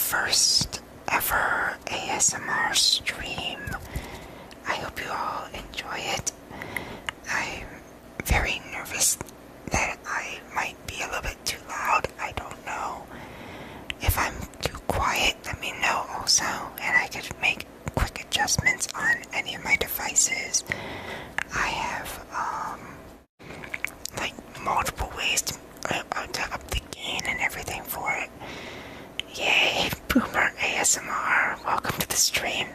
first ever ASMR stream. I hope you all enjoy it. I'm very nervous that I might be a little bit too loud. I don't know. If I'm too quiet, let me know also, and I could make quick adjustments on any of my devices. I have like multiple ways to up the gain and everything for it. Yay, Boomer ASMR, welcome to the stream.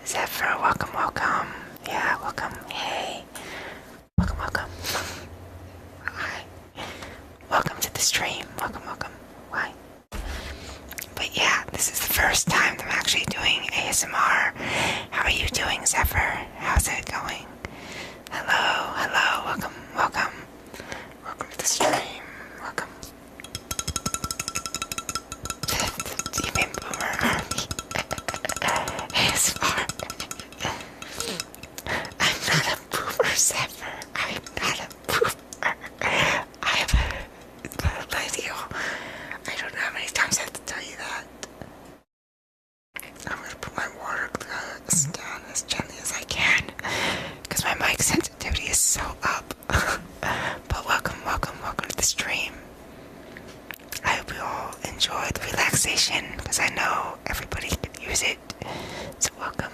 Zephyr, welcome. Yeah, welcome. Hey, welcome. Hi. Welcome to the stream. Welcome. Why? But yeah, this is the first time that I'm actually doing ASMR. How are you doing, Zephyr? How's it going? Hello, welcome. Welcome to the stream. Welcome. Demon Boomer Army. ASMR. I'm not a boomer, Zephyr. I'm not a boomer. I'm a millennial. I don't know how many times I have to tell you that. I'm gonna put my water glass down as gently as I can, because my mic sensitivity is so up. But welcome to the stream. I hope you all enjoy the relaxation, because I know everybody could use it. So welcome.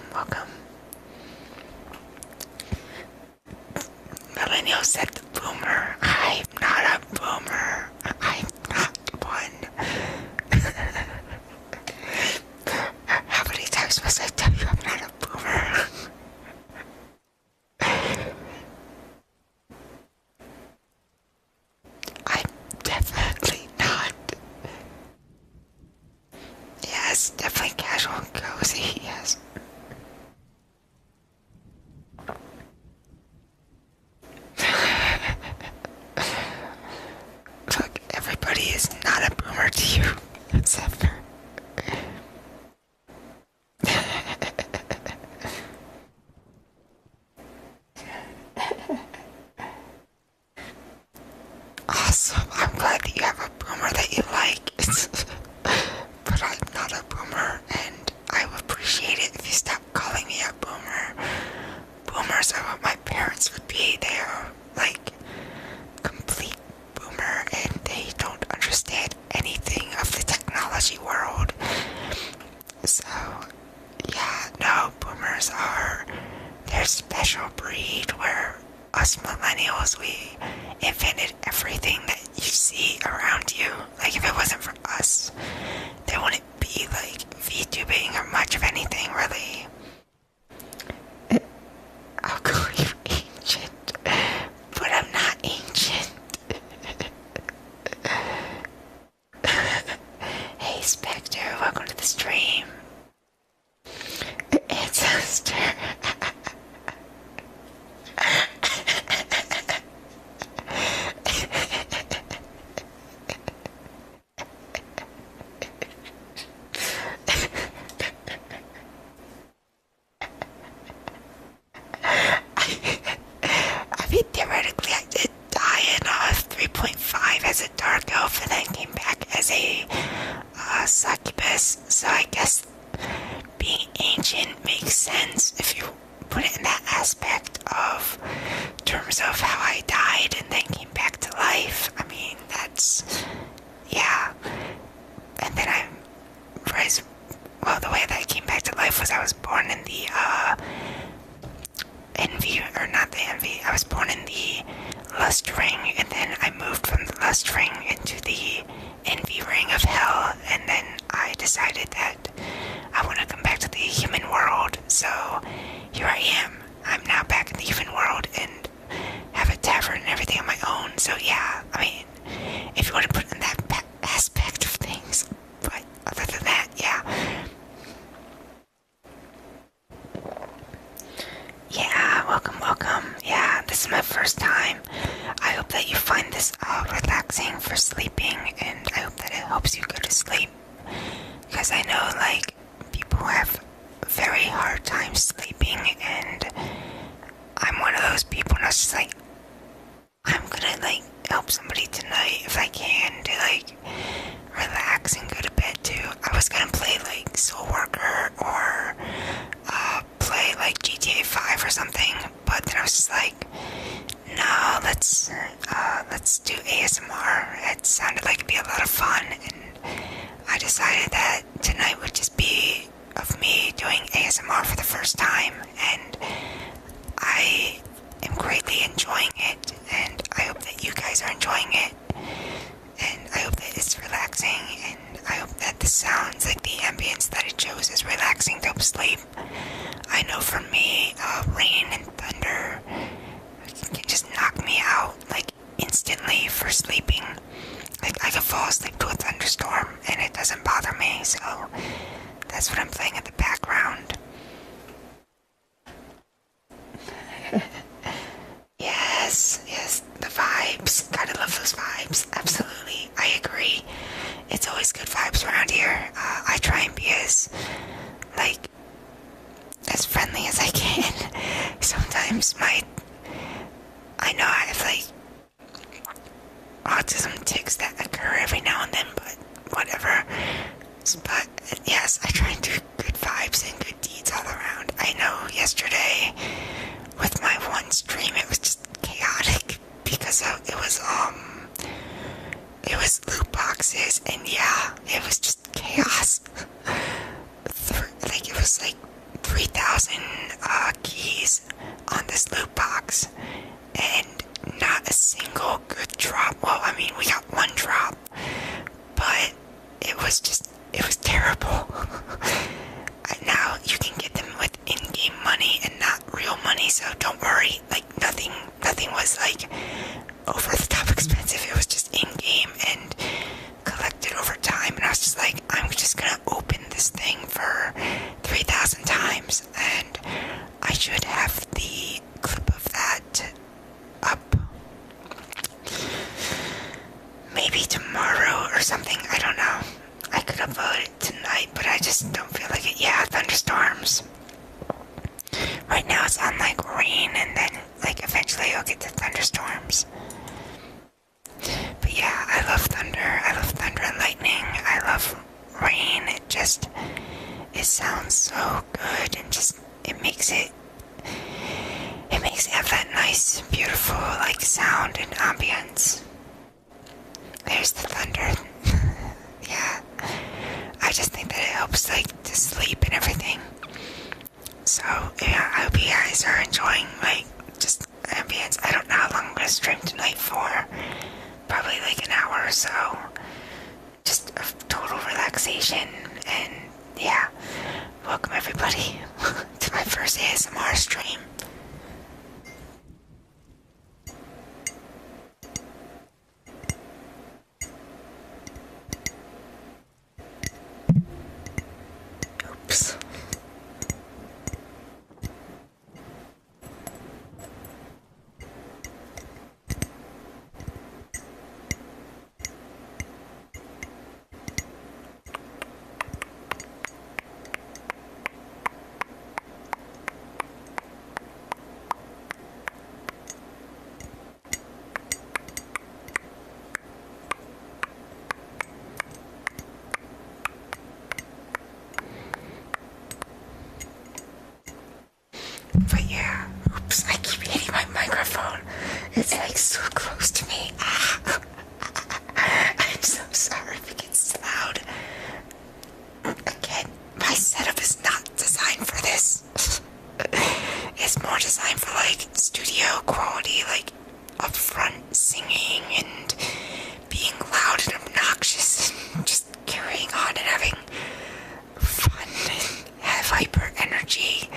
Millennial said the boomer. I'm not a boomer. I'm not one. How many times must I tell you I'm not a boomer? I'm definitely not. Yes, definitely casual and cozy, yes. Look, everybody is not a boomer to you, Zephyr. Awesome, I'm glad that you have a boomer that you like. But I'm not a boomer, and I would appreciate it if you stop calling me a boomer. Boomers are what my parents would be. They're like complete boomer, and they don't understand anything of the technology world. So, yeah, no, boomers are their special breed where us millennials, we invented everything that you see around you. Like, if it wasn't for us, there wouldn't be like VTubing or much of anything really. I'll call you ancient, but I'm not ancient. Hey Spectre, welcome to the stream. Ancestor. I mean, theoretically, I did die in 3.5 as a dark elf and then came back as a succubus, so I guess being ancient makes sense if you put it in that aspect of terms of how I died and then came back to life. I mean, that's, yeah. And then the way that I came back to life was I was born in the envy, or not the envy, I was born in the lust ring, and then I moved from the lust ring into the envy ring of hell, and then I decided that I want to come back to the human world, so here I am. I'm now back in the human world and have a tavern and everything on my own, so yeah, I mean, if you want to put in that aspect of things, but other than that, yeah. Yeah, welcome. Yeah, this is my first time. I hope that you find this relaxing for sleeping, and I hope that it helps you go to sleep. Because I know, like, people have a very hard time sleeping, and I'm one of those people, and I was just like, I'm gonna, like, help somebody tonight if I can to, like, relax and go to bed too. I was gonna decided that tonight would just be of me doing ASMR for the first time, and I am greatly enjoying it, and I hope that you guys are enjoying it, and I hope that it's relaxing, and I hope that the sounds, like the ambience that it shows, is relaxing to sleep. I know for me, rain and thunder can just knock me out, like, instantly for sleeping. Like, I can fall asleep to a thunderstorm, and it doesn't bother me, so that's what I'm playing in the background. Yes, the vibes. Gotta love those vibes. Absolutely, I agree. It's always good vibes around here. I try and be as friendly as I can. Sometimes I know I have autism tics that occur every now and then, but whatever. But yes, I try and do good vibes and good deeds all around. I know yesterday with my one stream it was just chaotic because it was loot boxes, and yeah, it was just chaos. It was like 3,000 keys on this loot box, and not a single good drop. Well, I mean, we got one drop, but it was terrible. Now you can get them with in-game money and not real money, so don't worry. Like, nothing was like over the top expensive. It was just in-game and collected over time, and I was just like, I'm just gonna open this thing for 3,000 times, and I should have the clip of that up maybe tomorrow or something. I don't know. I could upload it tonight, but I just don't feel like it. Yeah, thunderstorms. Right now it's on like rain, and then like eventually I'll get to thunderstorms. But yeah, I love thunder. I love thunder and lightning. I love rain. It sounds so good, and just it makes it have that nice, beautiful like sound and ambience. There's the thunder. Yeah, I just think that it helps like to sleep and everything. So yeah, I hope you guys are enjoying like just ambience. I don't know how long I'm gonna stream tonight for. Probably like an hour or so. Just a total relaxation, and yeah, welcome everybody to my first ASMR stream. Oops. But yeah, oops, I keep hitting my microphone. It's like so close to me. I'm so sorry if it gets loud. Again, my setup is not designed for this. It's more designed for like studio quality, like upfront singing and being loud and obnoxious and just carrying on and having fun and have hyper energy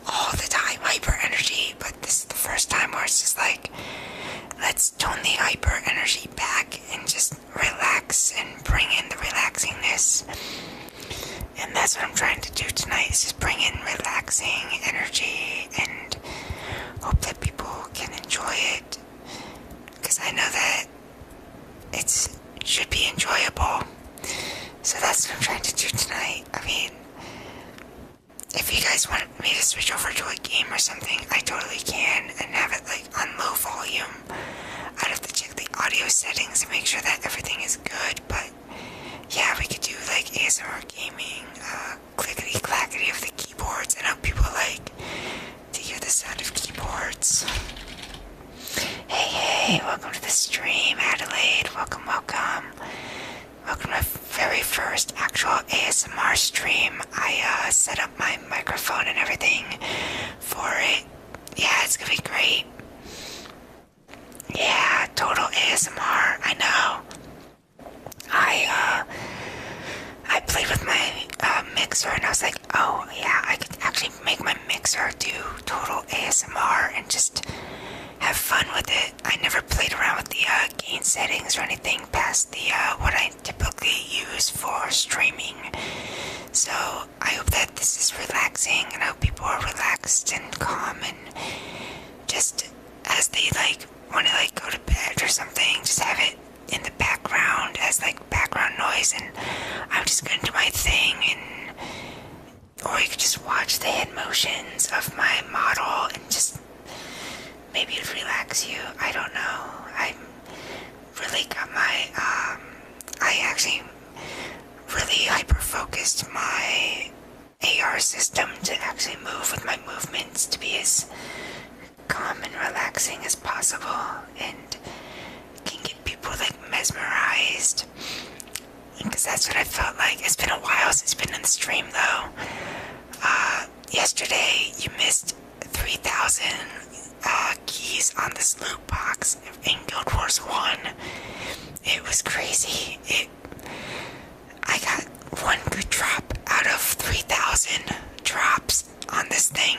all the time, hyper energy. But this is the first time where it's just like, let's tone the hyper energy back and just relax and bring in the relaxingness. And that's what I'm trying to do tonight, is just bring in relaxing energy and hope that people can enjoy it, because I know that it should be enjoyable. So that's what I'm trying to do tonight. I mean, if you guys want me to switch over to a game or something, I totally can, and have it like on low volume. I'd have to check the audio settings and make sure that everything is good, but yeah, we could do like ASMR gaming, clickety clackety of the keyboards, and how people like to hear the sound of keyboards. Hey, welcome to the stream, Adelaide. Welcome. Welcome to my very first actual ASMR stream. I set up my microphone and everything for it. Yeah, it's gonna be great. Yeah, total ASMR. I know. I played with my mixer and I was like, oh yeah, I could actually make my mixer do total ASMR and just have fun with it. I never played around with the gain settings or anything past the what I typically use for streaming. So I hope that this is relaxing, and I hope people are relaxed and calm, and just as they like want to like go to bed or something, just have it in the background as like background noise, and I'm just gonna do my thing. And or you could just watch the head motions of my model and just maybe it'll relax you. I don't know. I'm really got my I actually really hyper focused my AR system to actually move with my movements to be as calm and relaxing as possible, and can get people like mesmerized, because that's what I felt like. It's been a while since I've been in the stream though. Yesterday you missed 3,000 keys on this loot box in Guild Wars 1. It was crazy. I got one good drop out of 3,000 drops on this thing.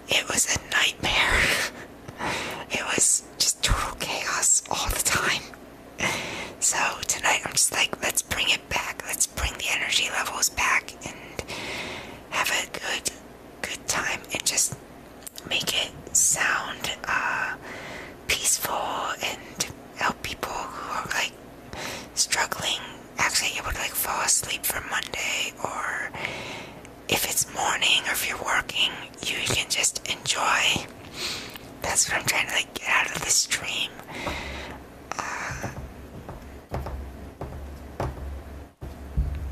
It was a nightmare. It was just total chaos all the time. So tonight I'm just like, let's bring it back. Let's bring the energy levels back and have a good time and just make it sound peaceful and help people who are like struggling actually able to like fall asleep for Monday, or if it's morning or if you're working, you can just enjoy. That's what I'm trying to like get out of the stream.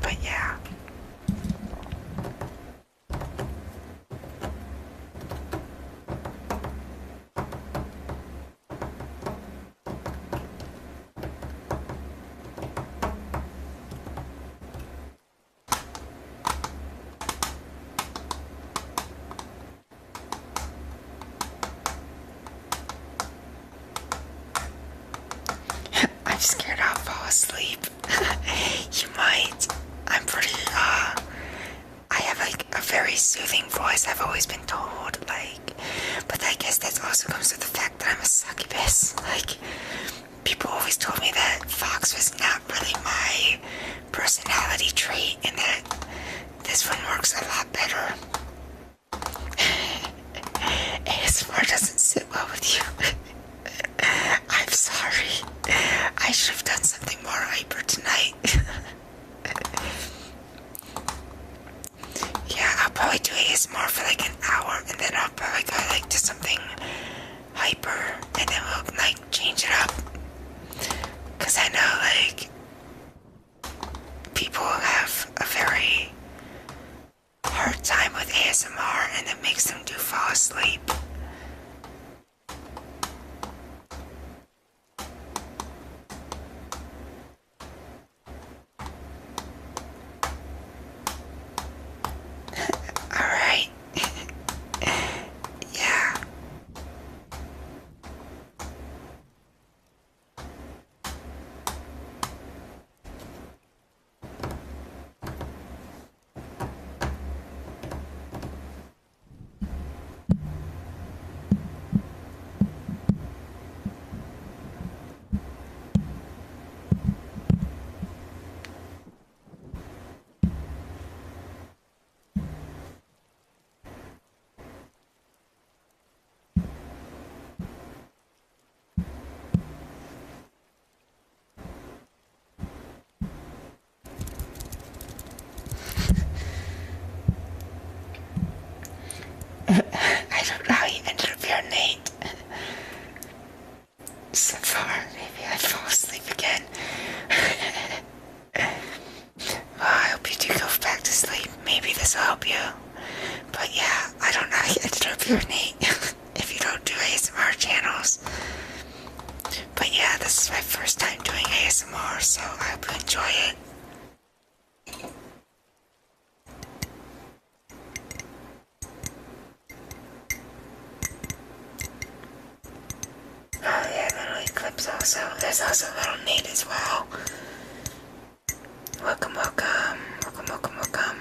But yeah. I'm scared I'll fall asleep. You might. I'm pretty, I have like a very soothing voice, I've always been told, like, but I guess that also comes with the fact that I'm a succubus. Like, people always told me that Fox was not really my personality trait, and that this one works a lot better. ASMR doesn't sit well with you. I'm sorry. I should have done something more hyper tonight. Yeah, I'll probably do ASMR for like an hour, and then I'll probably go like to something hyper, and then we'll like change it up. Cause I know like people have a very hard time with ASMR, and it makes them fall asleep. Alright. Yeah. I don't know how you ended up here, Nate. So far, maybe I fall asleep again. Well, I hope you do go back to sleep. Maybe this will help you. But yeah, I don't know how you ended up here, Nate. If you don't do ASMR channels. But yeah, this is my first time doing ASMR, so I hope you enjoy it. there's also little Nate as well. Welcome, welcome, welcome, welcome, welcome.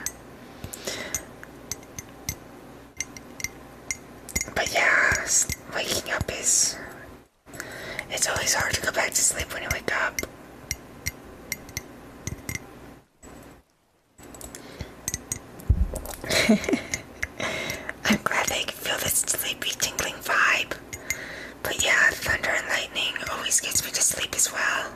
But yeah, waking up is... It's always hard to go back to sleep when you wake up. I'm glad they can feel this sleepy, tingling vibe. But yeah, thunder and lightning always gets me to sleep as well.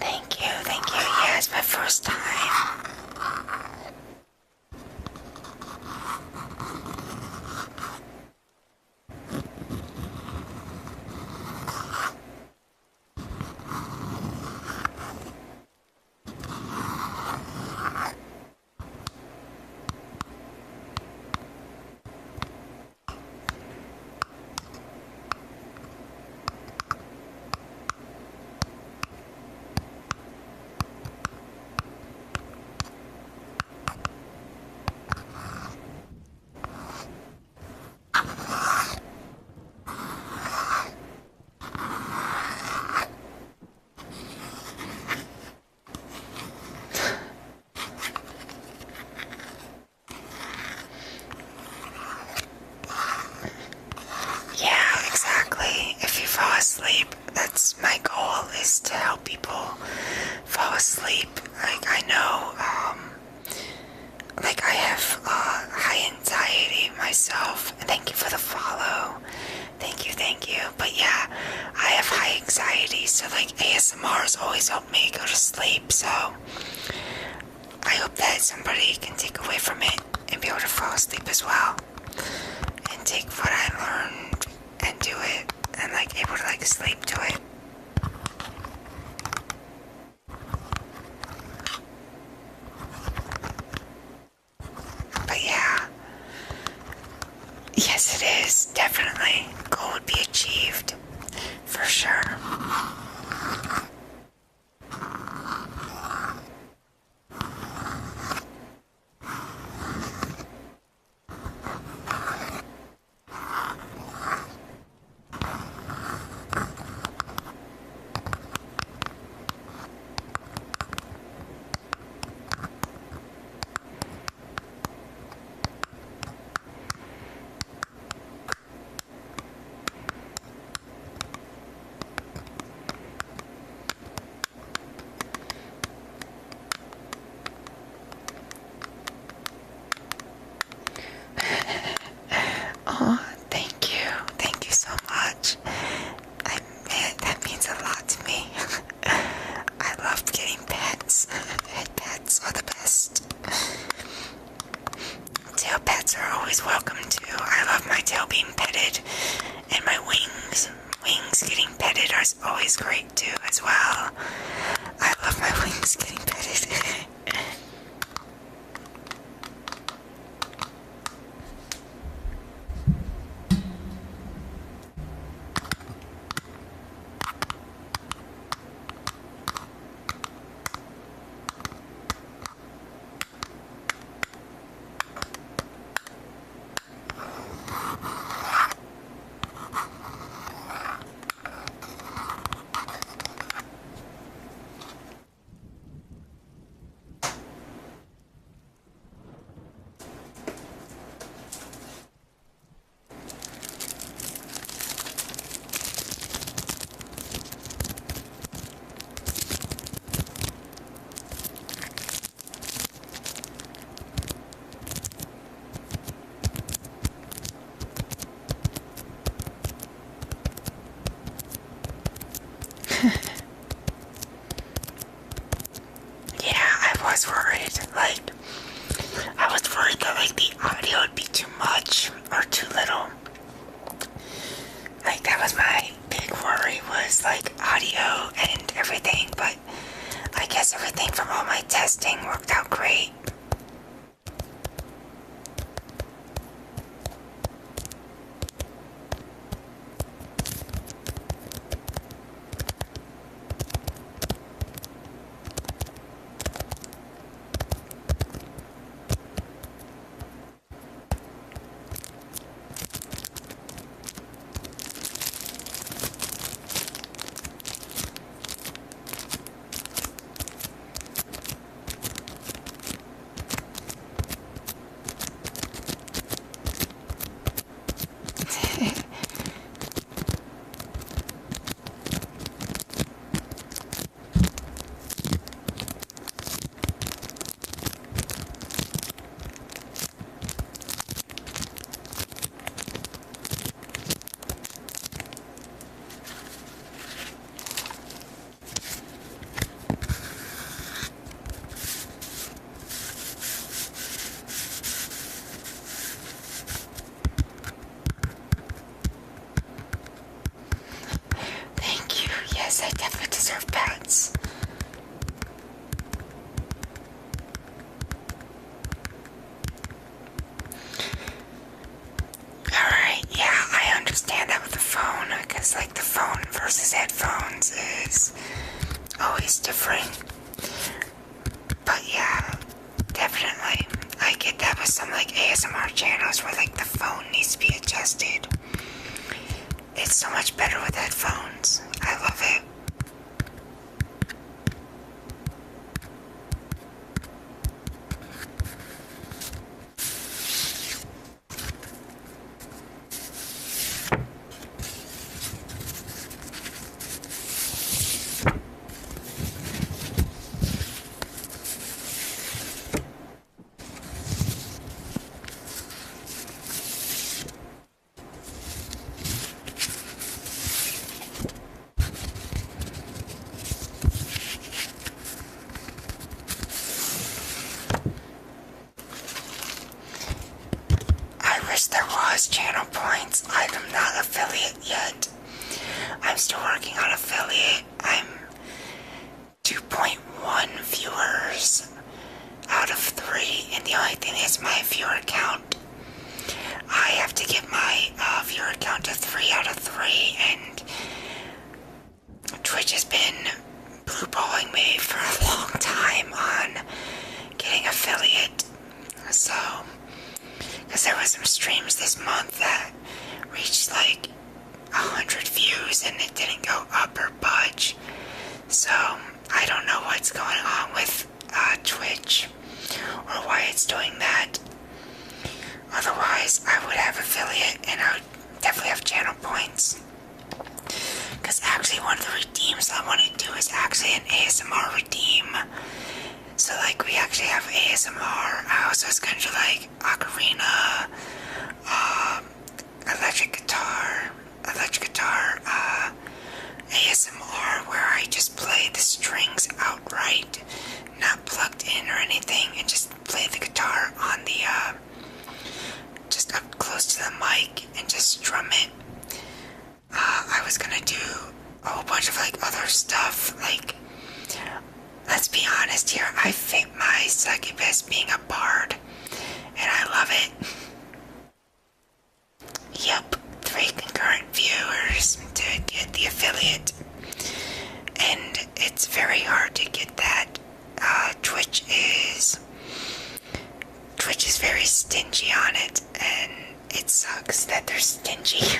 Thank you, yeah, it's my first time. Yeah, exactly. If you fall asleep, that's my goal, is to help people fall asleep. Like, I know, like I have high anxiety myself. Thank you for the follow. Thank you, thank you. But yeah, I have high anxiety, so like ASMR has always helped me go to sleep. So I hope that somebody can take away from it and be able to fall asleep as well. And take what I learned and do it, and like able to like sleep to it. But yeah, yes, it is definitely goal would be achieved for sure. Oh, thank you so much. That means a lot to me. I love getting pets. Pets are the best. Tail pets are always welcome too. I love my tail being petted, and my wings. Wings getting petted are always great too as well. I love my wings getting petted. is different. But yeah, definitely. I get that with some like ASMR channels where like the phone needs to be adjusted. It's so much better with headphones. I love it. I wish there was channel points. I'm not affiliate yet. I'm still working on affiliate. I'm 2.1 viewers out of 3, and the only thing is my viewer count. I have to get my viewer count to 3 out of 3, and Twitch has been blue balling me for a long time on getting affiliate. So, because there was some streams this month that reached like 100 views and it didn't go up or budge. So I don't know what's going on with Twitch or why it's doing that. Otherwise, I would have affiliate and I would definitely have channel points. Because actually one of the redeems I want to do is actually an ASMR redeem. So like we actually have ASMR. I also schedule like ocarina, electric guitar, ASMR, where I just play the strings outright, not plugged in or anything, and just play the guitar on the, just up close to the mic and just strum it. I was gonna do a whole bunch of like other stuff, like, let's be honest here, I think my succubus being a bard, and I love it. Yep, 3 concurrent viewers to get the affiliate, and it's very hard to get that. Twitch is very stingy on it, and it sucks that they're stingy.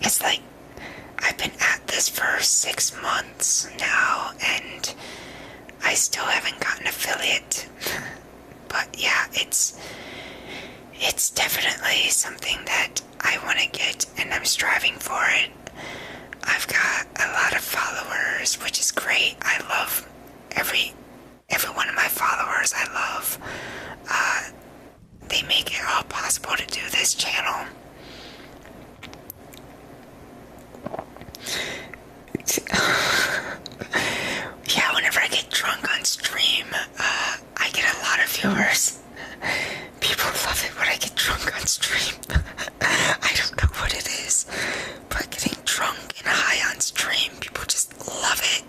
It's like, I've been at this for 6 months now, and I still haven't gotten affiliate. But yeah, it's definitely something that I want to get, and I'm striving for it. I've got a lot of followers, which is great. I love every one of my followers. I love. They make it all possible to do this channel. Yeah, whenever I get drunk on stream, I get a lot of viewers. People love it when I get drunk on stream. I don't know what it is, but getting drunk and high on stream, people just love it.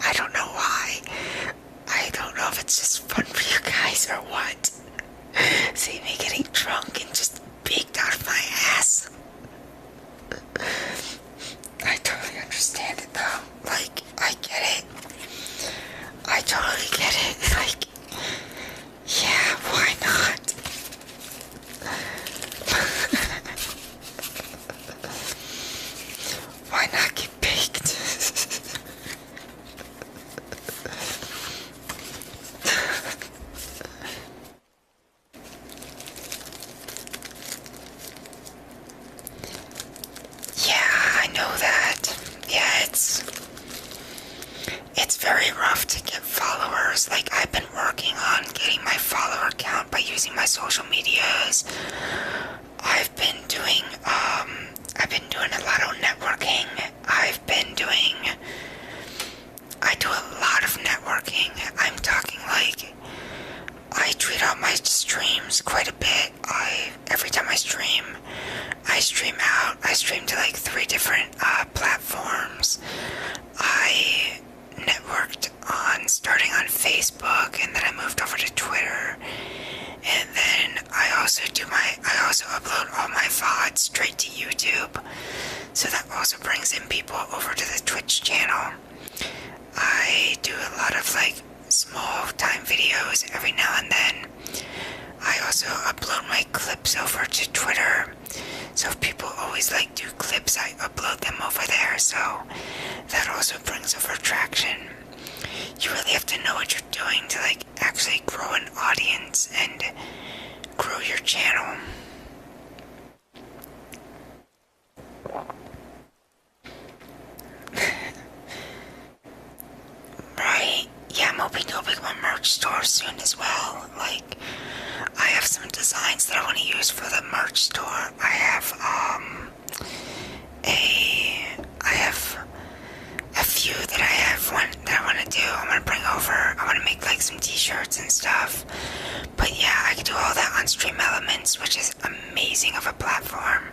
I don't know why. I don't know if it's just fun for you guys or what. See me getting drunk and just baked out of my ass. I totally understand it though. Like, I get it. I totally get it. Like, yeah, why not? Why not get baked? Yeah, I know that. Yeah, it's very rough to get followers. Like, I've been working on getting my follower count by using my social medias. I've been doing a lot of networking. I do a lot of networking. I'm talking like, I tweet out my streams quite a bit. Every time I stream out. I stream to like 3 different platforms. I networked starting on Facebook, and then I moved over to Twitter, and then I also upload all my VODs straight to YouTube, so that also brings in people over to the Twitch channel. I do a lot of like small time videos every now and then. I also upload my clips over to Twitter. So if people always like do clips, I upload them over there. So that also brings over traction. You really have to know what you're doing to like actually grow an audience and grow your channel. Right? Yeah, I'm hoping to open a merch store soon as well. Like, I have some designs that I want to use for the merch store. I have a few that I want to do. I want to bring over. I want to make like some t-shirts and stuff. But yeah, I can do all that on Stream Elements, which is amazing of a platform.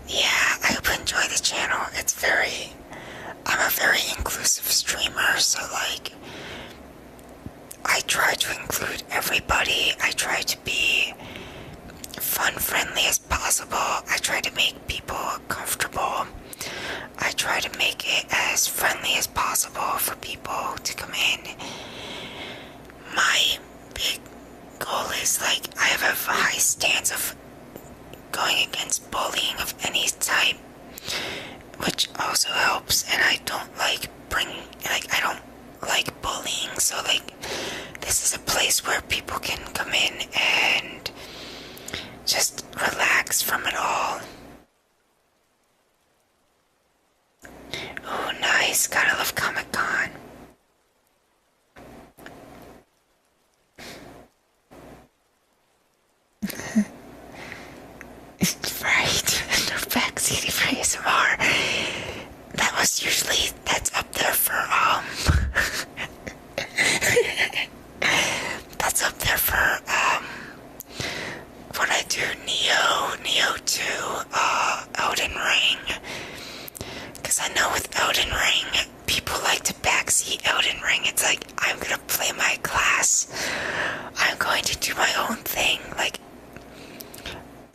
Yeah, I hope you enjoy the channel. I'm a very inclusive streamer, so like, I try to include everybody. I try to be fun-friendly as possible. I try to make people comfortable. I try to make it as friendly as possible for people to come in. My big goal is like, I have a high stance of going against bullying of any type, which also helps, and I don't like I don't like bullying, so like, this is a place where people can come in and just relax from it all. Oh, nice. Gotta love Comic-Con. Right. No backseat for ASMR. That's up there for, that's up there for, what I do, Neo 2, Elden Ring. Because I know with Elden Ring, people like to backseat Elden Ring. It's like, I'm gonna play my class. I'm going to do my own thing. Like,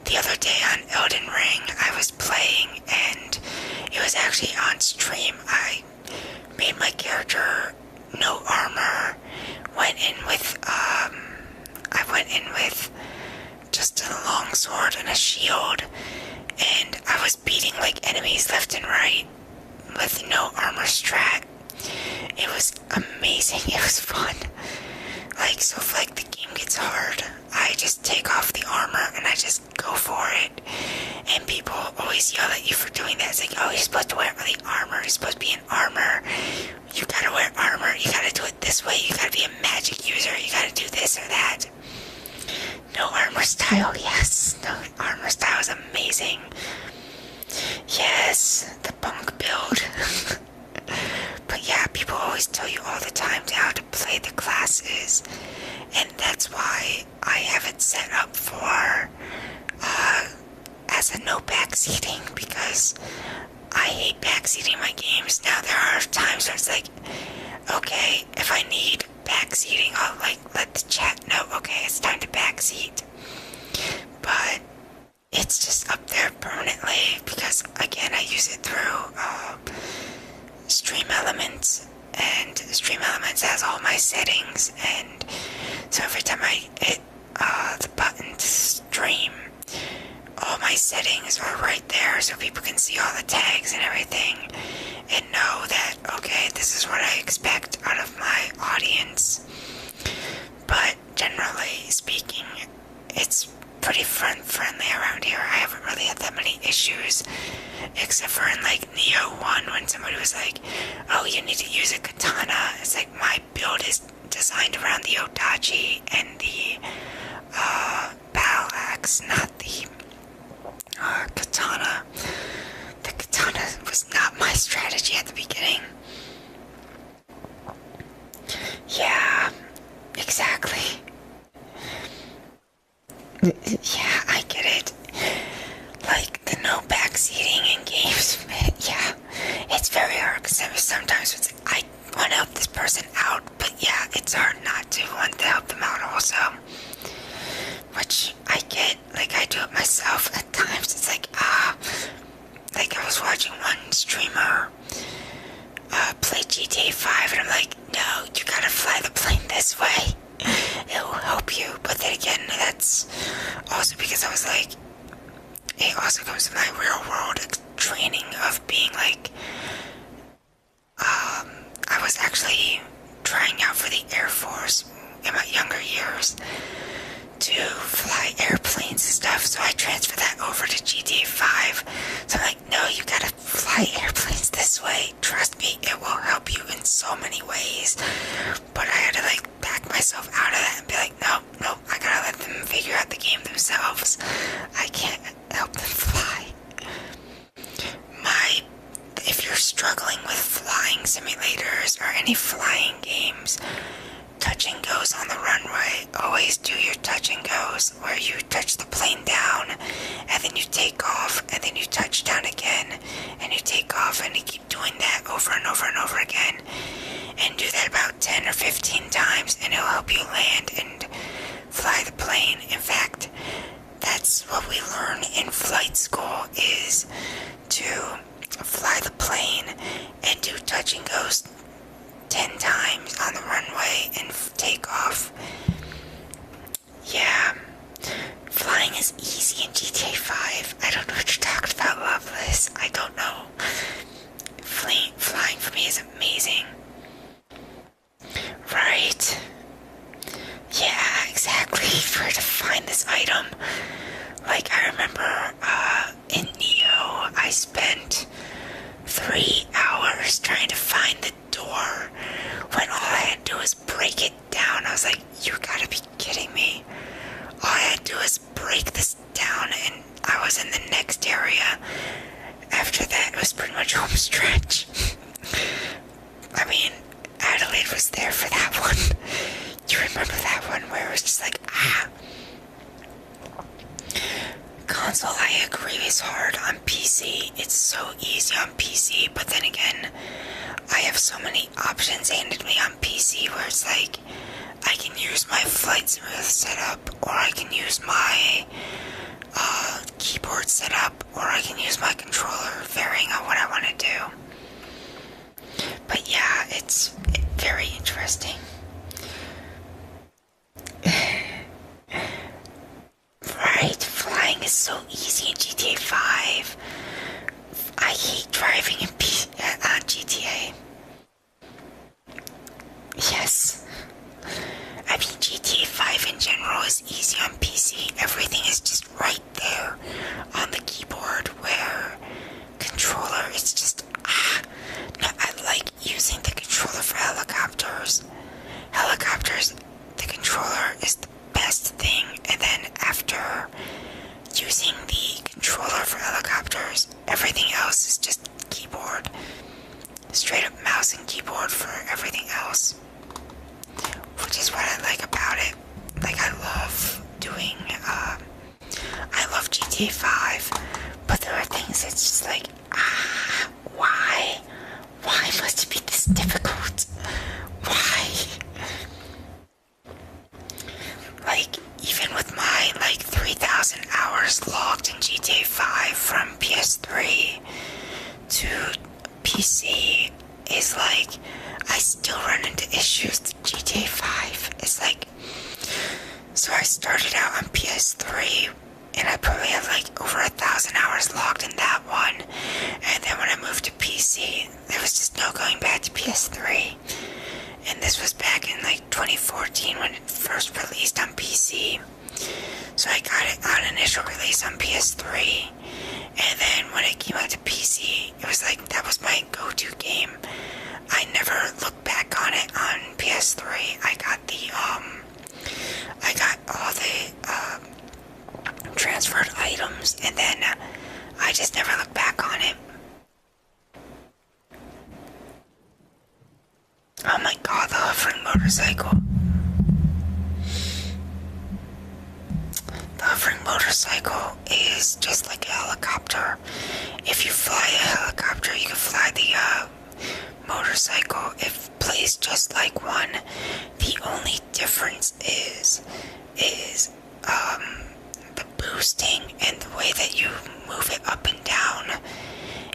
the other day on Elden Ring, I was playing, and it was actually on stream. I made my character no armor, I went in with just a long sword and a shield, and I was beating like enemies left and right with no armor strat. It was amazing. It was fun. Like, so if like the game gets hard, I just take off the armor and I just go for it. And people always yell at you for doing that. It's like, oh, you're supposed to wear the armor. You're supposed to be in armor. You gotta wear armor. You gotta do it this way. You gotta be a magic user. You gotta do this or that. No armor style, yes. No armor style is amazing. Yes, the punk build. But yeah, people always tell you all the time how to play the classes, and that's why I have it set up for as a no backseating, because I hate backseating my games. Now there are times where it's like, okay, if I need backseating, I'll like let the chat know, okay, it's time to backseat. But it's just up there permanently because, again, I use it through Stream Elements, and Stream Elements has all my settings, and so every time I hit the button to stream, all my settings are right there so people can see all the tags and everything and know that, okay, this is what I expect out of my audience. But generally speaking, it's pretty friendly around here. I haven't really had that many issues, except for in like Neo 1 when somebody was like, oh, you need to use a katana. It's like, my build is designed around the Odachi and the battle axe, not the katana. The katana was not my strategy at the beginning. Yeah, exactly. Yeah, I get it. Like, the no backseating in games, yeah, it's very hard, because sometimes it's like, I want to help this person out, but yeah, it's hard not to want to help them out also. Which I get, like, I do it myself at times. It's like, was watching one streamer play GTA 5, and I'm like, no, you gotta fly the plane this way. It will help you. But then again, that's also because I was like, it also comes to my real world training of being like, I was actually trying out for the Air Force in my younger years to fly airplanes and stuff, so I transferred that over to GTA 5. So I'm like, no, you gotta fly airplanes this way. Trust me, it will help you in so many ways. But I had to like back myself out of that and be like, no, I gotta let them figure out the game themselves. I can't help them fly. If you're struggling with flying simulators or any flying games, touch and goes on the runway. Always do your touch and goes, where you touch the plane down and then you take off and then you touch down again and you take off, and you keep doing that over and over and over again, and do that about 10 or 15 times, and it'll help you land and fly the plane. In fact, that's what we learn in flight school, is to fly the plane and do touch and goes 10 times on the runway and take off. Yeah, flying is easy in GTA 5. I don't know what you're talking about, Loveless. I don't know. Flying for me is amazing. Right? Yeah, exactly. Where to find this item. Like, I remember in Neo, I spent 3 hours trying to find the door when all I had to do was break it down. I was like, you gotta be kidding me. All I had to do was break this down and I was in the next area. After that, it was pretty much home stretch. I mean, Adelaide was there for that one. You remember that one where it was just like, Console, I agree, is hard on PC. It's so easy on PC, but then again, I have so many options handed me on PC where it's like, I can use my flight simulator setup, or I can use my keyboard setup, or I can use my controller, varying on what I want to do. But yeah, it's very interesting. Right, flying is so easy in GTA 5. I hate driving in GTA. Yes. I mean, GTA 5 in general is easy on PC. Everything is just right there on the keyboard, where controller, it's just, No, I like using the controller for helicopters. Helicopters, the controller is the best thing, and then after using the controller for helicopters, everything else is just keyboard. Straight up mouse and keyboard for everything else. Which is what I like about it. Like, I love doing, I love GTA 5, but there are things that's just like, why? Why must it be this difficult? Why? Like, even with my, 3,000 hours logged in GTA 5 from PS3 to PC, is like, I still run into issues with GTA 5. It's like, so I started out on PS3, and I probably had over 1,000 hours logged in that one, and then when I moved to PC, there was just no going back to PS3, and this was back in 2014 when it first released on PC, so I got it on initial release on PS3, and then when it came out to PC, it was that was my go-to game. I never looked back on it on PS3. I got all the transferred items, and then I just never looked back on it. Oh my god, the hovering motorcycle. The hovering motorcycle is just like a helicopter. If you fly a helicopter, you can fly the motorcycle. It plays just like one. The only difference is the boosting and the way that you move it up and down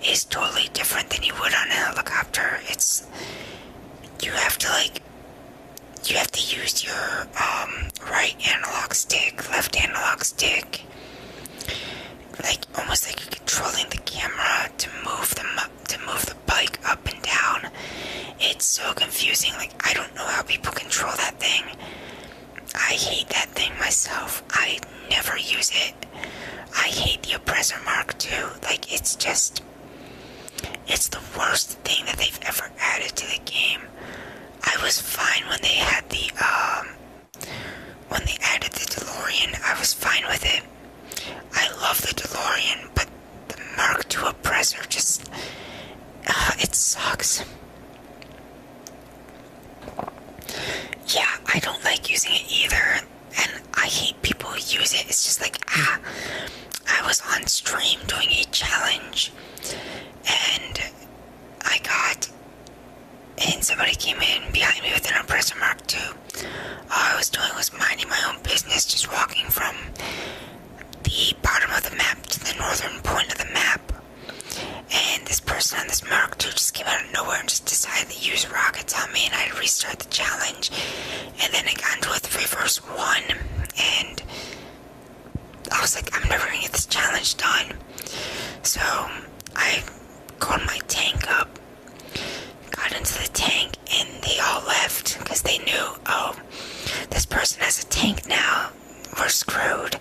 is totally different than you would on a helicopter. You have to use your right analog stick, left analog stick, like almost like you're controlling the camera to move the bike up and down. It's so confusing. Like, I don't know how people control that thing. I hate that thing myself. I never use it. I hate the Oppressor Mark II. Like, it's the worst thing that they've ever added to the game. I was fine when they had when they added the DeLorean. I was fine with it. I love the DeLorean, but the Mark II Oppressor just, it sucks. Yeah, I don't like using it either, and I hate people who use it. It's just like, I was on stream doing a challenge, and somebody came in behind me with an Oppressor Mark II. All I was doing was minding my own business, just walking from the bottom of the map to the northern point of the map. And this person on this Mark II just came out of nowhere and just decided to use rockets on me, and I had to restart the challenge. And then I got into a 3 vs 1, and I was like, I'm never gonna get this challenge done. So I called my tank up, got into the tank, and they all left because they knew, oh, this person has a tank now, we're screwed.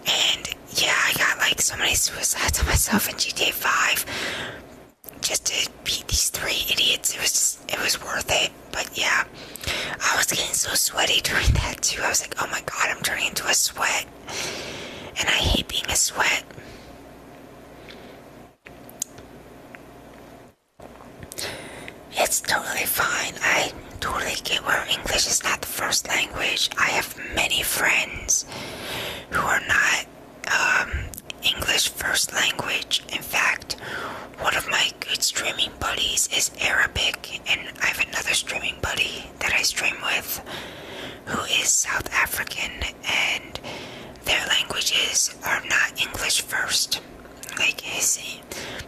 And yeah, I got like so many suicides on myself in GTA 5 just to beat these 3 idiots. It was worth it. But yeah, I was getting so sweaty during that too. I was like, oh my god, I'm turning into a sweat, and I hate being a sweat. It's totally fine. I totally get where English is not the first language. I have many friends who are not English first language. In fact, one of my good streaming buddies is Arabic, and I have another streaming buddy that I stream with who is South African, and their languages are not English first. Like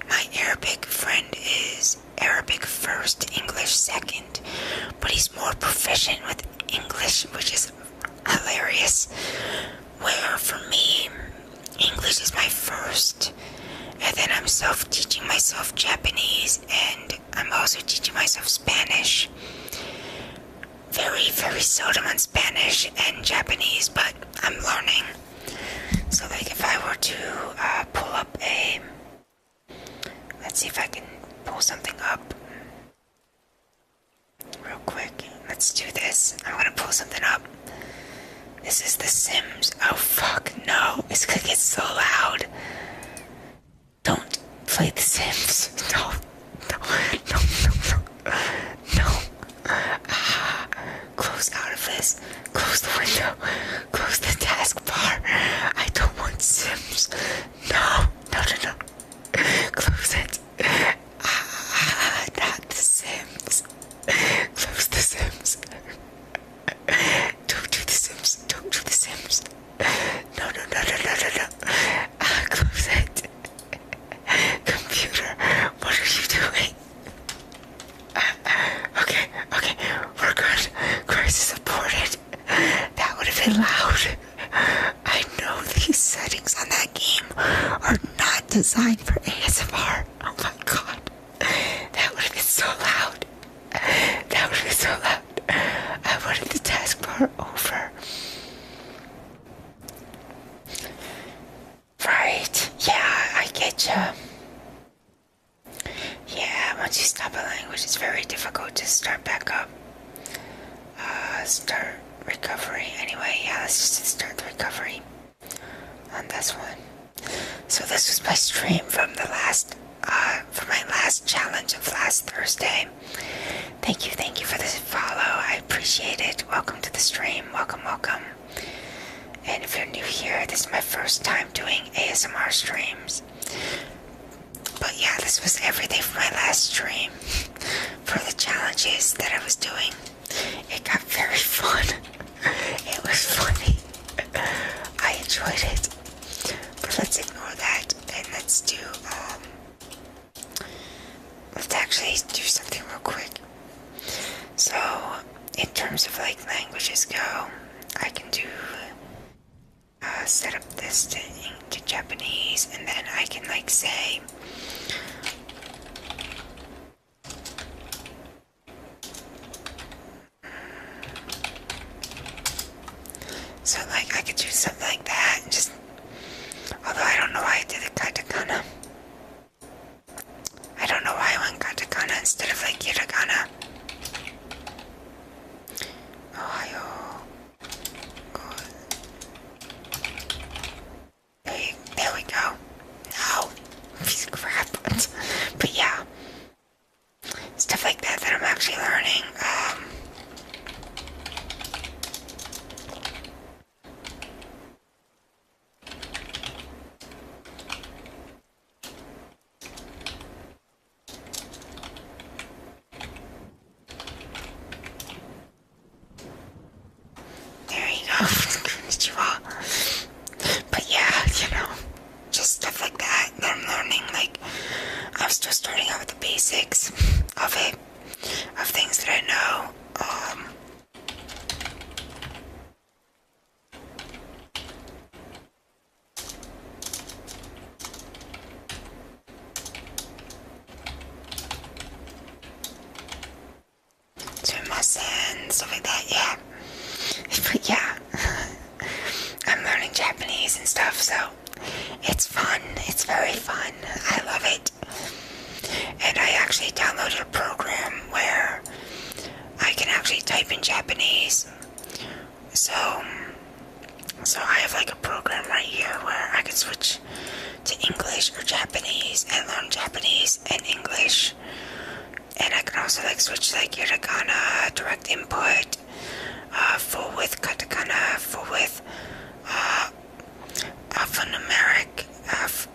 my Arabic friend is Arabic first, English second, but he's more proficient with English, which is hilarious. Where for me, English is my first, and then I'm teaching myself Japanese, and I'm also teaching myself Spanish. Very, very seldom on Spanish and Japanese, but I'm learning. So like if I were to pull up let's see if I can pull something up real quick. Let's do this. I'm gonna pull something up. This is The Sims. Oh fuck, no. It's gonna get so loud. Don't play The Sims. No. Close out of this. Close the window. Close the taskbar. I don't want Sims. No. Close it. Not The Sims. Close The Sims. Don't do The Sims. Don't do The Sims. No. Close it. Computer, what are you doing? Okay, we're good. Crisis aborted. That would have been loud. I know these settings on that game are not designed for ASMR. Oh my god. That would have been so loud. I wanted the taskbar over. Right, yeah, I get ya. Yeah, once you stop a language, it's very difficult to start back up. Start recovery. Anyway, yeah, let's just start the recovery on this one. So this was my stream from my last challenge of last Thursday. Thank you for this follow. I appreciate it. Welcome to the stream. Welcome. And if you're new here, this is my first time doing ASMR streams. But yeah, this was everything for my last stream for the challenges that I was doing. It got very fun. It was funny. I enjoyed it. But let's ignore that and let's do let's actually do something real quick. So, in terms of like languages go, I can do set up this to Japanese, and then I can like say so like I could do something like that, and just although I don't know why I did the katakana. I don't know why I went katakana instead of like hiragana. Ohio. There we go. No. Piece of crap. But yeah. Stuff like that I'm actually learning. There you go. Konnichiwa. But yeah, just stuff like that I'm learning. Like, I'm still starting out with the basics of it, of things that I know. Sumimasen, stuff like that, yeah. But yeah, I'm learning Japanese and stuff, so it's fun. It's very fun. I love it. And I actually downloaded a program where I can actually type in Japanese. So I have like a program right here where I can switch to English or Japanese and learn Japanese and English. And I can also like switch like hiragana, direct input, full width katakana, full width alphanumeric, half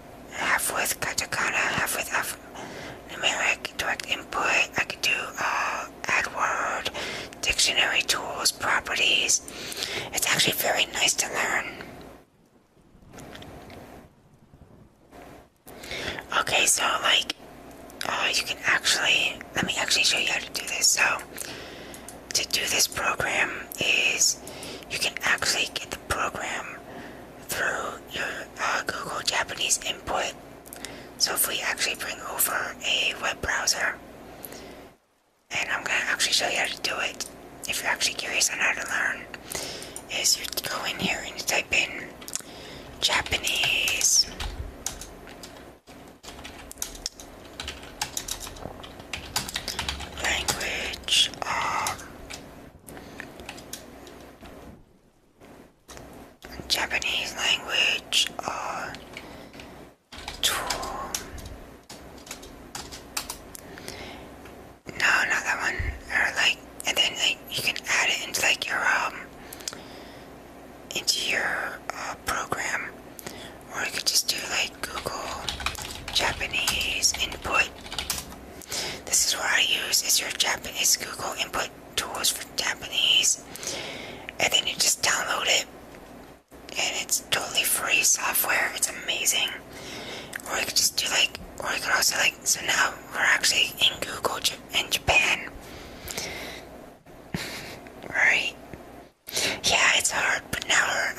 width katakana, half width alphanumeric, direct input. I could do add word, dictionary tools, properties. It's actually very nice to learn. Okay, so like you can actually, let me actually show you how to do this. So to do this program is you can actually get the program through your Google Japanese input. So if we actually bring over a web browser, and I'm going to actually show you how to do it, if you're actually curious on how to learn, is you go in here and you type in Japanese. Language, Japanese language, tool. No, not that one. Or like, and then like you can add it into like your program, or you could just do like Google Japanese input. This is what I use is your Japanese Google input tools for Japanese, and then you just download it, and it's totally free software. It's amazing. Or you could just do like, or you could also like, so now we're actually in Google in Japan, right? Yeah, it's hard, but now we're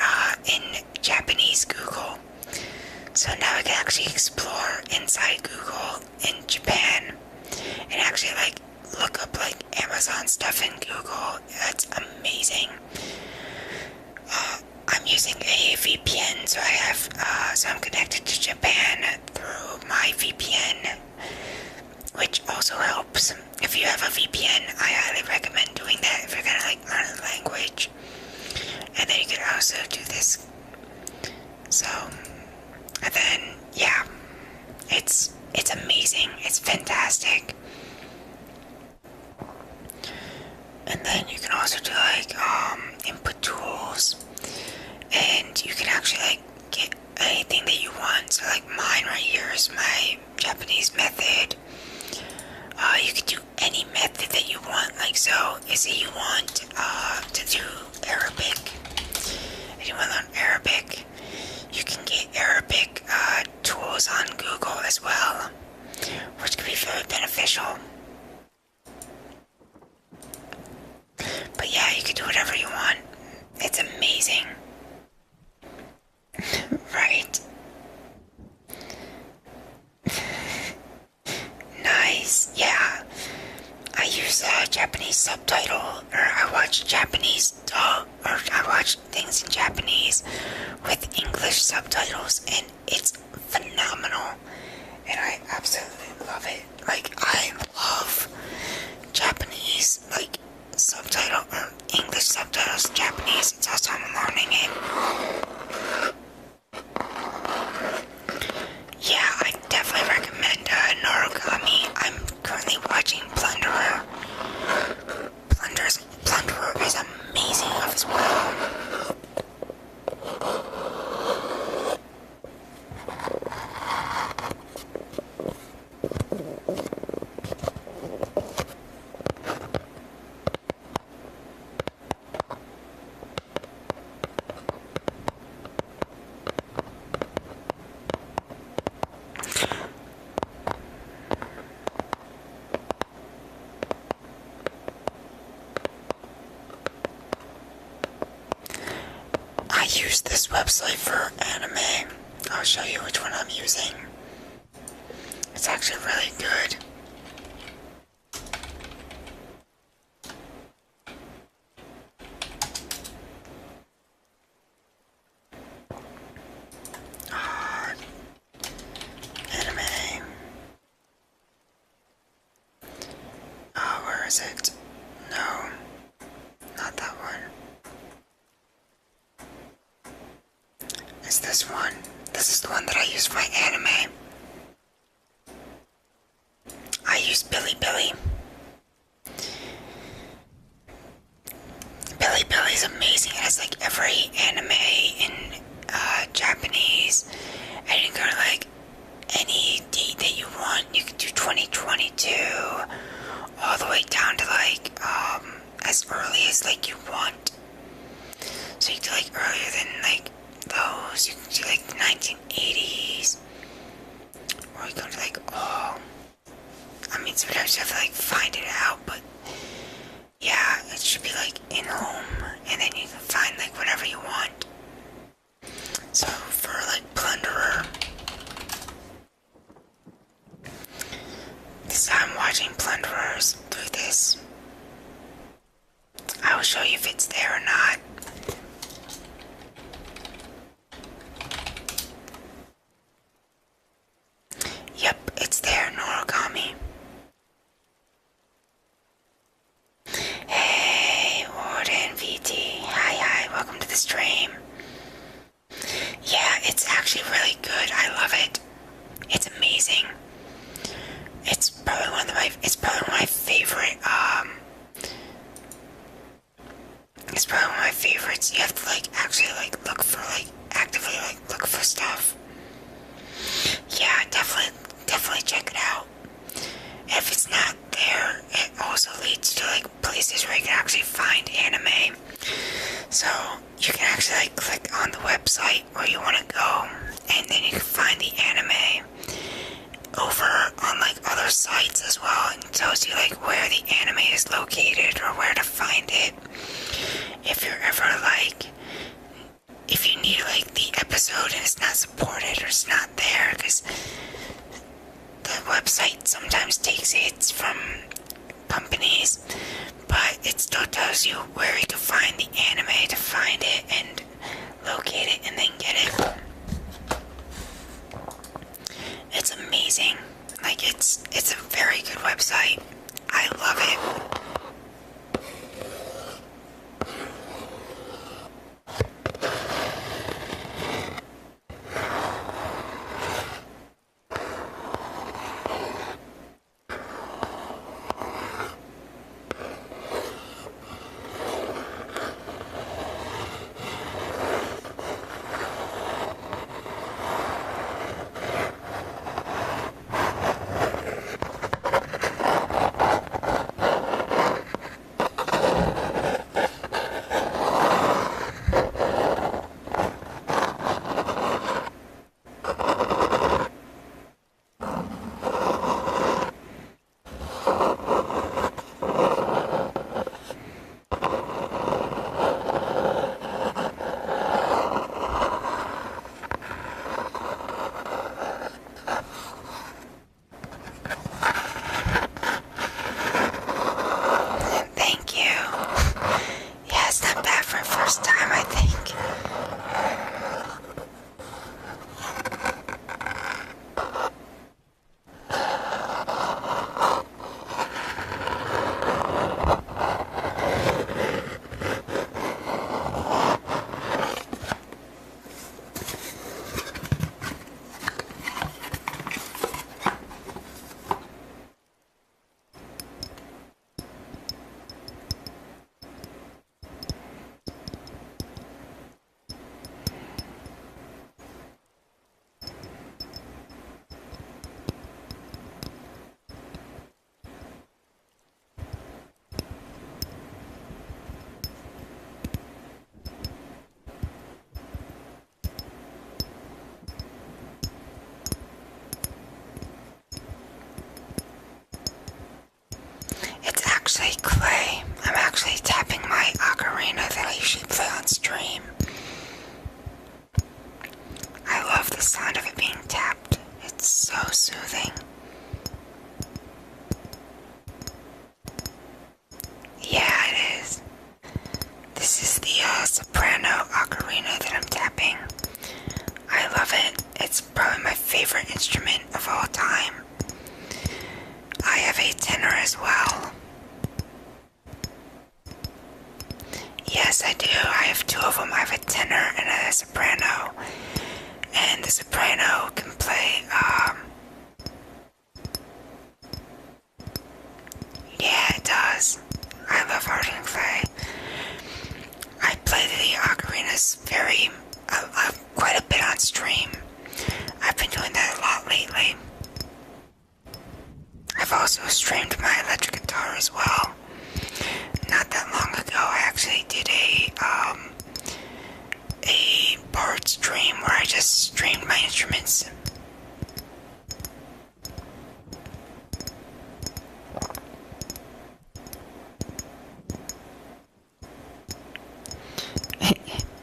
in Japanese Google. So now we can actually explore inside Google in Japan and actually like look up like Amazon stuff in Google. That's amazing. I'm using a VPN, so I have so I'm connected to Japan through my VPN, which also helps. If you have a VPN, I highly recommend doing that if you're gonna like learn a language. And then you can also do this. So, and then yeah, it's amazing. It's fantastic. And then you can also do like input tools, and you can actually like get anything that you want. So like mine right here is my Japanese method. You can do any method that you want. Like so, say you want to do Arabic, and you want to learn Arabic, you can get Arabic tools on Google as well. which could be very beneficial. But yeah, you can do whatever you want. It's amazing. Right. Nice. Yeah. I use Japanese subtitle, or I watch Japanese dub, or I watch things in Japanese with English subtitles, and it's phenomenal. And I absolutely love it. Like, I love Japanese, like, subtitle, or English subtitles, Japanese. It's also I'm learning it. Yeah, I definitely recommend Noragami. I'm currently watching Plunderer. Plunderer is amazing as well. I use this website for anime. I'll show you which one I'm using. It's actually really good. Anime. Oh, where is it? No, not that one. It's this one. This is the one that I use for my anime. I use Bilibili. Bilibili is amazing. It has like every anime in Japanese. And you can go to like any date that you want. You can do 2022 all the way down to like as early as like you want. So you can do like earlier than like those. You can do like the 1980s. Or you go to like, oh, I mean, sometimes you have to like find it out, but yeah, it should be like in home, and then you can find like whatever you want. So for like Plunderer, this I'm watching Plunderers through this. I will show you if it's there or not. Yep, it's there, Noragami. Hey, Warden VT. Hi, welcome to the stream. Yeah, it's actually really good. I love it. It's amazing. It's probably one of my favorite, it's probably one of my favorites. You have to like actually like look for like actively like look for stuff. Yeah, definitely check it out. If it's not there, it also leads to like places where you can actually find anime. So you can actually like click on the website where you want to go, and then you can find the anime over on like other sites as well, and it tells you like where the anime is located or where to find it. If you're ever like, if you need like the episode and it's not supported or it's not there, because the website sometimes takes hits from companies, but it still tells you where you can find the anime to find it and locate it and then get it. It's amazing. Like it's a very good website. I love it. tapping my ocarina that I usually play on stream. I love the sound of it being tapped. It's so soothing. Yeah, it is. This is the soprano ocarina that I'm tapping. I love it. It's probably my favorite instrument of all time. I have a tenor as well. Yes, I do. I have two of them. I have a tenor and a soprano. And the soprano can play, yeah, it does. I love Argent Clay. I play the ocarinas quite a bit on stream. I've been doing that a lot lately. I've also streamed my electric guitar as well. Not that long ago, I actually did a bard stream where I just streamed my instruments.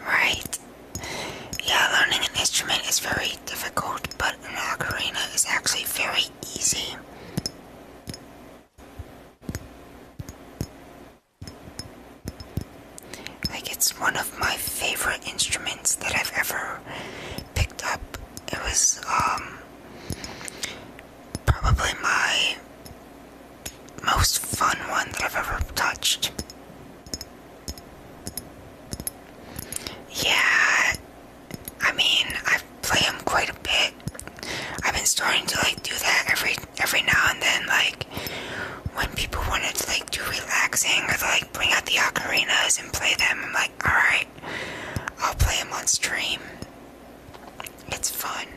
Right. Yeah, learning an instrument is very difficult, but an ocarina is actually very easy. Like, it's one of my favorite instruments that I've ever picked up. It was, probably my most fun one that I've ever touched. Yeah, I mean, I play them quite a bit. I've been starting to, like, do that every now and then, like, when people wanted to, like, do relaxing or, like, bring out the ocarinas and play them. I'm like, alright, I'll play them on stream. It's fun.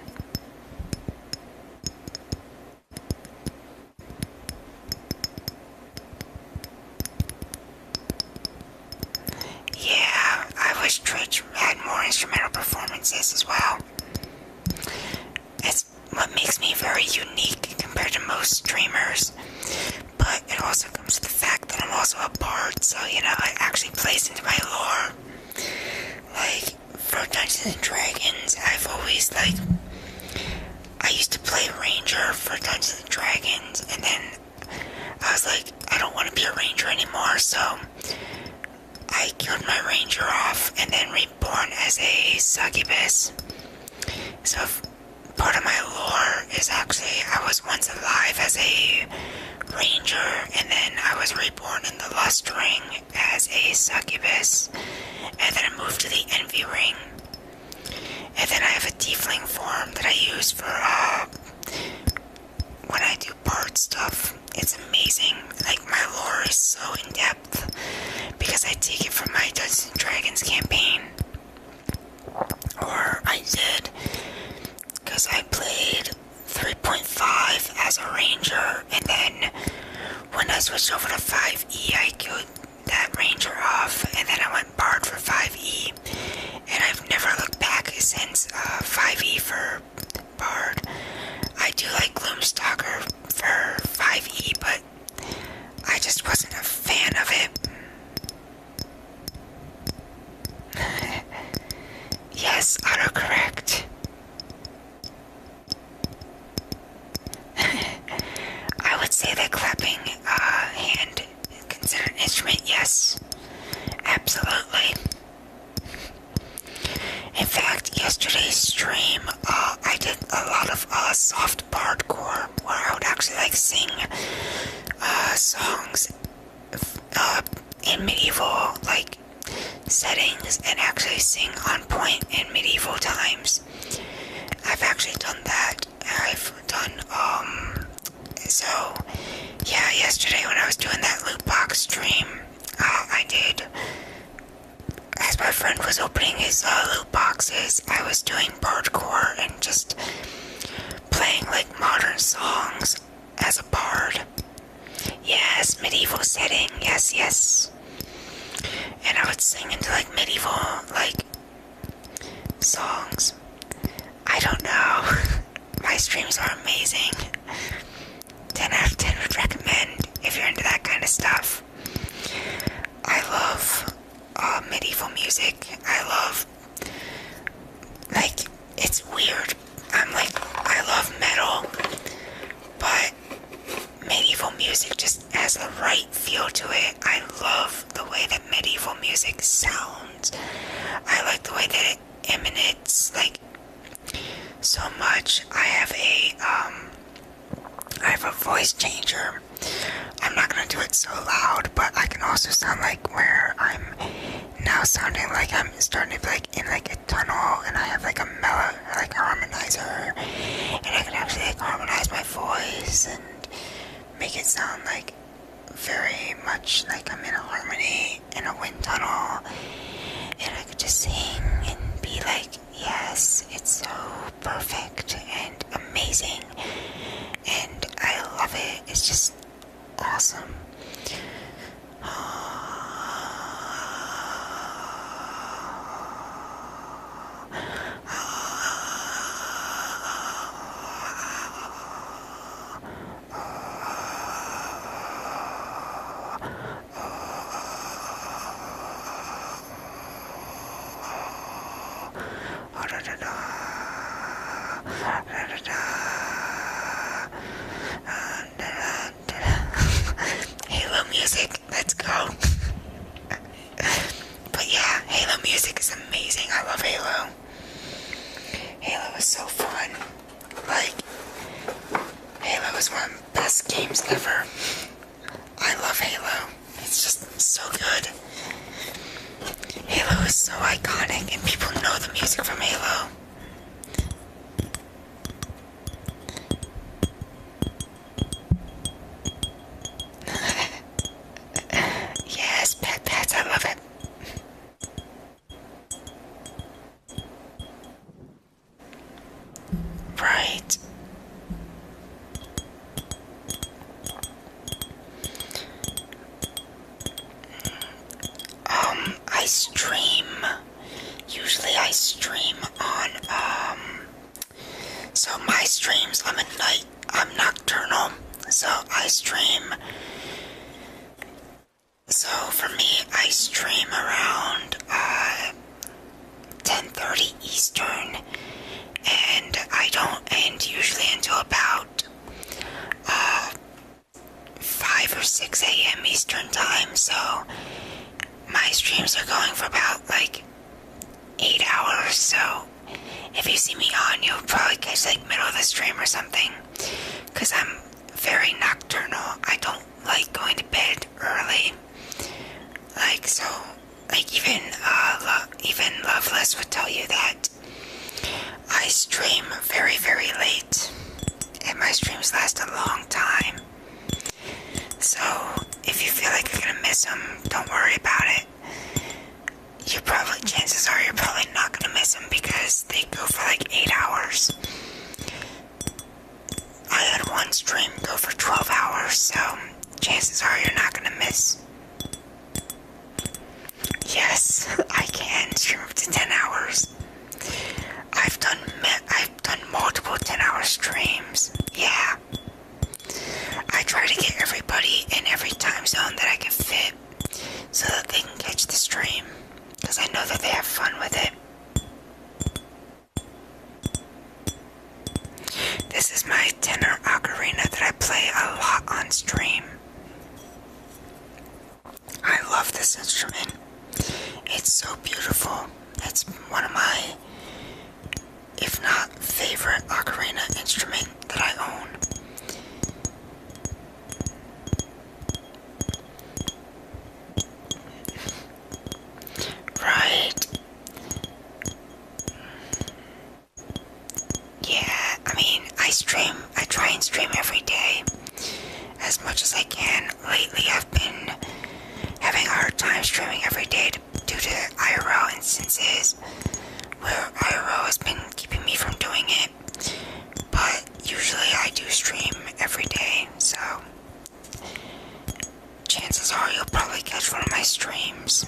Yeah, I wish Twitch had more instrumental performances as well. It's what makes me very unique compared to most streamers. But it also comes to the fact that I'm also a bard, so, you know, it actually plays into my lore. Like, for Dungeons & Dragons, I've always, like, I used to play Ranger for Dungeons & Dragons, and then I was like, I don't want to be a Ranger anymore, so I killed my Ranger off and then reborn as a succubus. So part of my lore is actually I was once alive as a Ranger, and then I was reborn in the Lust Ring as a succubus, and then I moved to the Envy Ring, and then I have a Tiefling form that I use for when I do bard stuff. It's amazing. Like, my lore is so in depth because I take it from my Dungeons & Dragons campaign, or I did, because I played 3.5 as a Ranger, and then when I switched over to 5e, I killed that Ranger off, and then I went Bard for 5e, and I've never looked back since 5e for Bard. I do like Gloomstalker for 5e, but I just wasn't a fan of it. Yes, autocorrect. I would say that clapping hand is considered an instrument, yes. Absolutely. In fact, yesterday's stream, I did a lot of soft bardcore, where I would actually like sing songs in medieval like settings and actually sing on point in medieval times. I've actually done that. I've done so yeah, yesterday when I was doing that loot box stream, I did, as my friend was opening his loot boxes, I was doing bardcore and just playing like modern songs as a bard. Yes, medieval setting, yes, yes. And I would sing into like medieval like songs. I don't know. My streams are amazing. 10 out of 10 would recommend if you're into that kind of stuff. I love music. I love, like, it's weird. I love metal, but medieval music just has a right feel to it. I love the way that medieval music sounds. I like the way that it emanates, like, so much. I have a voice changer. I'm not gonna do it so loud, but I can also sound like where I'm now sounding like I'm starting to be like in like a tunnel, and I have like a mellow, like harmonizer, and I can actually like harmonize my voice and make it sound like very much like I'm in a harmony in a wind tunnel, and I could just sing and be like, yes, it's so perfect and amazing, and I love it. It's just awesome. Halo music, let's go. But yeah, Halo music is amazing. I love Halo. Halo is so fun. Like, Halo is one of the best games ever. I love Halo. It's just so good. Halo is so iconic, and people know the music from Halo. Yes, pets, I love it. Right. I stream. Usually I stream on, so my streams, I'm nocturnal, so I stream. So for me, I stream around 10:30 Eastern, and I don't end usually until about 5 or 6 a.m. Eastern time, so my streams are going for about like 8 hours, so if you see me on, you'll probably catch like middle of the stream or something, because I'm very nocturnal. I don't like going to bed early. Like, so, like, even Loveless would tell you that I stream very, very late, and my streams last a long time. So, if you feel like you're gonna miss them, don't worry about it. Chances are you're probably not gonna miss them because they go for like 8 hours. I had one stream go for 12 hours, so chances are you're not gonna miss. Yes, I can stream up to 10 hours. I've done multiple 10-hour streams. Yeah. I try to get everybody in every time zone that I can fit so that they can catch the stream, because I know that they have fun with it. This is my tenor ocarina that I play a lot on stream. I love this instrument. It's so beautiful. It's one of my, if not favorite, ocarina instrument that I own. Right. Yeah, I mean, I try and stream every day as much as I can. Lately, I've been having a hard time streaming every day due to IRL instances where IRL has been keeping me from doing it. But usually I do stream every day, so chances are you'll probably catch one of my streams.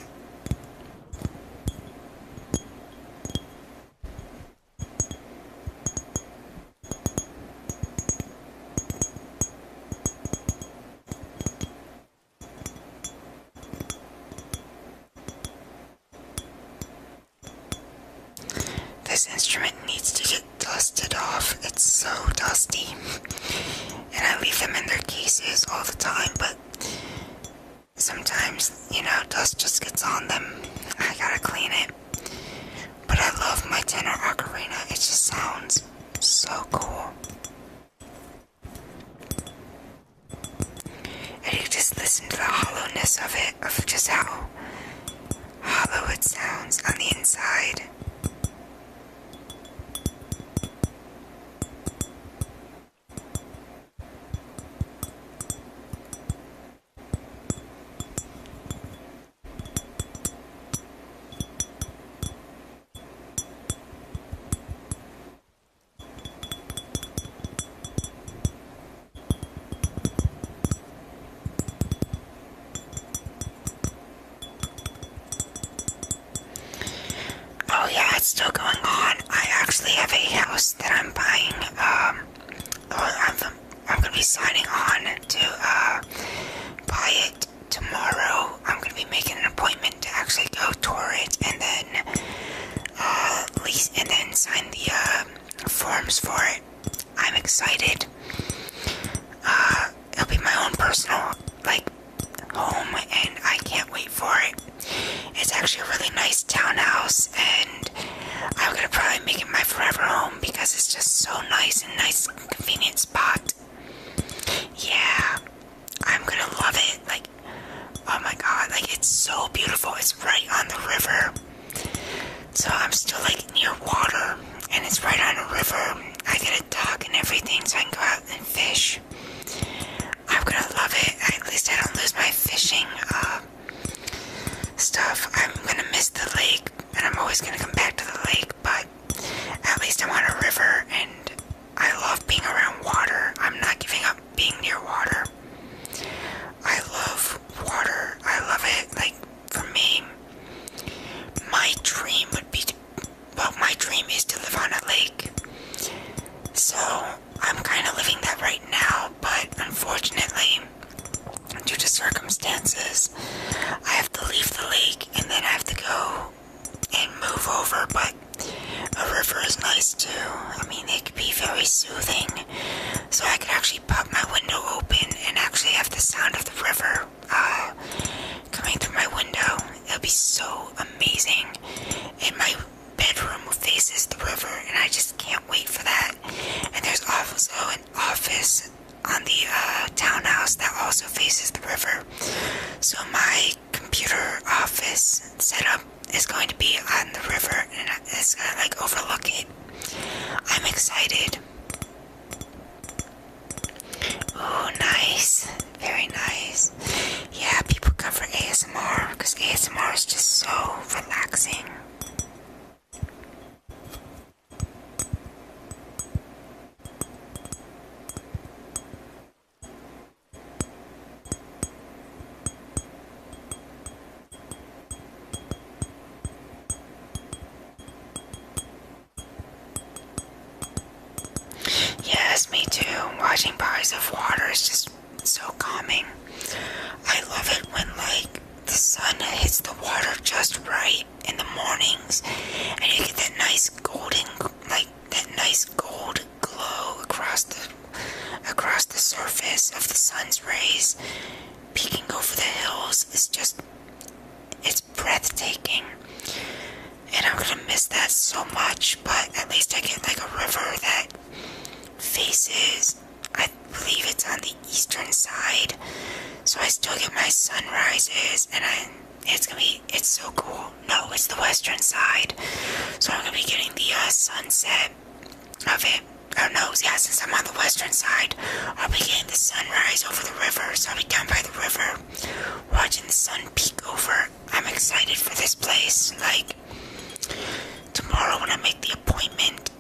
this instrument needs to get dusted off. It's so dusty. And I leave them in their cases all the time, but sometimes, dust just gets on them. I gotta clean it. But I love my tenor ocarina. It just sounds so cool. And you just listen to the hollowness of it, of just how hollow it sounds on the inside. Oh yeah, it's still going on. I actually have a house that I'm buying. I'm gonna be signing on to buy it tomorrow. I'm gonna be making an appointment to actually go tour it and then lease and then sign the forms for it. I'm excited. It'll be my own personal home, and I can't wait for it. It's actually a really nice townhouse, and I'm gonna probably make it my forever home because it's just so nice and nice convenient spot. Yeah, I'm gonna love it. Oh my god, it's so beautiful. It's right on the river. So I'm still near water, and it's right on a river. I get a dock and everything so I can go out and fish. I'm gonna love it. At least I don't lose my fishing stuff. I'm gonna miss the lake, and I'm always gonna come back to the lake, but at least I'm on a river, and I love being around water. I'm not giving up being near water. I love water. I love it. For me, my dream would be my dream is to live on a lake. So I'm kind of living that right now, but unfortunately, due to circumstances, I have to leave the lake and then I have to go and move over, but a river is nice too. I mean, it could be very soothing, so I could actually pop my window open and actually have the sound of the river coming through my window. It'll be so amazing, and my bedroom faces the river, and I just can't wait for that. And there's also an office on the townhouse that also faces the river, so my computer office setup is going to be on the river, and it's gonna overlook it. I'm excited. Oh, nice. Very nice. Yeah, people come for ASMR because ASMR is just so relaxing. Yes, me too. Watching bodies of water is just so calming. I love it when the sun hits the water just right in the mornings, and you get that nice golden, that nice gold glow across the surface of the sun's rays, peeking over the hills. It's breathtaking. And I'm gonna miss that so much, but at least I get a river that faces, I believe it's on the eastern side, so I still get my sunrises, and it's so cool. No, it's the western side, so I'm gonna be getting the sunset of it. Oh no, yeah, since I'm on the western side, I'll be getting the sunrise over the river, so I'll be down by the river, watching the sun peek over. I'm excited for this place. Tomorrow when I make the appointment,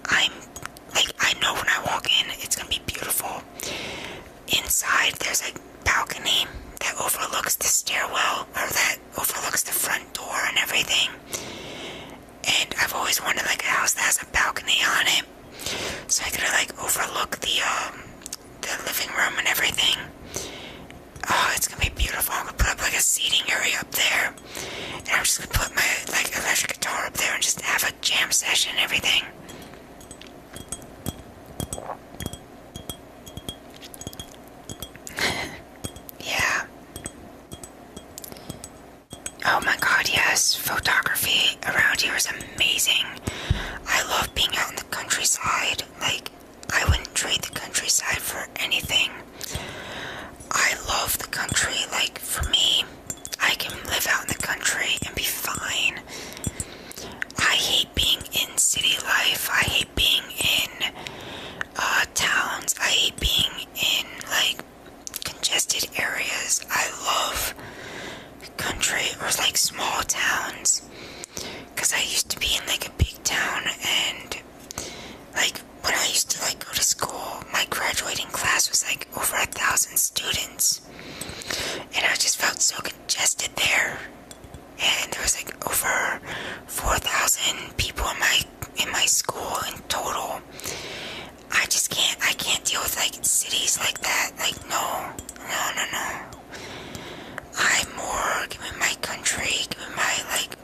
I know when I walk in, it's gonna be beautiful. Inside, there's a balcony that overlooks the stairwell, or that overlooks the front door and everything. And I've always wanted a house that has a balcony on it, so I could overlook the living room and everything. Oh, it's gonna be beautiful. I'm gonna put up a seating area up there, and I'm just gonna put my electric guitar up there and just have a jam recession and everything. Yeah. Oh my god, yes. Photography around here is amazing. I love being out in the countryside. Like, I wouldn't trade the countryside for anything. I love the country. Like, for me, I can live out in the country and be fine. I hate being in city life. I hate being in towns. I hate being in, like, congested areas. I love country or, like, small towns. Because I used to be in, like, a big town, and, like, when I used to, like, go to school, my graduating class was, like, over 1,000 students. And I just felt so congested there. And there was, like, over 4,000 people in my school in total. I can't deal with, like, cities like that. Like, no. I'm more, give me my country, give me my, like,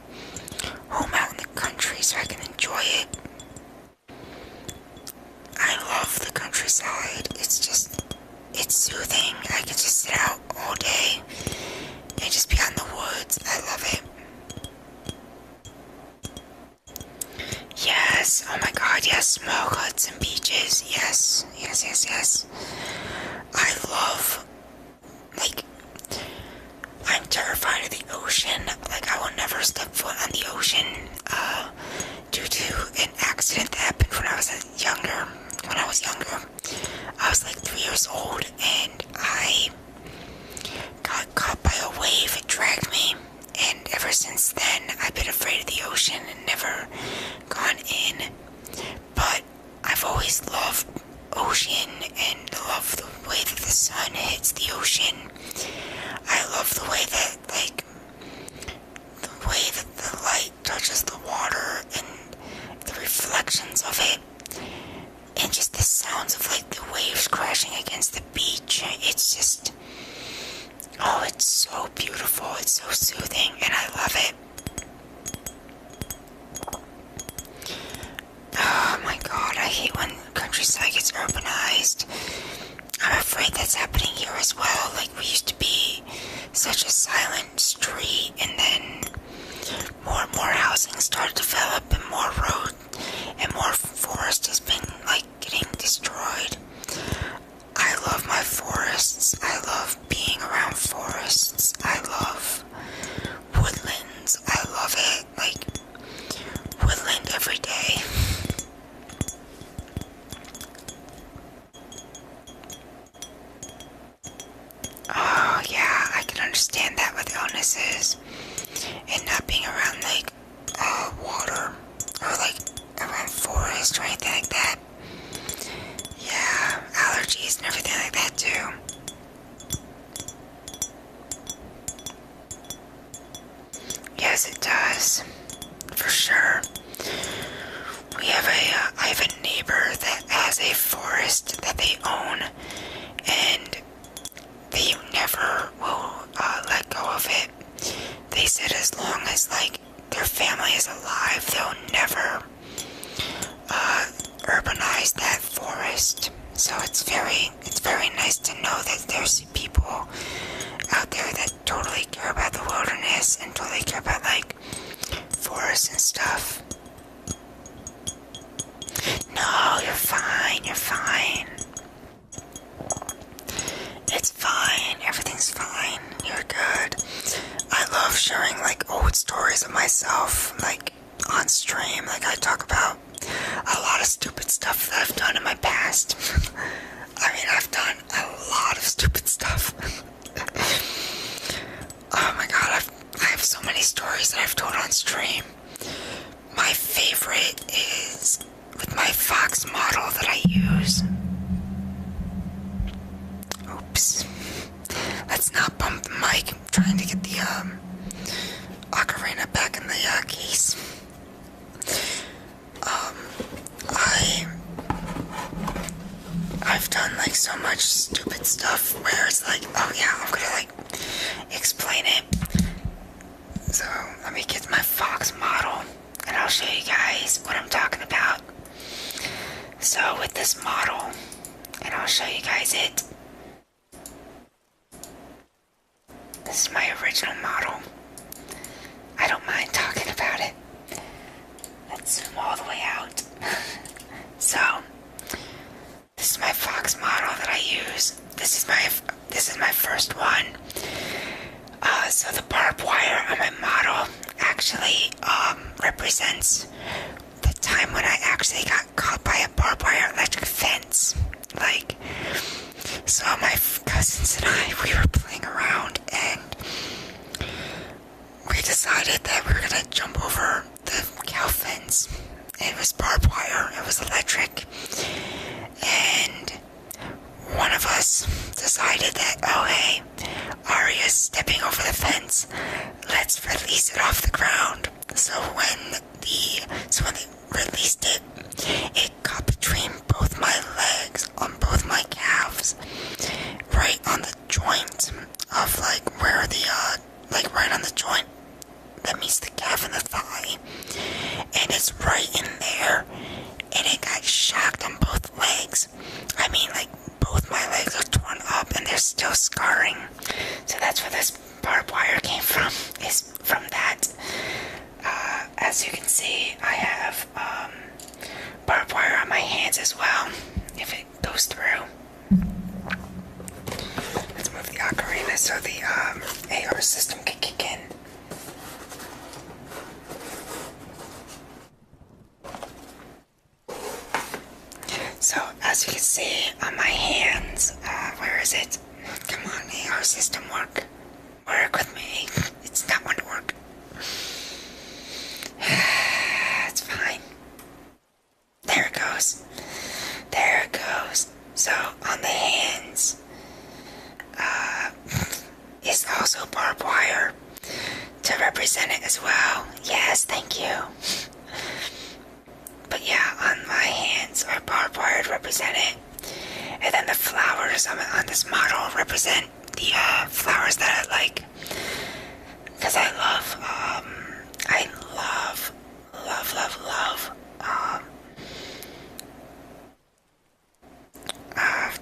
home out in the country so I can enjoy it. I love the countryside. It's soothing. I can just sit out all day and just be out in the woods. I love it. Yes, oh my god, yes, small huts and beaches. Yes. I love, like, I'm terrified of the ocean. Like, I will never step foot on the ocean, due to an accident that happened when I was younger. I was like 3 years old, and I got caught by a wave. It dragged me, and ever since then, I've been afraid of the ocean and never gone in. But I've always loved ocean and love the way that the sun hits the ocean. I love the way that, like, the way that the light touches the water and the reflections of it, and just the sounds of, like, the waves crashing against the beach. It's just, oh, it's so beautiful. It's so soothing, and I love it. Oh my god, I hate when countryside gets urbanized. I'm afraid that's happening here as well. Like, we used to be such a silent street, and then more and more housing started to develop, and more road and more forest has been, like, getting destroyed. I love my forests. I love being around forests. I love woodlands. I love it. Like, woodland every day. Oh yeah, I can understand that with illnesses and not being around, like, water or, like, around forest or anything like that. Yeah, allergies and everything like that too. Yes, it does, for sure. I have a neighbor that has a forest that they own, and they never will let go of it. They said as long as, like, their family is alive, they'll never urbanize that forest. So it's very nice to know that there's people out there that totally care about the wilderness and totally care about, like, forests and stuff. No, you're fine. It's fine. Everything's fine. You're good. I love sharing, like, old stories of myself, like, on stream. Like, I talk about a lot of stupid stuff that I've done in my past. I mean, I've done a lot of stupid stuff. Oh my god, I have so many stories that I've told on stream. My favorite is with my Fox model that I use. Oops. Let's not bump the mic. I'm trying to get the ocarina back in the case. I've done, like, so much stupid stuff where it's like, oh yeah, I'm gonna, like, explain it. So let me get my Fox model, and and I'll show you guys what I'm talking about. So with this model, and I'll show you guys it. This is my original model. I don't mind talking about it. Let's zoom all the way out. So, this is my Fox model that I use. This is my first one. So the barbed wire on my model actually represents the time when I actually got caught by a barbed wire electric fence. Like, so my cousins and I, we were playing around and we decided that we were gonna jump over the cow fence. It was barbed wire, it was electric, and one of us decided that, oh hey, Arya's stepping over the fence, let's release it off the ground. So when they released it, it got between both my legs, on both my calves, right on the joint of like where the, like right on the joint that meets the calf and the thigh. And it's right in there, and it got shocked on both legs. I mean, like, both my legs are torn up and there's still scarring. So that's where this barbed wire came from, is from that. As you can see, I have barbed wire on my hands as well, if it goes through. Let's move the ocarina so the AR system can kick in. So, as you can see on my hands, where is it? Come on, AR system, work. Work with me. It's not going to work. It's fine. There it goes. There it goes. So, on the hands, is also barbed wire to represent it as well. Yes, thank you. But yeah, on my hands are barbed wire to represent it. And then the flowers on this model represent the flowers that I like. Because I love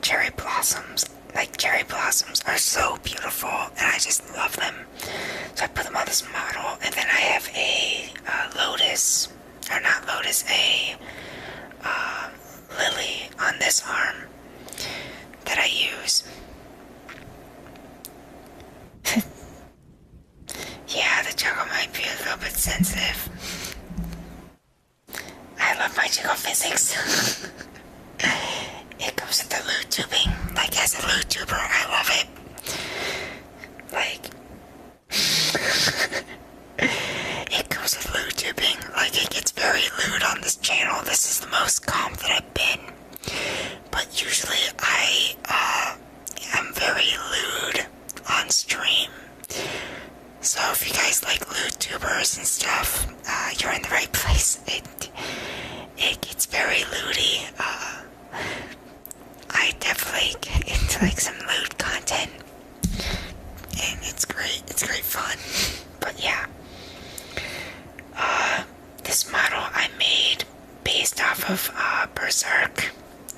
cherry blossoms. Like, cherry blossoms are so beautiful, and I just love them. So I put them on this model, and then I have a lotus, or not lotus, a lily on this arm that I use. Yeah, the juggle might be a little bit sensitive. I love my jiggle physics. It goes with the lube tubing. Like, as a lube tuber, I love it. Like, it goes with lube tubing. Like, it gets very lewd on this channel. This is the most calm that I've been. But usually I am very lewd on stream. So if you guys like lewd tubers and stuff, you're in the right place. It gets very lewdy. I definitely get into like some lewd content, and it's great. It's great fun. But yeah, this model I made based off of Berserk,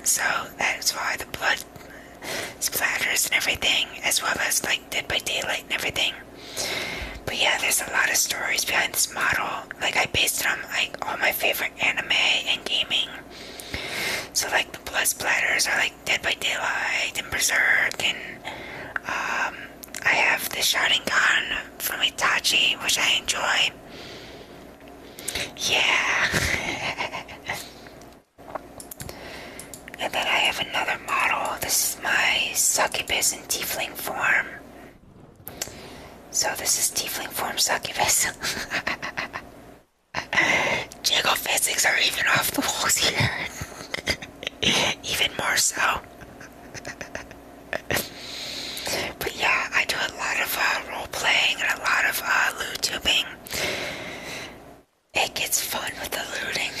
so that's why the blood splatters and everything, as well as like Dead by Daylight and everything. But yeah, there's a lot of stories behind this model. Like, I based it on like all my favorite anime and gaming. So like the blood splatters are like Dead by Daylight and Berserk, and I have the Sharingan from Itachi, which I enjoy. Yeah. And then I have another model. This is my succubus in tiefling form. So this is tiefling form succubus. Jiggle physics are even off the walls here. Even more so. But yeah, I do a lot of role playing and a lot of loot tubing. It gets fun with the looting.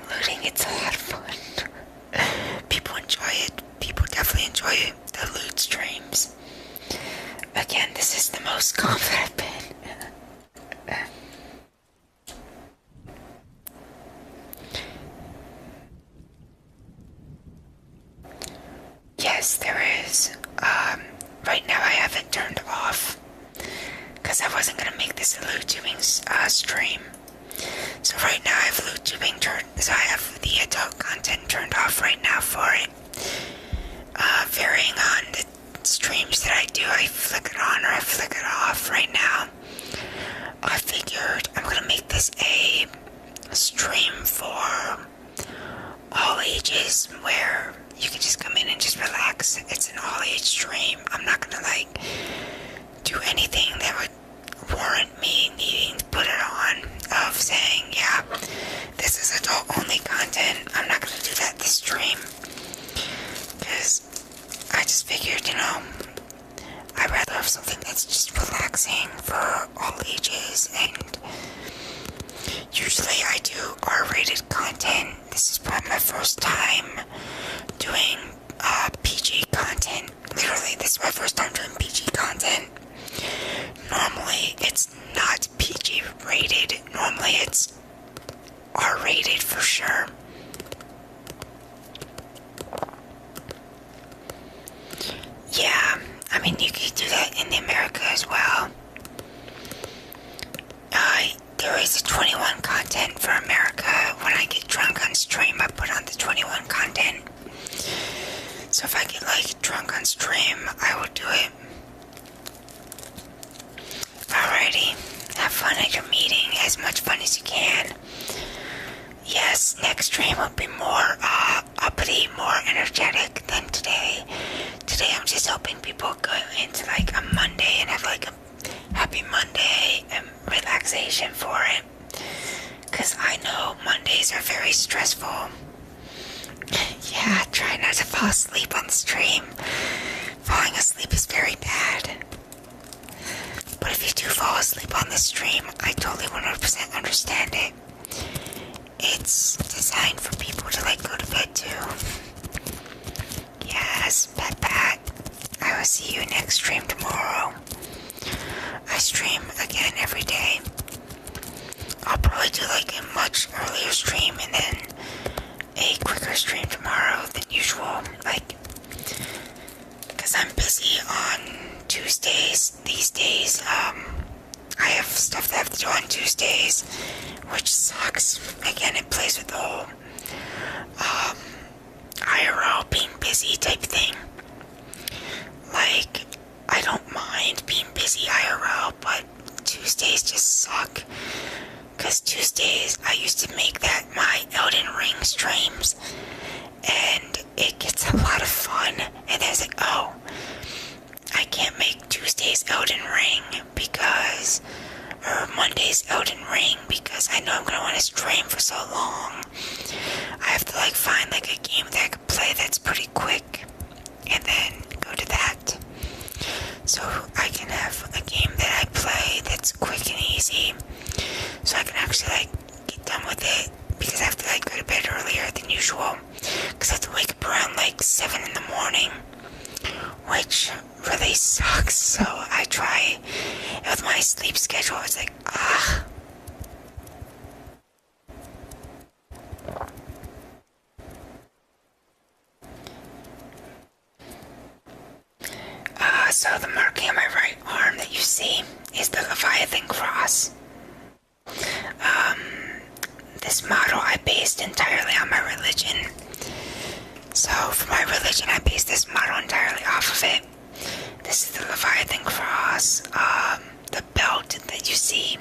Looting, it's a lot of fun. People enjoy it. People definitely enjoy the loot streams. Again, this is the most calm that I've been. stream. So right now I have LuTubing turned, so I have the adult content turned off right now for it. Varying on the streams that I do, I flick it on or I flick it off. Right now, I figured I'm gonna make this a stream for all ages where you can just come in and just relax. It's an all age stream. I'm not gonna like do anything that would warrant me needing to put it on of saying, yeah, this is adult only content. I'm not gonna do that this stream because I just figured, I'd rather have something that's just relaxing for all ages, and usually I do R-rated content. This is probably my first time doing PG content. Literally, this is my first time doing PG content. Normally, it's not PG rated. Normally, it's R-rated for sure. Yeah, I mean, you could do that in America as well. There is a 21 content for America. When I get drunk on stream, I put on the 21 content. So if I get like drunk on stream, I will do it. Alrighty, have fun at your meeting, as much fun as you can. Yes, next stream will be more uppity, more energetic than today. Today I'm just hoping people go into like a Monday and have like a happy Monday and relaxation for it. Cause I know Mondays are very stressful. Yeah, try not to fall asleep on the stream. Falling asleep is very bad. But if you do fall asleep on the stream, I totally 100% understand it. It's designed for people to like go to bed too. Yes, Pat. I will see you next stream tomorrow. I stream again every day. I'll probably do like a much earlier stream and then a quicker stream tomorrow than usual. Like, because I'm busy on Tuesdays these days. I have stuff that I have to do on Tuesdays, which sucks. Again, it plays with the whole IRL being busy type thing. Like, I don't mind being busy IRL, but Tuesdays just suck. Because Tuesdays, I used to make that my Elden Ring streams, and it gets a lot of fun. And then it's like, oh, I can't make Tuesdays Elden Ring because, or Mondays Elden Ring because I know I'm going to want to stream for so long. I have to like find like a game that I could play that's pretty quick and then go to that. So I can have a game that I play that's quick and easy, so I can actually like get done with it, because I have to like go to bed earlier than usual, because I have to wake up around like 7 in the morning, which really sucks. So I try, and with my sleep schedule, it's like, so the marking on my right arm that you see is the Leviathan cross. This model I based entirely on my religion. So for my religion, I based this model entirely off of it. This is the Leviathan cross. The belt that you see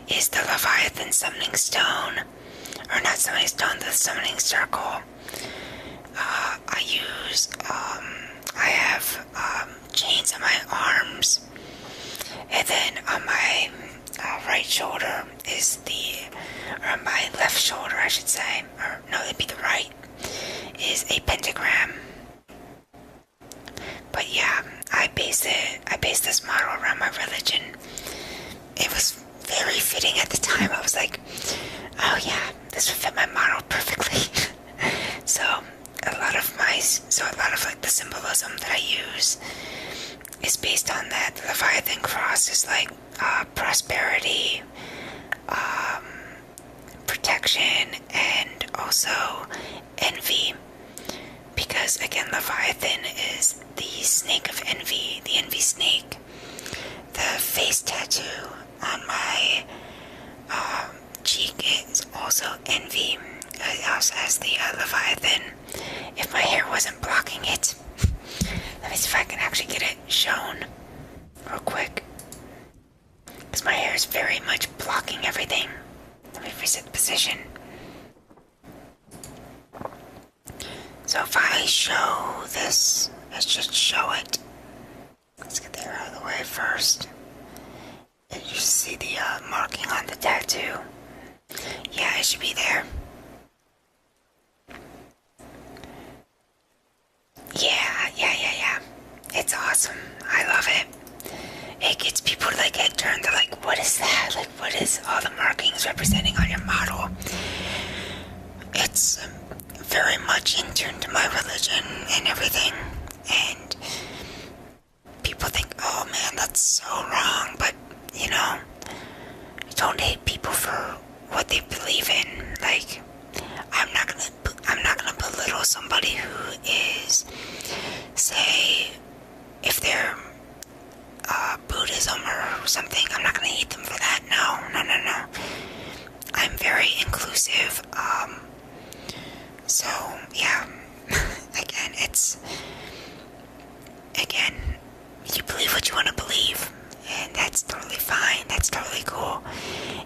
is the Leviathan summoning stone. Or not summoning stone, the summoning circle. I have chains on my arms, and then on my right shoulder is or on my left shoulder I should say, or no, it'd be the right, is a pentagram. But yeah, I based this model around my religion. It was very fitting at the time. I was like, oh yeah, this would fit my model perfectly. So a lot of like the symbolism that I use is based on that. The Leviathan cross is like prosperity, protection, and also envy. Because again, Leviathan is the snake of envy, the envy snake. The face tattoo on my very much blocking everything. Let me reset the position. So if I show this, let's just show it. Let's get that out of the way first. And you see the marking on the tattoo. Yeah, it should be there. Yeah. It's awesome. I love it. It gets people to like get turned. They're like, what is that? Like, what is all the markings representing on your model? It's very much in tune to my religion and everything. And people think, oh man, that's so wrong. But, you know, don't hate people for what they believe in. Like, I'm not gonna belittle somebody who is, say, if they're Buddhism or something. I'm not gonna hate them for that. No. I'm very inclusive. So yeah. again, you believe what you want to believe, and that's totally fine. That's totally cool.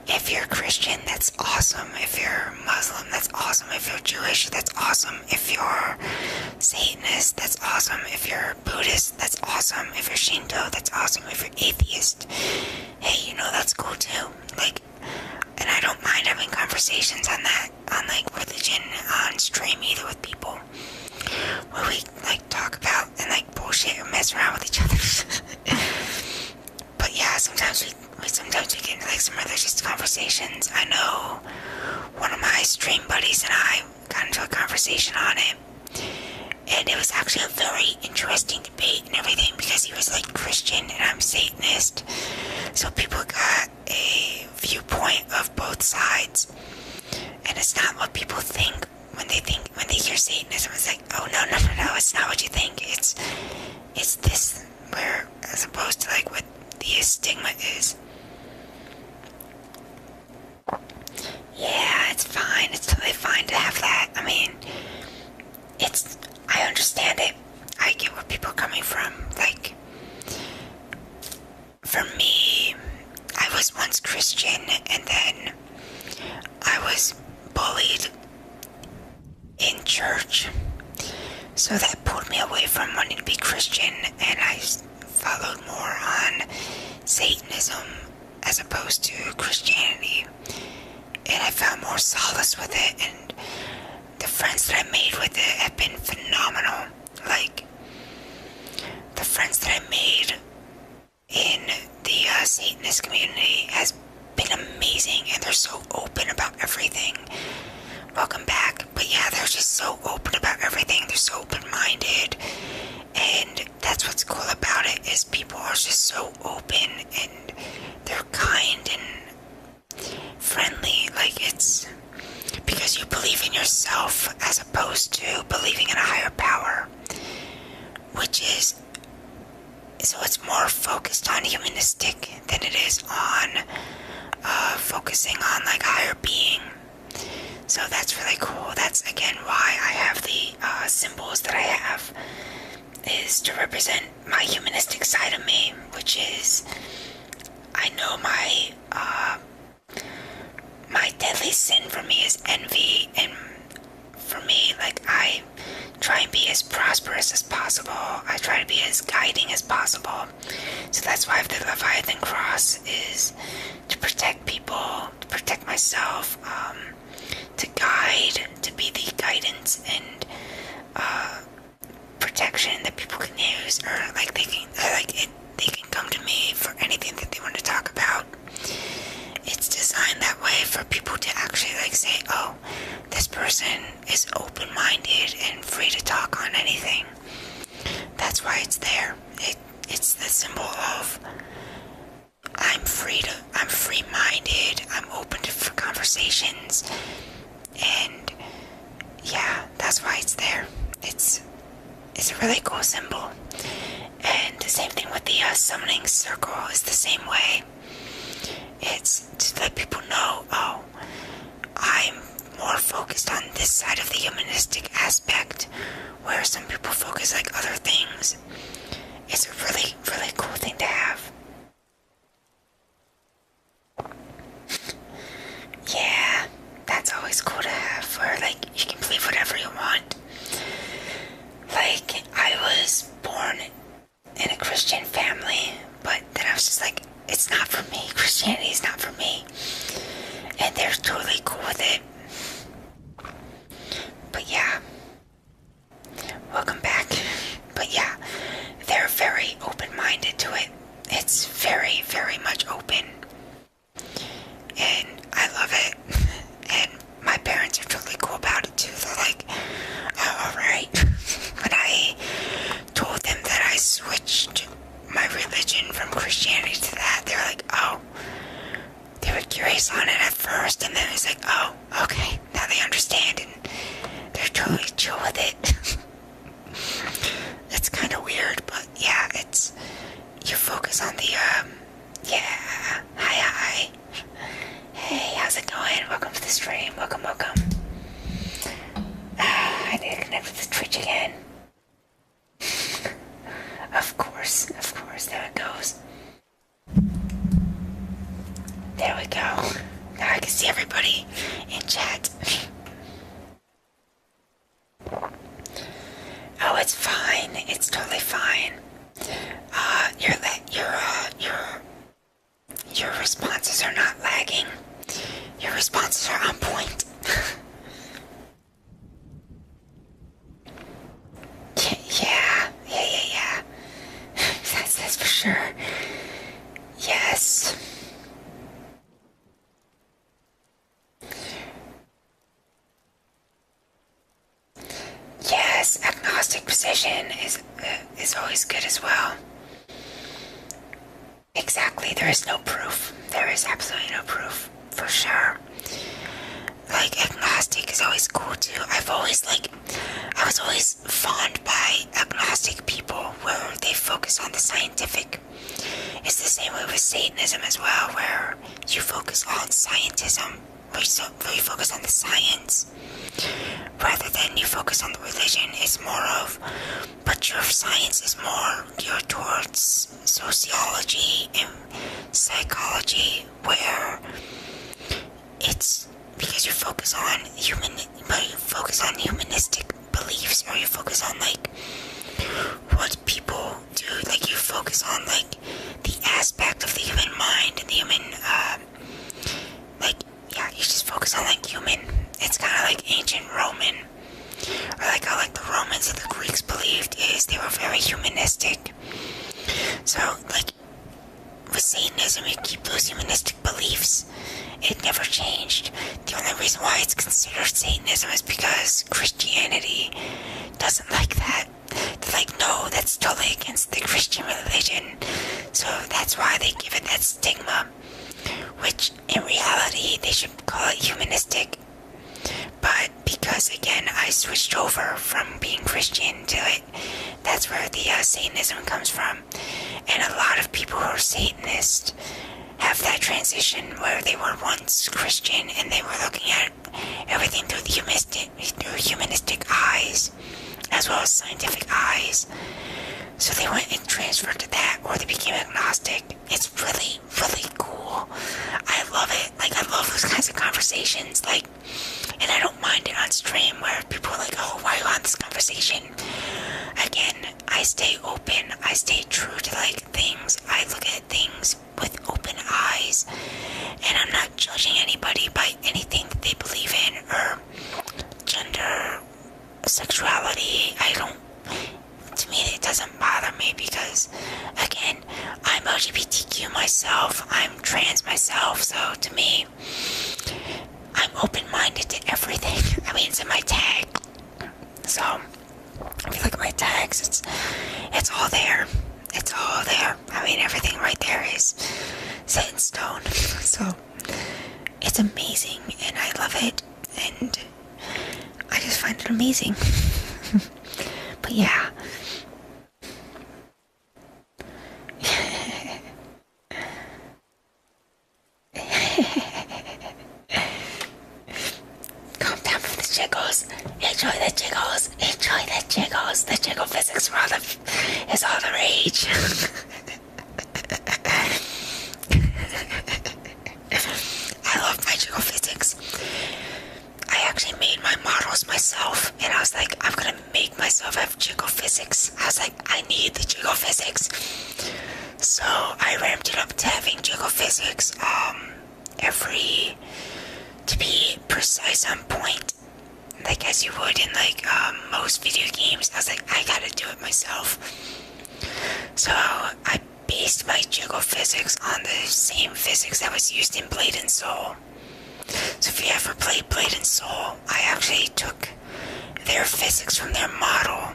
If you're Christian, that's awesome. If you're Muslim, that's awesome. If you're Jewish, that's awesome. If you're Satanist, that's awesome. If you're Buddhist, that's awesome. If you're Shinto, that's awesome. If you're atheist, hey, you know, that's cool too. Like, and I don't mind having conversations on that, on like religion on stream either with people, where we like talk about and like bullshit or mess around with each other. But yeah, sometimes we get into like some religious conversations. I know one of my stream buddies and I got into a conversation on it, and it was actually a very interesting debate and everything, because he was like Christian and I'm Satanist, so people got a viewpoint of both sides. And it's not what people think when they hear Satanism. It's like, oh no, it's not what you think. It's this, where, as opposed to like what the stigma is. Yeah, it's fine. It's totally fine to have that. I mean, I understand it. I get where people are coming from. Like, for me, I was once Christian, and then I was bullied in church. So that pulled me away from wanting to be Christian, and I followed more on Satanism as opposed to Christianity. And I found more solace with it, and the friends that I made with it have been phenomenal. Like, the friends that I made in the Satanist community has been amazing, and they're so open about everything. Welcome back. But yeah, they're just so open about everything. They're so open-minded, and that's what's cool about it, is people are just so open, and they're kind and friendly. Like, it's because you believe in yourself as opposed to believing in a higher power, which is, so it's more focused on humanistic than it is on focusing on like higher being. So that's really cool. That's again why I have the symbols that I have, is to represent my humanistic side of me, which is, I know my deadly sin for me is envy, and for me, like, I try and be as prosperous as possible. I try to be as guiding as possible. So that's why I have the Leviathan cross, is to protect people, to protect myself, to guide, to be the guidance and protection that people can use, or like they can come to me for anything that they want to talk about. It's designed that way for people to actually like say, oh, this person is open-minded and free to talk on anything. That's why it's there. It's the symbol of I'm free-minded, I'm open for conversations, and yeah, that's why it's there. It's a really cool symbol. And the same thing with the summoning circle is the same way. It's to let people know, oh, I'm more focused on this side of the humanistic aspect, where some people focus like other things. It's a really, really cool thing to have. on it at first, and then it's like, oh, okay, now they understand, and they're totally chill with it. It's kind of weird, but yeah, it's, you focus on the, yeah, hi. Hey, how's it going? Welcome to the stream, welcome. I need to connect with the Twitch again. Of course, there it goes. There we go. Now I can see everybody in chat. Oh, it's fine. It's totally fine. Your responses are not lagging. Your responses are on point. Yeah. That's for sure. Yes. Yes, agnostic position is always good as well. Exactly, there is no proof. There is absolutely no proof, for sure. Like, agnostic is always cool too. I was always fond by agnostic people where they focus on the scientific. It's the same way with Satanism as well, where you focus on scientism, where you focus on the science, rather than you focus on the religion. It's more of, but your science is more geared towards sociology and psychology, where it's because you focus on humanistic beliefs, or you focus on like what people do, like you focus on like the aspect of the human mind and the human you just focus on like human. It's kind of like ancient Roman, or like how like the Romans and the Greeks believed, is they were very humanistic. So like with Satanism, you keep those humanistic beliefs. It never changed. The only reason why it's considered Satanism is because Christianity doesn't like that. They're like, no, that's totally against the Christian religion. So that's why they give it that stigma, which in reality they should call it humanistic. But because again I switched over from being Christian to it, that's where the Satanism comes from. And a lot of people who are Satanists have that transition where they were once Christian and they were looking at everything through humanistic eyes as well as scientific eyes. So they went and transferred to that, or they became agnostic. It's really, really cool. I love it. Like, I love those kinds of conversations. Like, and I don't mind it on stream where people are like, oh, why are you on this conversation? Again, I stay open. I stay true to, like, things. I look at things with open eyes. And I'm not judging anybody by anything that they believe in, or gender, sexuality. To me, it doesn't bother me because, again, I'm LGBTQ myself, I'm trans myself, so to me, I'm open-minded to everything. I mean, it's in my tag, so if you look at my tags, it's all there. It's all there. I mean, everything right there is set in stone. So it's amazing, and I love it, and I just find it amazing. But yeah. Calm down from the jiggles. Enjoy the jiggles. Enjoy the jiggles. The jiggle physics is all the rage. I love my jiggle physics. I actually made my models myself, and I was like, I'm gonna make myself have jiggle physics. I was like, I need the jiggle physics. So I ramped it up to having jiggle physics, to be precise on point, like as you would in like most video games. I was like, I gotta do it myself. So I based my jiggle physics on the same physics that was used in Blade and Soul. So if you ever played Blade and Soul, I actually took their physics from their model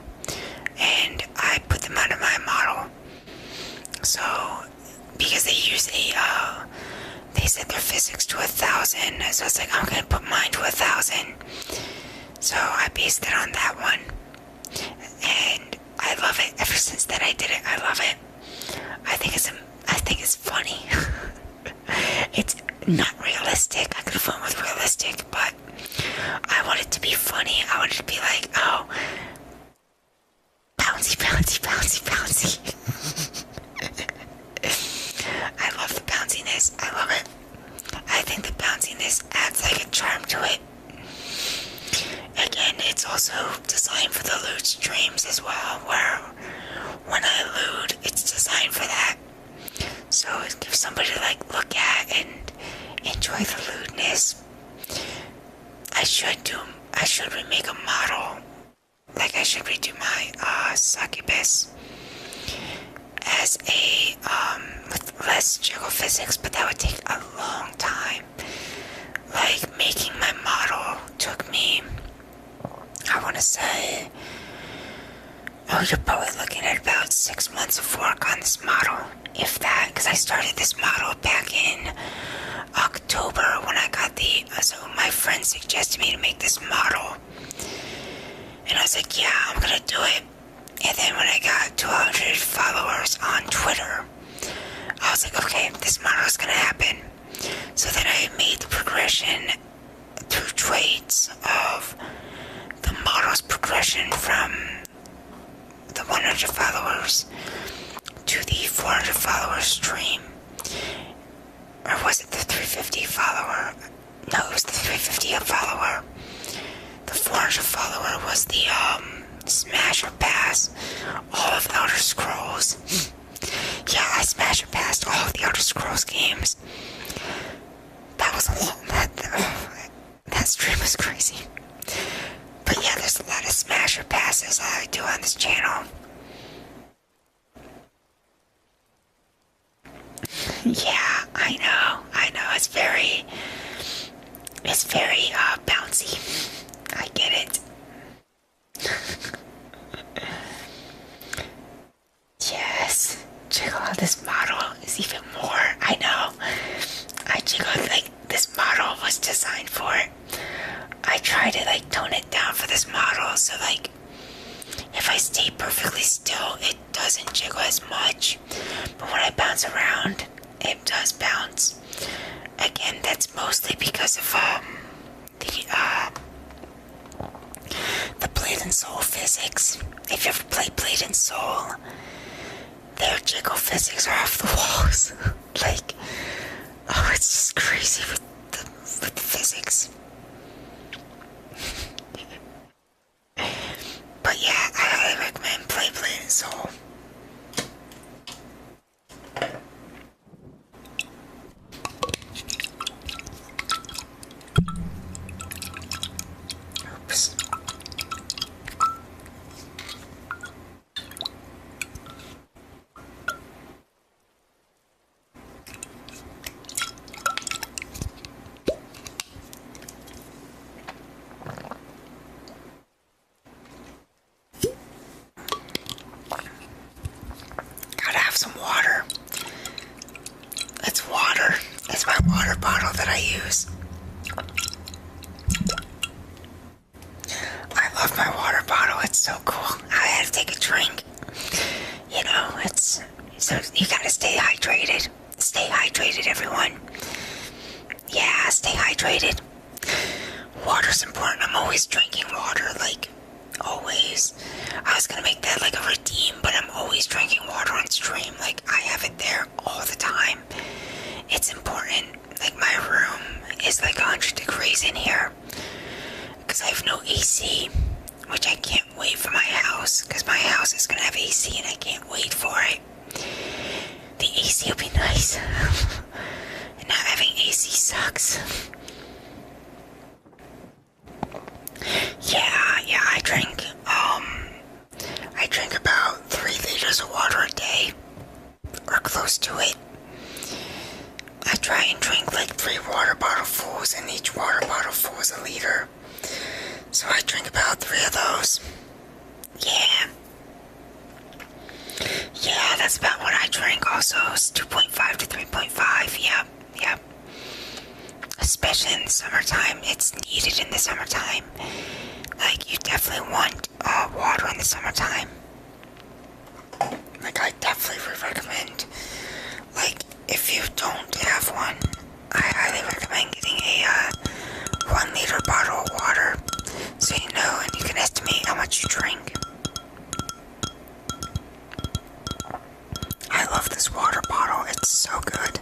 and I put them onto my model. So because they they set their physics to 1,000, so it's like, I'm gonna put mine to 1,000. So I based it on that one, and I love it. Ever since then I did it, I love it. I think it's funny. It's not realistic. I could have went with realistic, but I want it to be funny. I want it to be like, oh, bouncy, bouncy, bouncy, bouncy. I love the bounciness. I love it. I think the bounciness adds like a charm to it. Again, it's also designed for the lewd streams as well, where when I lewd, it's designed for that. So it gives somebody to like look at and enjoy the lewdness. I should remake a model. Like I should redo my succubus as a with less jiggle physics, but that would take a long time. Like making my model took me, I want to say, oh, you're probably looking at about 6 months of work on this model, if that, because I started this model back in October when I got so my friend suggested me to make this model, and I was like, yeah, I'm gonna do it. And then when I got 200 followers on Twitter, I was like, okay, this model is gonna happen. So then I made the progression through traits of the model's progression from the 100 followers to the 400 followers stream. Or was it the 350 follower? No, it was the 350 follower. The 400 follower was the smash or pass all of the Elder Scrolls. Yeah, I smash or passed all of the Elder Scrolls games. That was a lot. That stream was crazy. But yeah, there's a lot of smash or passes I do on this channel. Yeah, I know. It's very bouncy. I get it. Yes, jiggle on this model is even more. I know. I jiggled like this model was designed for it. I try to like tone it down for this model, so like if I stay perfectly still, it doesn't jiggle as much. But when I bounce around, it does bounce. Again, that's mostly because of the Blade and Soul physics. If you ever played Blade and Soul, their jiggle physics are off the walls. Like, oh, it's just crazy with the physics. But yeah, I highly recommend play Blade and Soul. Oops. Gotta have some water. It's water. It's my water bottle that I use. I love my water bottle. It's so cool. I had to take a drink. You know, it's so you gotta stay hydrated. Stay hydrated, everyone. Yeah, stay hydrated. Water's important. I'm always drinking water, like always. I was gonna make that like a routine, but I'm always drinking water on stream. Like I have it there all the time. It's important. Like my room is like 100 degrees in here because I have no AC, which I can't wait for my house because my house is gonna have AC and I can't wait for it. The AC will be nice. And not having AC sucks. Yeah, I drink about 3 liters of water a day, or close to it. I try and drink like 3 water bottle fulls, and each water bottle full is a liter. So I drink about 3 of those. Yeah. Yeah, that's about what I drink also. It's 2.5 to 3.5, yep. especially in the summertime. It's needed in the summertime. Like, you definitely want water in the summertime. Like, I definitely would recommend, like, if you don't have one, I highly recommend getting a 1 liter bottle of water, so you know and you can estimate how much you drink. I love this water bottle, it's so good.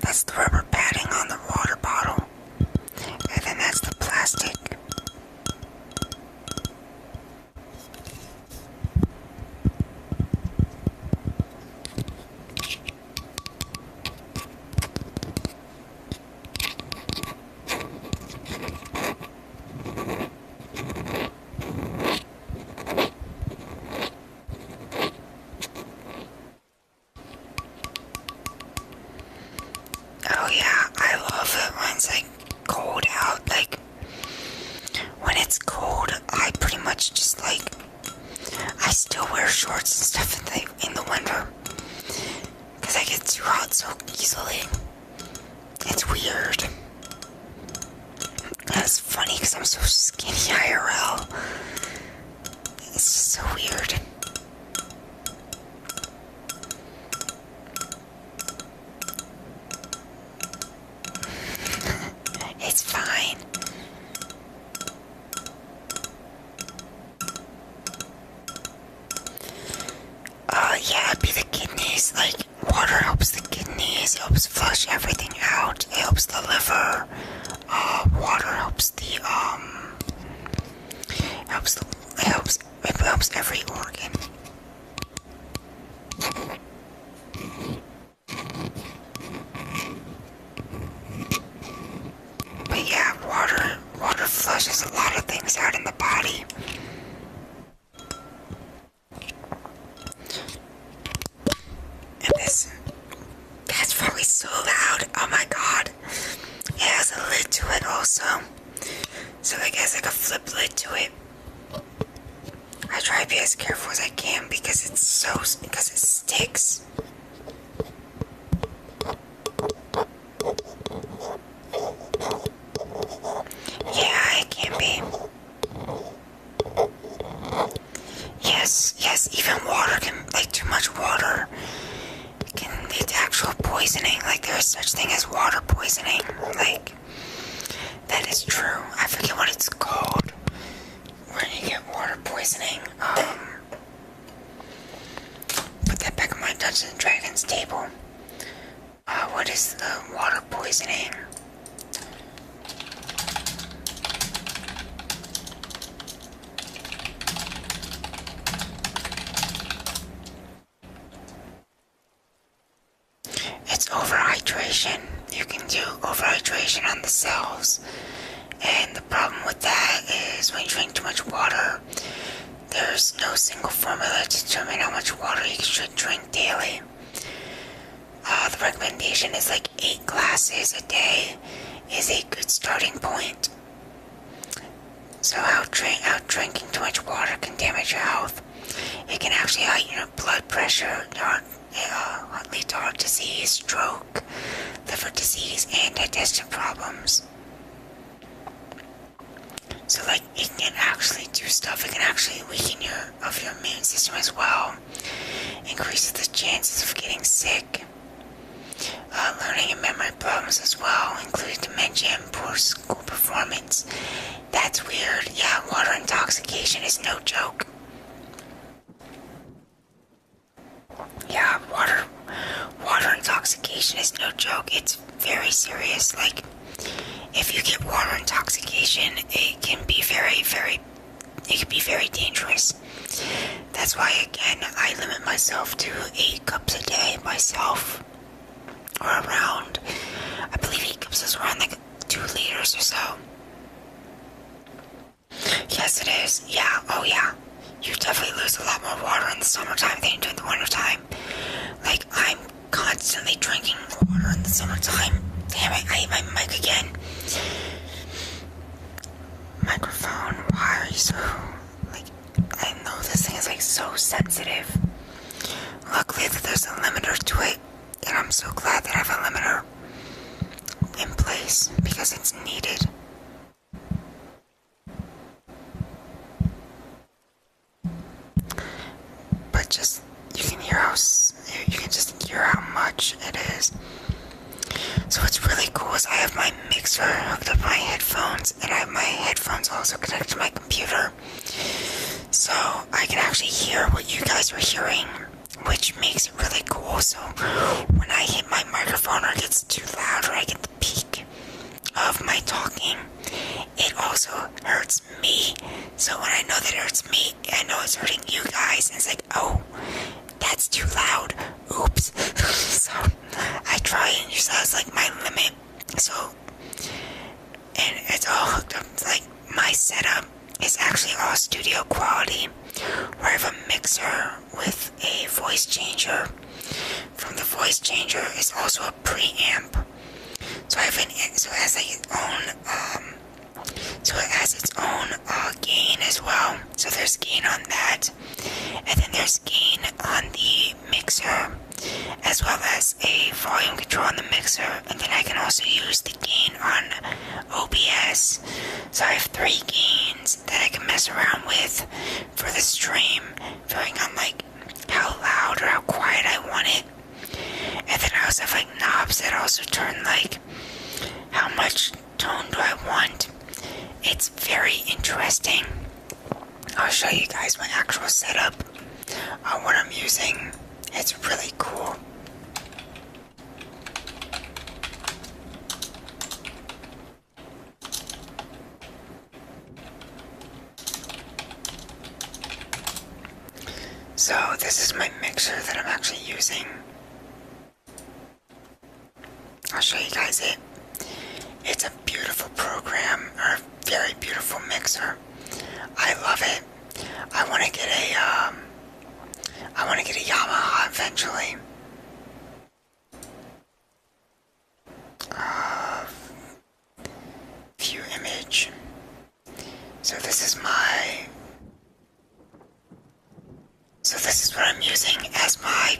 That's the rubber padding on the water bottle, and then that's the plastic. Oh yeah, I love it when it's like cold out. Like, when it's cold, I pretty much just like, I still wear shorts and stuff in the winter, because I get too hot so easily. It's weird. That's funny because I'm so skinny IRL. It's just so weird. It's fine. Yeah, it'd be the kidneys. Like, water helps the kidneys, it helps flush everything out, it helps the liver. Water helps the, it helps every organ. But yeah, water flushes a lot of things out in the body. And that's probably so loud. Oh my god. It has a lid to it also. So like, it has like a flip lid to it. I try to be as careful as I can because it sticks. Yeah, it can be. Yes, even water can, like, too much water can lead to actual poisoning. Like, there is such thing as water poisoning. Like, that is true. I forget what it's called when you get water poisoning. Put that back on my Dungeons and Dragons table. What is the water poisoning? It's overhydration. You can do overhydration on the cells. And the problem with that is when you drink too much water, there's no single formula to determine how much water you should drink daily. The recommendation is like 8 glasses a day is a good starting point. So how drinking too much water can damage your health. It can actually heighten your blood pressure, lead to heart disease, stroke, liver disease, and digestive problems. So like, it can actually do stuff. It can actually weaken your immune system as well. Increases the chances of getting sick. Learning and memory problems as well, including dementia and poor school performance. That's weird. Yeah, water intoxication is no joke. Yeah, water intoxication is no joke. It's very serious. Like, if you get water intoxication, it can be very dangerous. That's why, again, I limit myself to 8 cups a day myself. Or around, I believe 8 cups is around like 2 liters or so. Yes, it is. Yeah, oh yeah. You definitely lose a lot more water in the summertime than you do in the wintertime. Like, I'm constantly drinking water in the summertime. Damn it, I hit my mic again. Microphone, Why are you so, like, I know this thing is like so sensitive. Luckily that there's a limiter to it, and I'm so glad that I have a limiter in place because it's needed. But just, you can just hear how much it is. So what's really cool is I have my mixer hooked up to my headphones, and I have my headphones also connected to my computer. So I can actually hear what you guys are hearing, which makes it really cool. So when I hit my microphone or it gets too loud or I get the peak of my talking, it also hurts me. So when I know that it hurts me, I know it's hurting you guys. And it's like, oh, that's too loud. Oops. So I try and use that as like my limit. So, and it's all hooked up. Like my setup is actually all studio quality, where I have a mixer with a voice changer. From the voice changer is also a preamp. So it has like its own gain as well. So there's gain on that, and then there's gain on the mixer, as well as a volume control on the mixer, and then I can also use the gain on OBS. So I have 3 gains that I can mess around with for the stream, depending on like how loud or how quiet I want it. And then I also have like knobs that also turn like how much tone do I want. It's very interesting. I'll show you guys my actual setup on what I'm using. It's really cool. So this is my mixer that I'm actually using. I'll show you guys it. It's a beautiful program, or a very beautiful mixer. I love it. I want to get a Yamaha eventually. View image. So this is what I'm using as my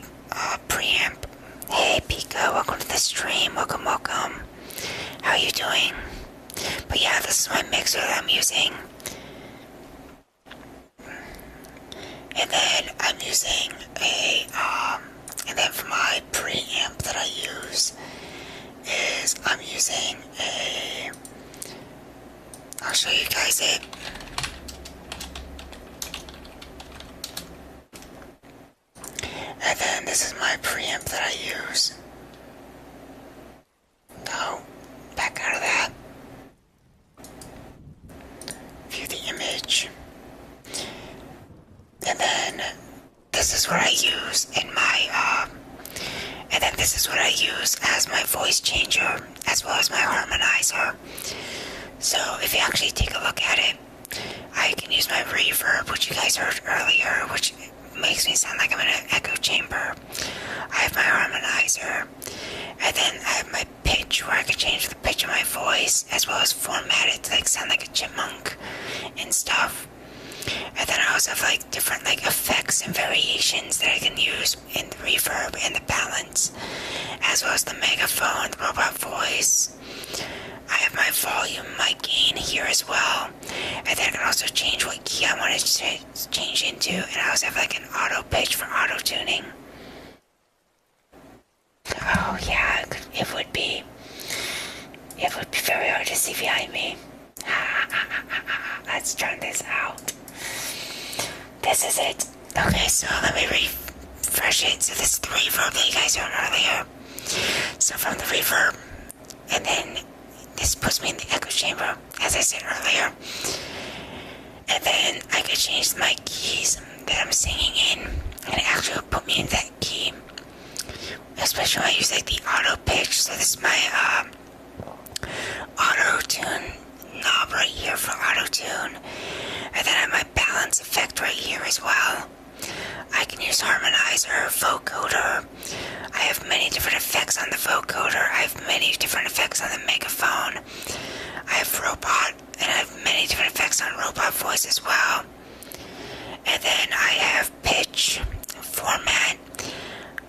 preamp. Hey Pika, welcome to the stream. Welcome. How you doing? But yeah, this is my mixer that I'm using. And then I'm using and then for my preamp that I use is I'm using I'll show you guys it. And then this is my preamp that I use. No, back out of that. View the image. And then this is what I use in my and then this is what I use as my voice changer, as well as my harmonizer. So if you actually take a look at it, I can use my reverb, which you guys heard earlier, which makes me sound like I'm in an echo chamber. I have my harmonizer, and then I have my pitch, where I can change the pitch of my voice, as well as format it to like sound like a chipmunk and stuff. And then I also have like different like effects and variations that I can use in the reverb and the balance, as well as the megaphone, the robot voice. I have my volume, my gain here as well, and then I can also change what key I want to change into, and I also have like an auto pitch for auto tuning. Oh yeah, it would be very hard to see behind me. Let's turn this out. This is it. Okay, so let me refresh it. So this is the reverb that you guys heard earlier. So from the reverb, and then this puts me in the echo chamber, as I said earlier. And then I could change my keys that I'm singing in, and it actually will put me in that key. Especially when I use like the auto pitch. So this is my auto tune knob right here for auto tune. And then I have my balance effect right here as well. I can use harmonizer, vocoder. I have many different effects on the vocoder. I have many different effects on the megaphone. I have robot, and I have many different effects focus on robot voice as well. And then I have pitch, format.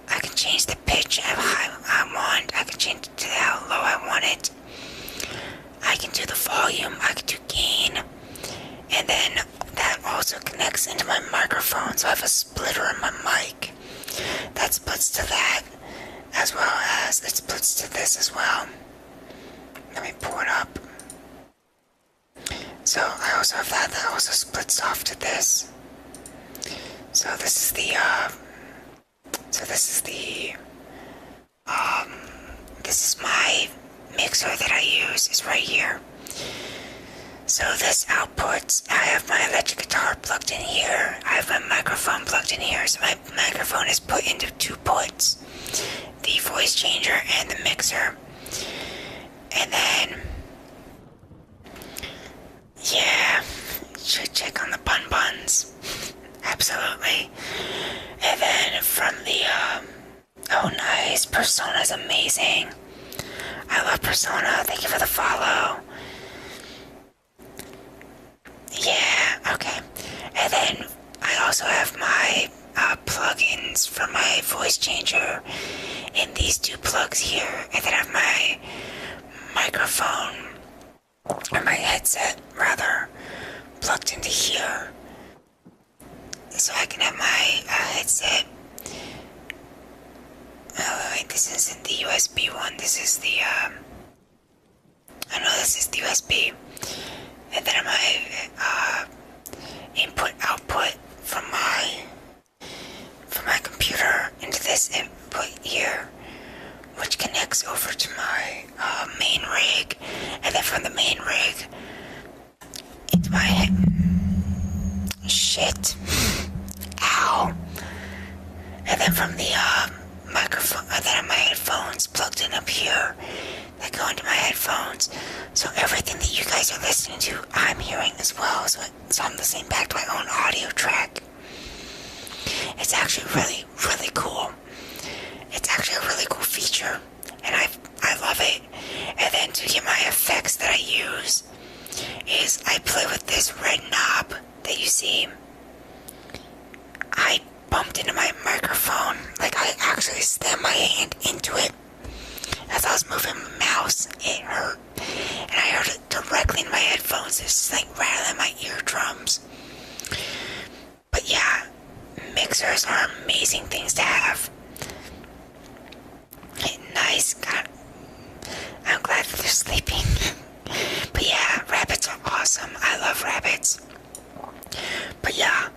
I can change the pitch how high I want. I can change it to how low I want it. I can do the volume. I can do gain. And then that also connects into my microphone. So I have a splitter in my mic that splits to that, as well as it splits to this as well. Let me pull it up. So I also have that also splits off to this. So this is the this is my mixer that I use, is right here. So this outputs, I have my electric guitar plugged in here, I have my microphone plugged in here, so my microphone is put into 2 ports, the voice changer and the mixer. And then, yeah, should check on the buns, absolutely. And then from the, oh nice, Persona's amazing. I love Persona, thank you for the follow. Yeah, okay. And then I also have my plugins for my voice changer in these 2 plugs here. And then I have my microphone, or my headset rather, plugged into here. So I can have my headset. Oh wait, this isn't the USB one, this is the, I know this is the USB. And then my input output from my computer into this input here, which connects over to my main rig, and then from the main rig into my shit, ow, and then from the microphone, and then my headphones plugged in up here that go into my headphones, so everything that you guys are listening to, I'm hearing as well, so I'm listening back to my own audio track. It's actually really, really cool. It's actually a really cool feature, and I love it. And then to get my effects that I use, is I play with this red knob that you see. I bumped into my microphone, like I actually slammed my hand into it. As I was moving my mouse, it hurt. And I heard it directly in my headphones. It's just like rattling my eardrums. But yeah, mixers are amazing things to have. Nice. God, I'm glad that they're sleeping. But yeah, rabbits are awesome. I love rabbits. But yeah,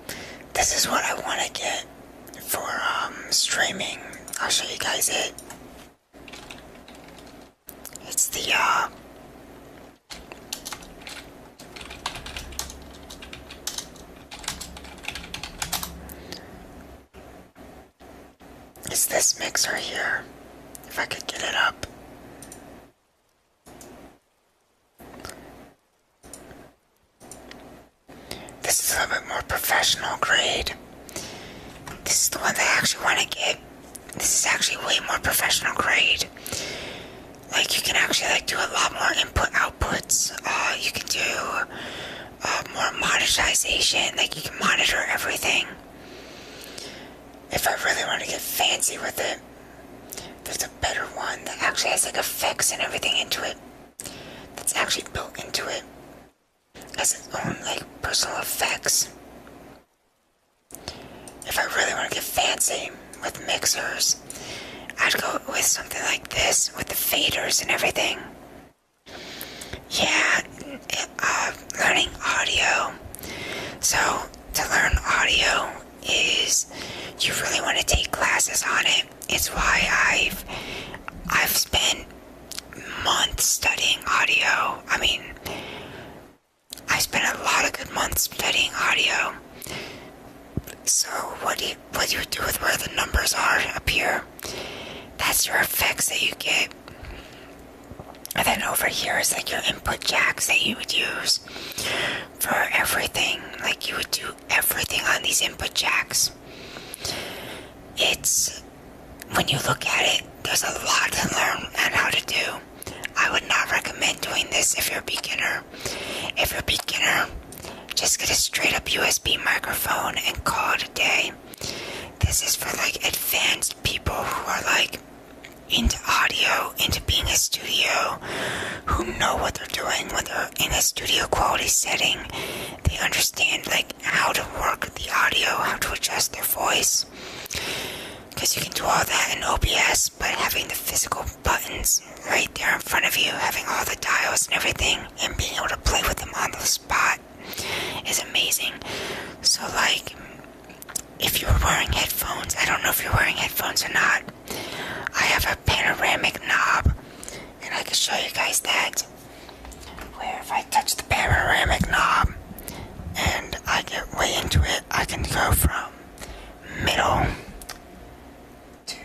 this is what I want to get for streaming. I'll show you guys it. It's the it's this mixer here. If I could get it up. This is a little bit more professional grade. This is the one that I actually want to get. This is actually way more professional grade. Like, you can actually like do a lot more input outputs. You can do more monetization. Like, you can monitor everything. If I really want to get fancy with it, there's a better one that actually has like effects and everything into it. That's actually built into it. Has its own like personal effects. If I really want to get fancy with mixers, I'd go with something like this with the faders and everything. Yeah, learning audio. So to learn audio is you really want to take classes on it. It's why I've spent months studying audio. I mean, I spent a lot of good months studying audio. So what do you do with where the numbers are up here? That's your effects that you get. And then over here is like your input jacks that you would use for everything. Like you would do everything on these input jacks. It's, when you look at it, there's a lot to learn and how to do. I would not recommend doing this if you're a beginner. If you're a beginner, just get a straight up USB microphone and call it a day. This is for like advanced people who are like into audio, into being a studio, who know what they're doing when they're in a studio quality setting. They understand like how to work the audio, how to adjust their voice. Because you can do all that in OBS, but having the physical buttons right there in front of you, having all the dials and everything, and being able to play with them on the spot is amazing. So like, if you're wearing headphones, I don't know if you're wearing headphones or not, I have a panoramic knob, and I can show you guys that, where if I touch the panoramic knob, and I get way into it, I can go from middle to,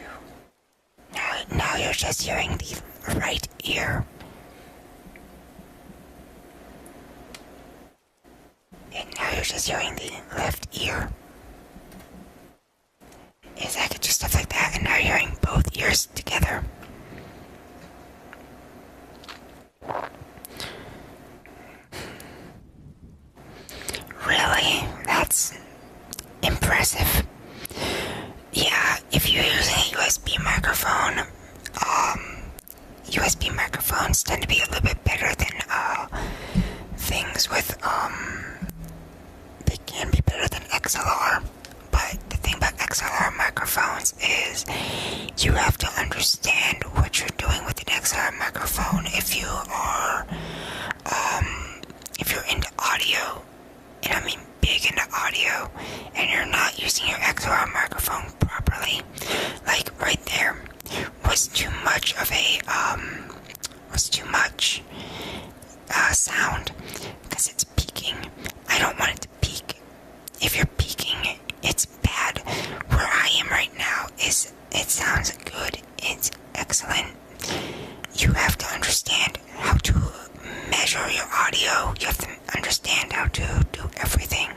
now you're just hearing the right ear, and now you're just hearing the left ear. Is I could do stuff like that, and now you're hearing both ears together. Really? That's impressive. Yeah, if you're using a USB microphone, USB microphones tend to be a little bit better than things with, they can be better than XLR. But the thing about XLR microphones is you have to understand what you're doing with an XLR microphone. If you are, if you're into audio, and I mean big into audio, and you're not using your XLR microphone properly, like right there was too much of a, sound, because it's peaking. I don't want it to peak. If you're peaking, it's bad. Where I am right now is, it sounds good, it's excellent. You have to understand how to measure your audio. You have to understand how to do everything.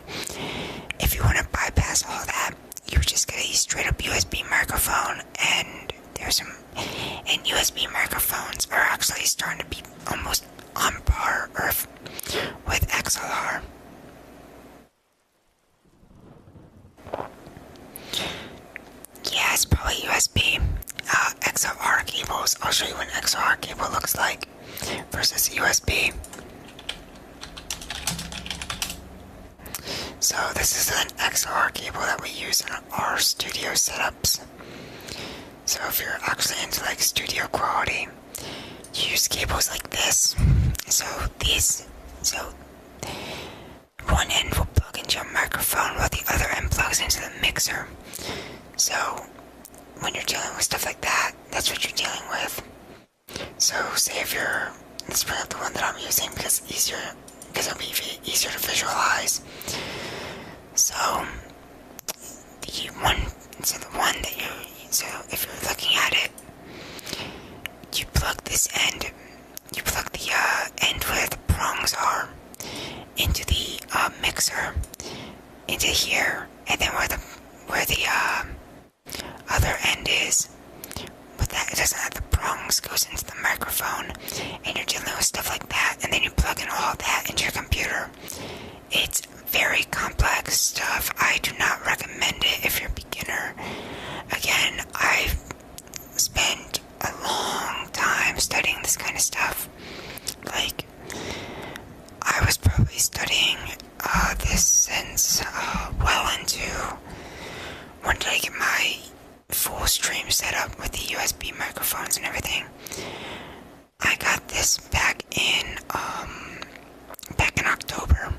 If you want to bypass all that, you just get a straight up USB microphone, and and USB microphones are actually starting to be almost on par with XLR. Yeah, it's probably USB. XLR cables. I'll show you what an XLR cable looks like versus USB. So this is an XLR cable that we use in our studio setups. So if you're actually into like studio quality, you use cables like this. So one end will plug into your microphone while the other end plugs into the mixer. So when you're dealing with stuff like that, that's what you're dealing with. So say if let's bring up the one that I'm using because it'll be easier to visualize. So if you're looking at it, you plug this end, you plug the end where the prongs are into the mixer, into here, and then where the other end is, but that it doesn't have the prongs, goes into the microphone, and you're dealing with stuff like that, and then you plug in all that into your computer. It's very complex stuff. I do not recommend it if you're a beginner. Again, I've spent a long time studying this kind of stuff. Like, I was probably studying this since well into, when did I get my full stream set up with the USB microphones and everything? I got this back in October.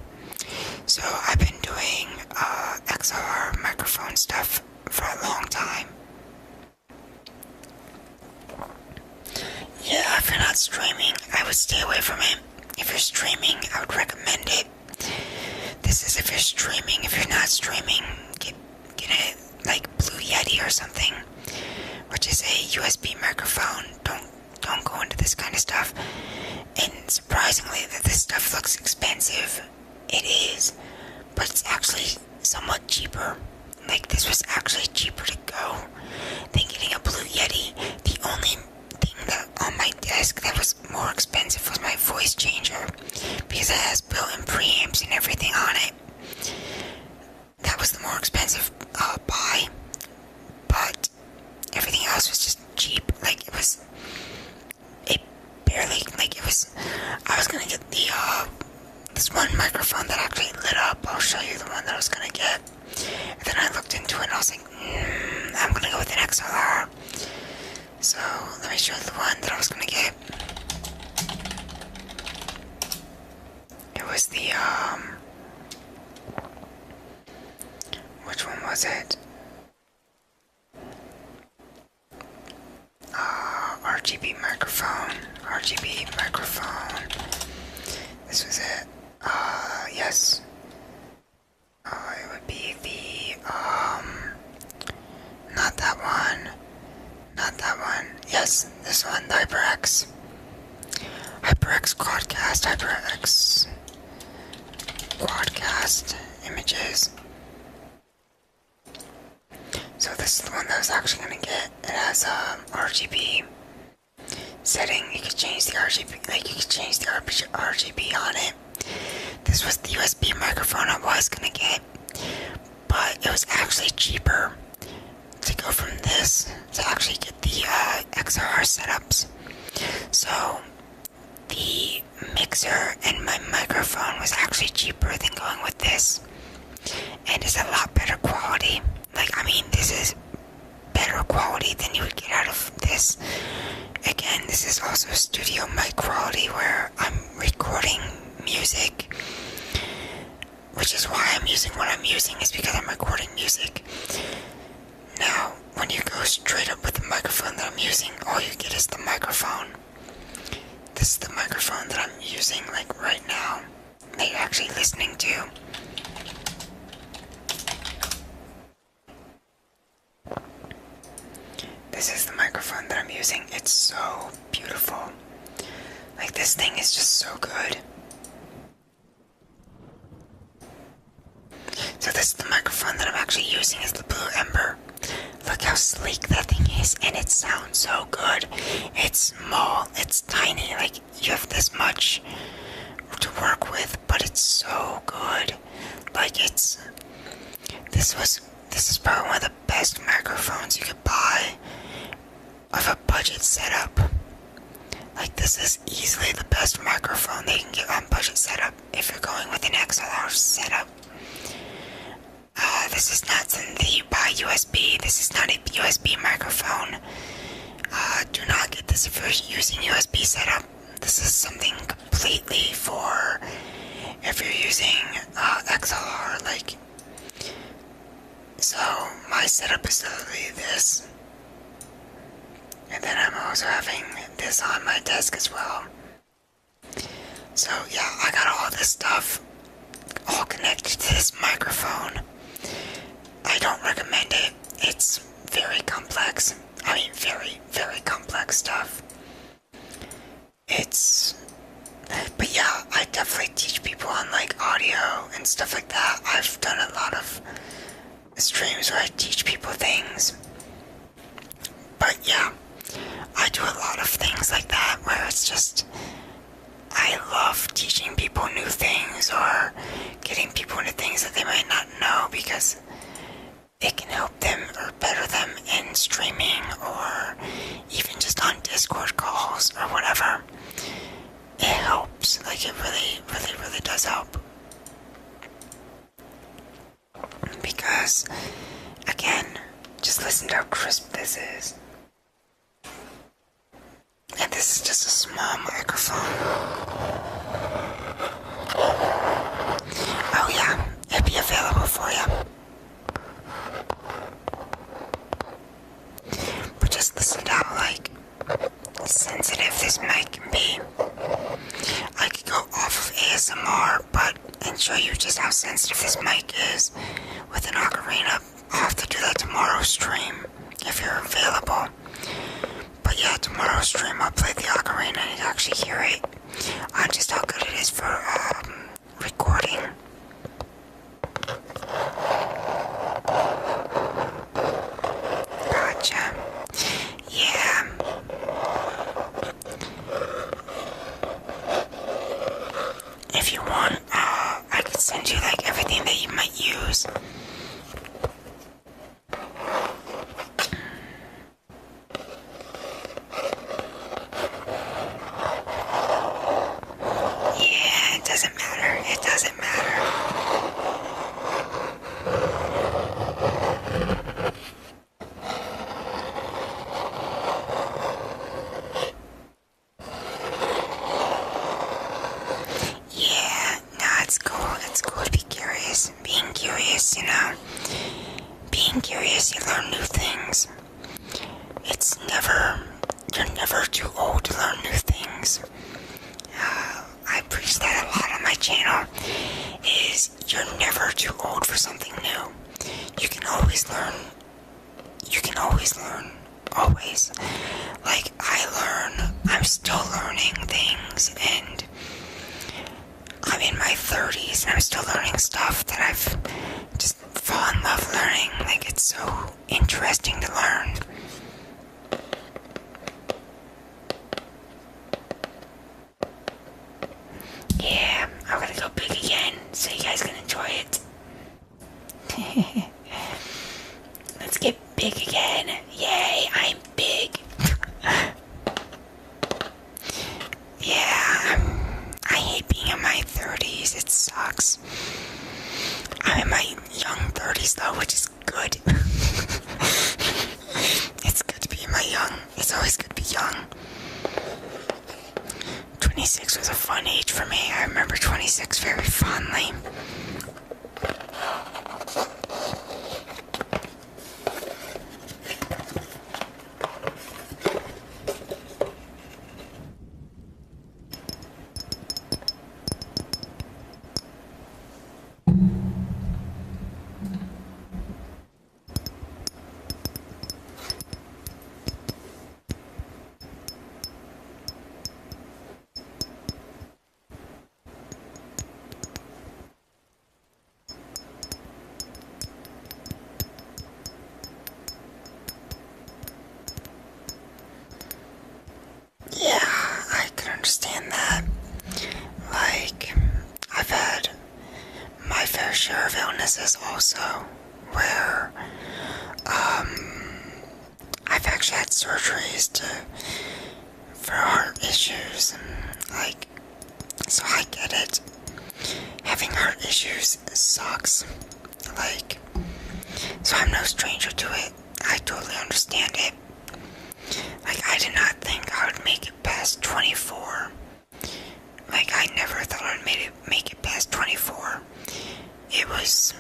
So I've been doing XLR microphone stuff for a long time. Yeah, if you're not streaming, I would stay away from it. If you're streaming, I would recommend it. This is if you're streaming. If you're not streaming, get a like Blue Yeti or something, which is a USB microphone. Don't go into this kind of stuff. And surprisingly, that this stuff looks expensive. It is, but it's actually somewhat cheaper. Like, this was actually cheaper to go than getting a Blue Yeti. The only thing that on my desk that was more expensive was my voice noise changer because it has built-in preamps and everything on it. That was the more expensive buy, but everything else was just cheap. Like it barely, like it was, I was gonna get the, this one microphone that actually lit up. I'll show you the one that I was gonna get. And then I looked into it and I was like, I'm gonna go with an XLR. So, let me show you the one that I was gonna get. It was the, which one was it? RGB microphone. This was it. Yes. It would be the, not that one. Yes, this one, the HyperX. HyperX Quadcast images. So this is the one that I was actually gonna get. It has RGB setting. You could change the RGB, like you could change the RGB on it. This was the USB microphone I was gonna get, but it was actually cheaper to go from this to actually get the XLR setups. So the mixer and my microphone was actually cheaper than going with this, and it's a lot better quality. Like, I mean, this is better quality than you would get out of this. Again, this is also studio mic quality where I'm recording music, which is why I'm using what I'm using, is because I'm recording music. Now, when you go straight up with the microphone that I'm using, all you get is the microphone. This is the microphone that I'm using, like, right now, that you're actually listening to. This is the microphone that I'm using. It's so beautiful. Like, this thing is just so good. So this is the microphone that I'm actually using, is the Blue Ember. Look how sleek that thing is, and it sounds so good. It's small, it's tiny, like you have this much to work with, but it's so good. Like this is probably one of the best microphones you could buy of a budget setup. Like, this is easily the best microphone that you can get on budget setup if you're going with an XLR setup. This is not something that you buy USB. This is not a USB microphone. Do not get this if you're using USB setup. This is something completely for if you're using XLR. Like, so my setup is literally this, and then I'm also having this on my desk as well. So yeah, I got all this stuff all connected to this microphone. I don't recommend it. It's very complex. I mean, very, very complex stuff. But yeah, I definitely teach people on like audio and stuff like that. I've done a lot of streams where I teach people things. But yeah, I do a lot of things like that where it's just, I love teaching people new things or getting people into things that they might not know, because it can help them or better them in streaming or even just on Discord calls or whatever. It helps. Like, it really, really, really does help. Because, again, just listen to how crisp this is. And this is just a small microphone. Oh yeah, it'll be available for you. But just listen to how, like, sensitive this mic can be. I could go off of ASMR, and show you just how sensitive this mic is with an ocarina. I'll have to do that tomorrow's stream, if you're available. But yeah, tomorrow's stream I'll play the ocarina and you actually hear it on just how good it is for recording. Gotcha. Yeah. videos. Yeah, it doesn't matter. It doesn't matter. Yeah, no, it's cool. It's cool to be curious. Being curious, you know. Being curious, you learn new things. You're never too old to learn new things. I preach that a lot on my channel, is you're never too old for something new. You can always learn. You can always learn. Always. Like, I'm still learning things, and I'm in my 30s, and I'm still learning stuff that I've just fallen in love learning. Like, it's so interesting to learn. Yeah, I'm gonna go big again, so you guys can enjoy it. Let's get big again. Yay, I'm big. Yeah, I hate being in my 30s. It sucks. I'm in my young 30s though, which is good. It's good to be in my young. It's always good to be young. 26 was a fun age for me. I remember 26 very fondly. Yeah, I can understand that. Like, I've had my fair share of illnesses also, where, I've actually had surgeries for heart issues, and, like, so I get it. Having heart issues sucks. Like, so I'm no stranger to it. I totally understand it. Like, I did not think I would make it past 24. Like, I never thought I'd make it past 24. It was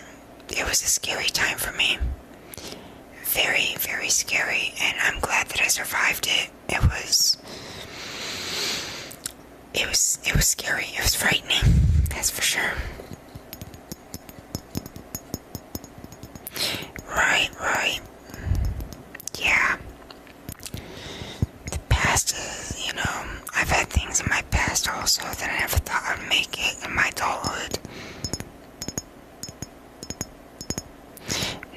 a scary time for me. Very, very scary, and I'm glad that I survived it. It was scary. It was frightening, that's for sure. Right. Yeah. The past is, you know, I've had things in my past also that I never thought I'd make it in my adulthood.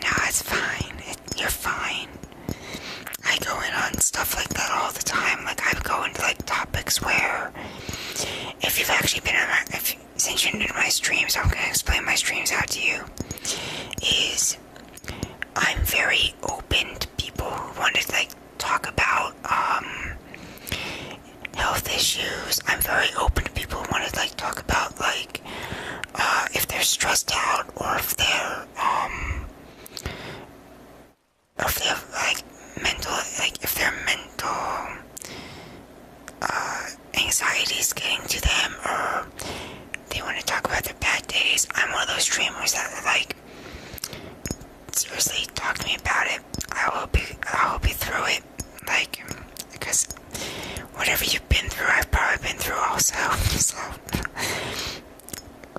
No, it's fine. You're fine. I go in on stuff like that all the time. Like, I go into, like, topics where, if you've actually been on since you're new to my streams, I'm gonna explain my streams out to you, is I'm very open to people who want to, like, talk about, health issues. I'm very open to people who want to, like, talk about, like, if they're stressed out, or if they're, like, if their mental, anxiety's getting to them, or they want to talk about their bad days. I'm one of those streamers that are like, seriously, talk to me about it. I'll help you through it. Like, because whatever you've been through, I've probably been through also. So,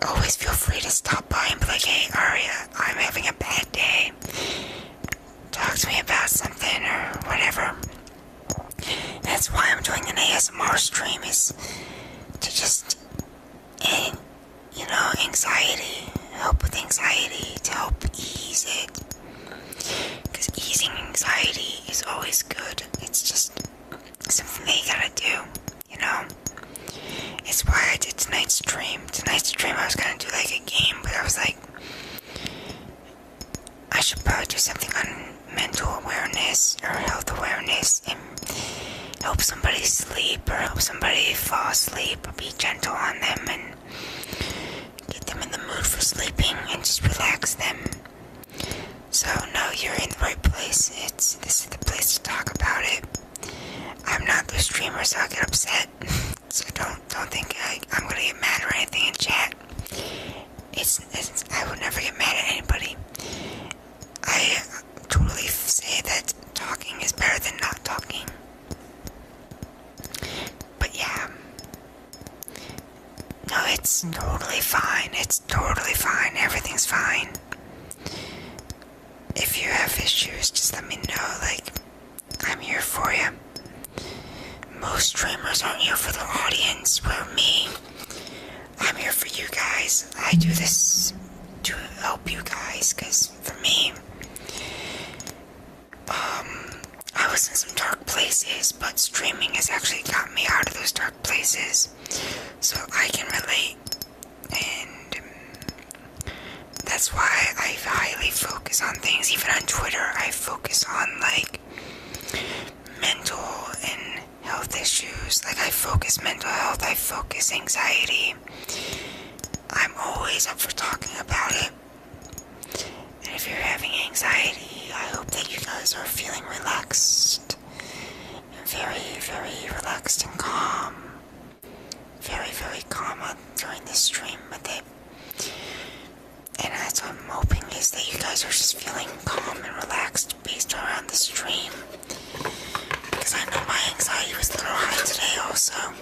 always feel free to stop by and be like, hey, Aria, I'm having a bad day. Talk to me about something or whatever. That's why I'm doing an ASMR stream, is to just, you know, help with anxiety, to help ease it. Because easing anxiety is always good. It's just something that you gotta do, you know. It's why I did tonight's stream. Tonight's stream I was gonna do like a game, but I was like, should probably do something on mental awareness or health awareness and help somebody sleep or help somebody fall asleep or be gentle on them and get them in the mood for sleeping and just relax them. So no, you're in the right place. This is the place to talk about it. I'm not the streamer, so I get upset. So don't think I'm gonna get mad or anything in chat. I would never get mad at anybody. I totally say that talking is better than not talking. But yeah. No, it's totally fine. It's totally fine. Everything's fine. If you have issues, just let me know. Like, I'm here for you. Most streamers aren't here for the audience. Where me, I'm here for you guys. I do this to help you guys, because for me, I was in some dark places, but streaming has actually got me out of those dark places. So I can relate, and that's why I highly focus on things. Even on Twitter, I focus on like mental and health issues. Like I focus mental health, I focus anxiety. I'm always up for talking about it. And if you're having anxiety, I hope that you guys are feeling relaxed. Very, very relaxed and calm. Very, very calm during this stream with it. And that's what I'm hoping is that you guys are just feeling calm and relaxed based around the stream. Because I know my anxiety was a little high today also.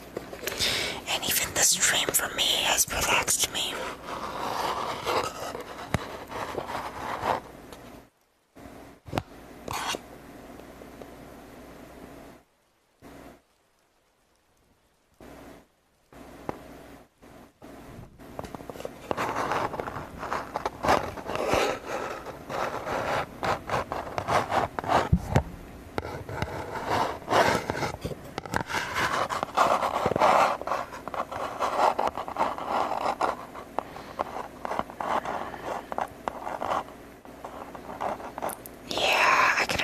And even the stream for me has relaxed me.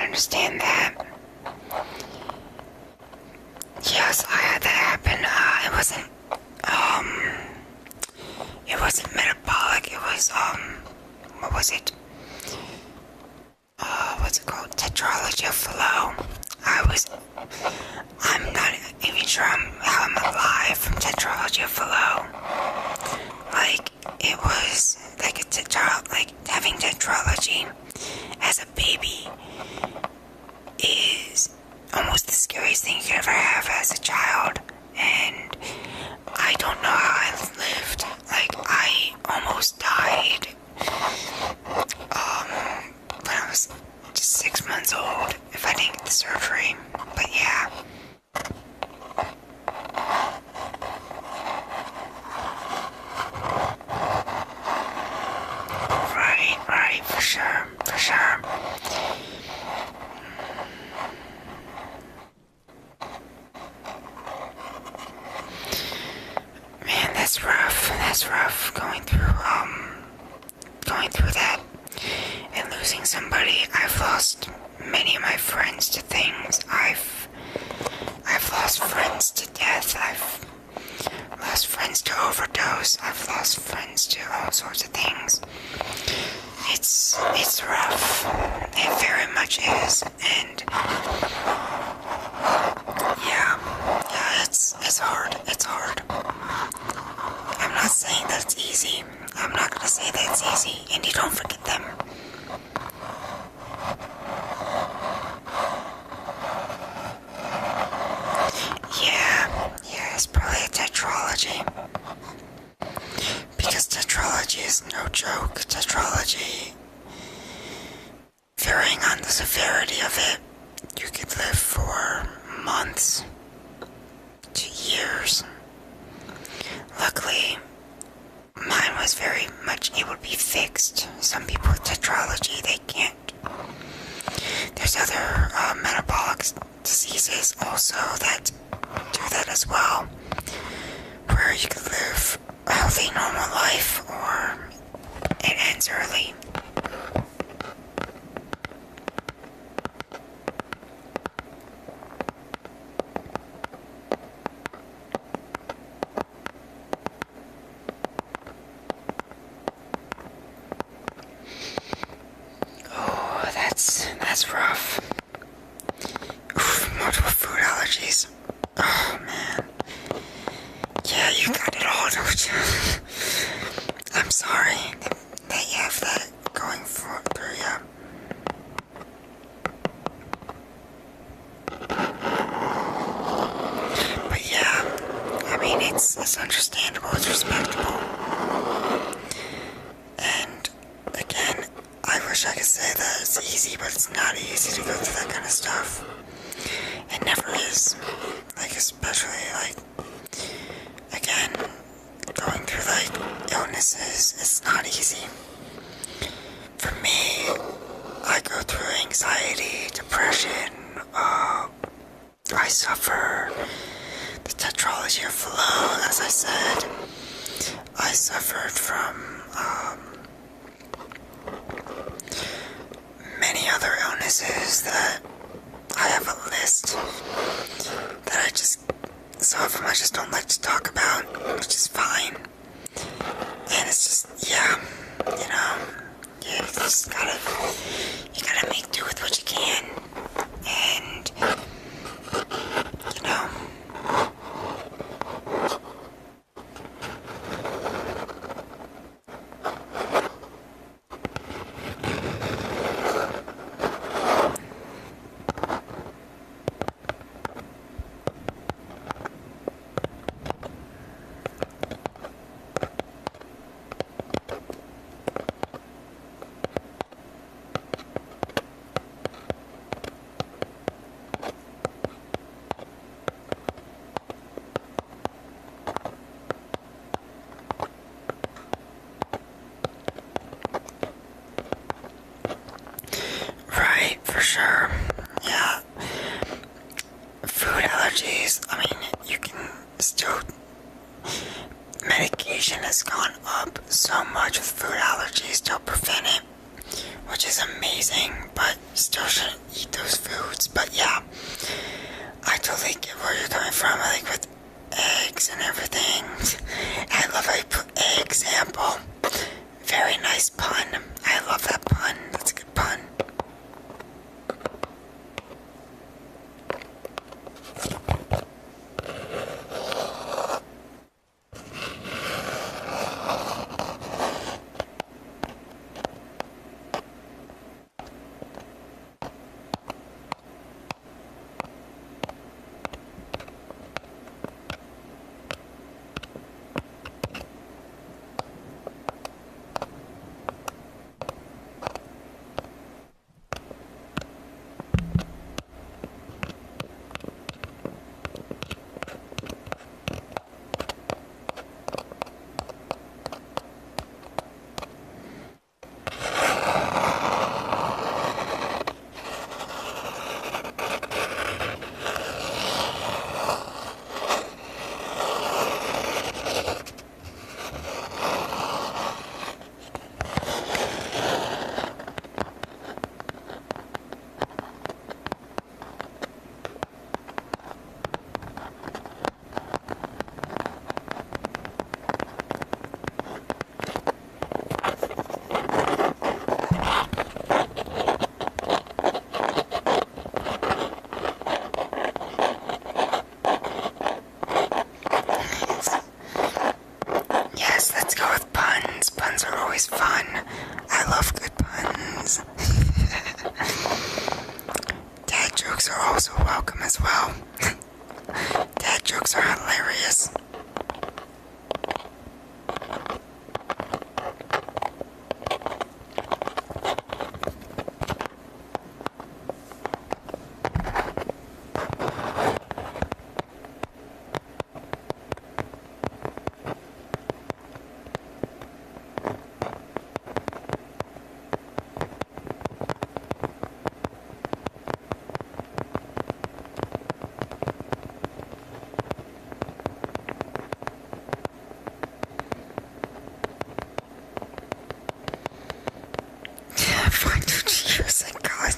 Understand that. Yes, I had that happen. It wasn't metabolic. It was what was it? What's it called? Tetralogy of Fallot. I'm not even sure how I'm alive from Tetralogy of Fallot. Like it was like having tetralogy as a baby is almost the scariest thing you could ever have as a child, and I don't know how I lived. Like I almost died when I was just 6 months old if I didn't get the surgery. But yeah. Right, for sure. Man, that's rough going through that and losing somebody. I've lost many of my friends to things. I've lost friends to death. I've lost friends to overdose. I've lost friends to all sorts of things. It's rough. It very much is. And yeah, it's hard. It's hard. I'm not saying that it's easy. I'm not gonna say that it's easy. And you don't forget them. Yeah, it's probably a tetralogy. Because tetralogy is no joke. Tetralogy, varying on the severity of it, you could live for months to years. Luckily, mine was very much able to be fixed. Some people with tetralogy, they can't. There's other metabolic diseases also that do that as well, where you could live a healthy, normal life, or it ends early. That's rough. Oof, multiple food allergies. Oh man. Yeah, you got it all, don't you? I'm sorry that you have that going through you. But yeah, I mean, it's understandable, it's respectable. And again, I wish I could say that it's easy, but it's not easy to go through that kind of stuff. It never is. Like, especially, like, again, going through, like, illnesses, it's not easy. For me, I go through anxiety, depression, I suffer the tetralogy of Fallot, as I said. I suffered from, many other illnesses that I have a list that some of them I just don't like to talk about, which is fine. And it's just, yeah, you know, you just gotta make do with what you can. And, you know, right, for sure. Yeah. Food allergies, I mean, you can still, medication has gone up so much with food allergies to prevent it, which is amazing, but still shouldn't eat those foods. But yeah, I totally get where you're coming from, like with eggs and everything. I love how you put example. Very nice pun. I love that pun. That's a good pun.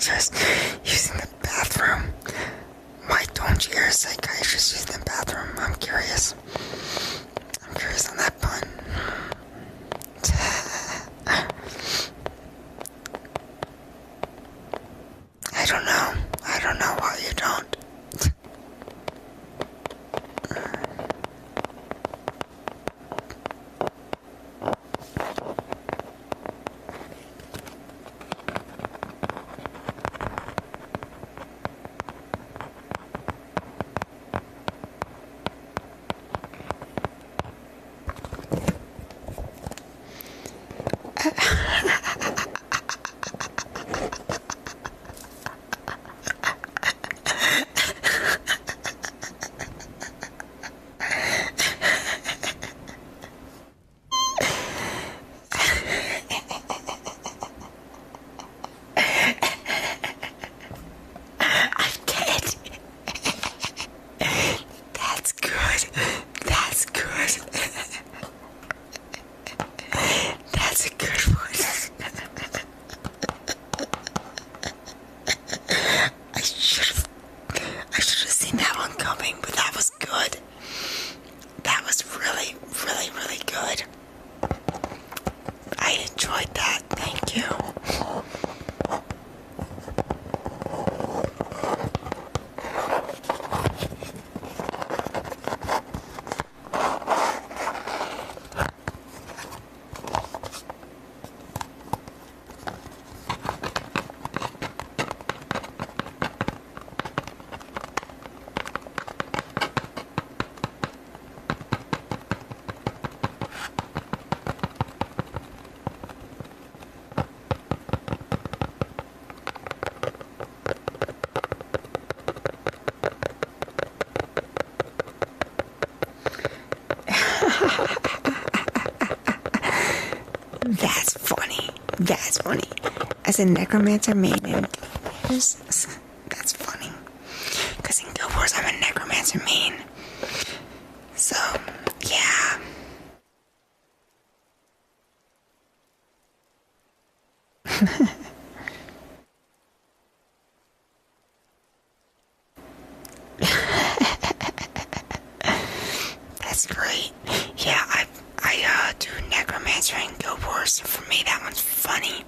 Just using the bathroom. Why don't you hear a psychiatrist using the bathroom? I'm curious. I'm curious on that pun. funny. As a necromancer main in that's funny. Because in Guild Wars I'm a necromancer main. So, yeah. That's great. Yeah, I do necromancer in Guild Wars, so for me that one's funny.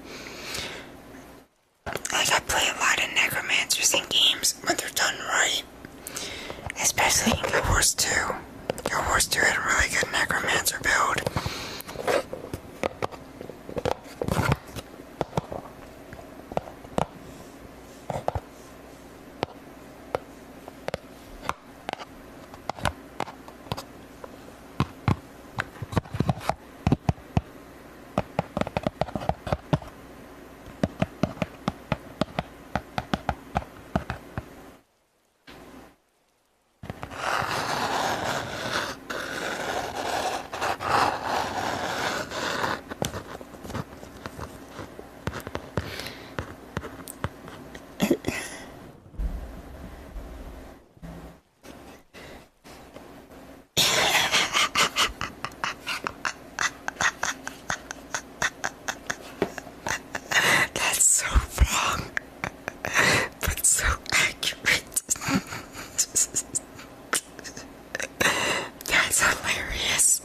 Like, I play a lot of necromancers in games when they're done right. Especially in Guild Wars 2. Guild Wars 2 had a really good necromancer build. That's so wrong, but so accurate. That's hilarious.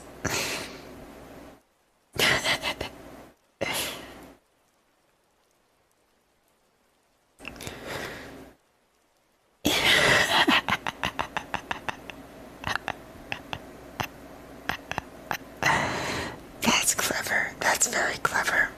That's clever. That's very clever.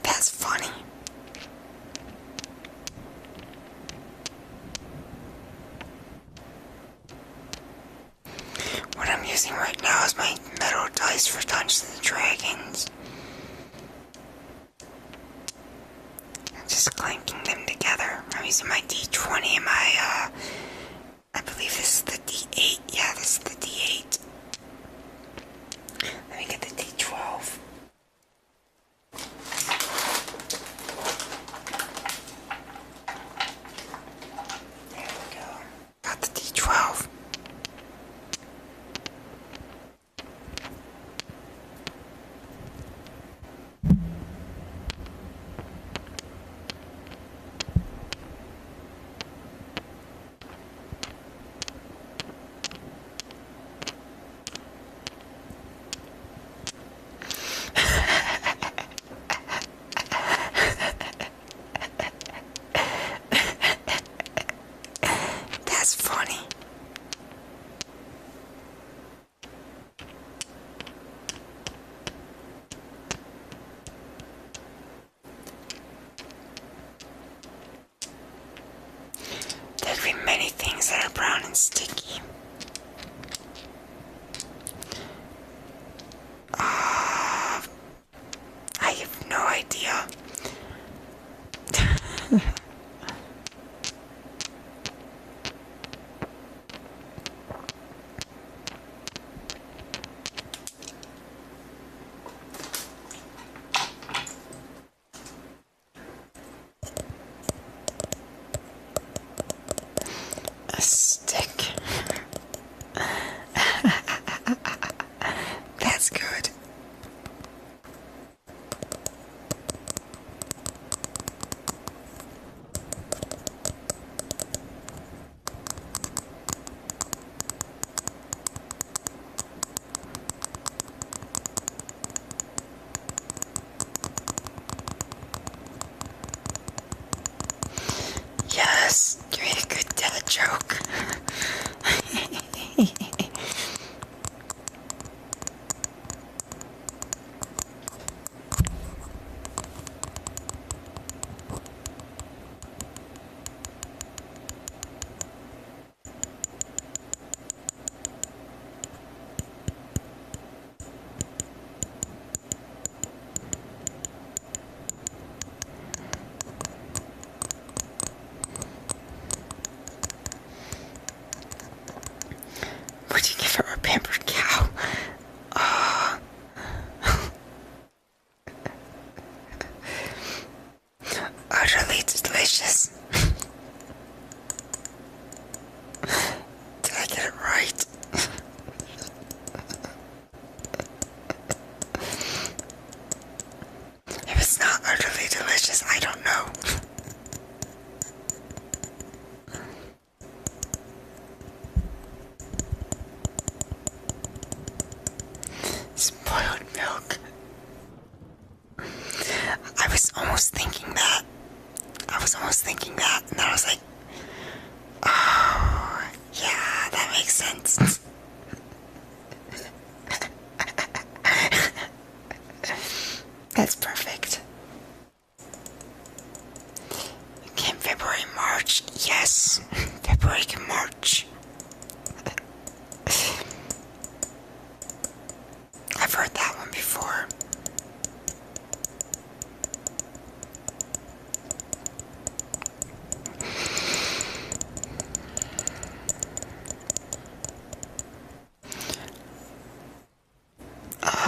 That's funny. What I'm using right now is my metal dice for Dungeons and Dragons. I'm just clanking them together. I'm using my D20 and my, I believe this is the D8. Yeah, this is the D8. Let me get the D12. There we go. Got the D12. That's funny. There could be many things that are brown and sticky. I have no idea. A stick. Spoiled milk. I was almost thinking that. And then I was like, oh, yeah, that makes sense. That's perfect. Can February March? Yes, February can March. I've heard that one before.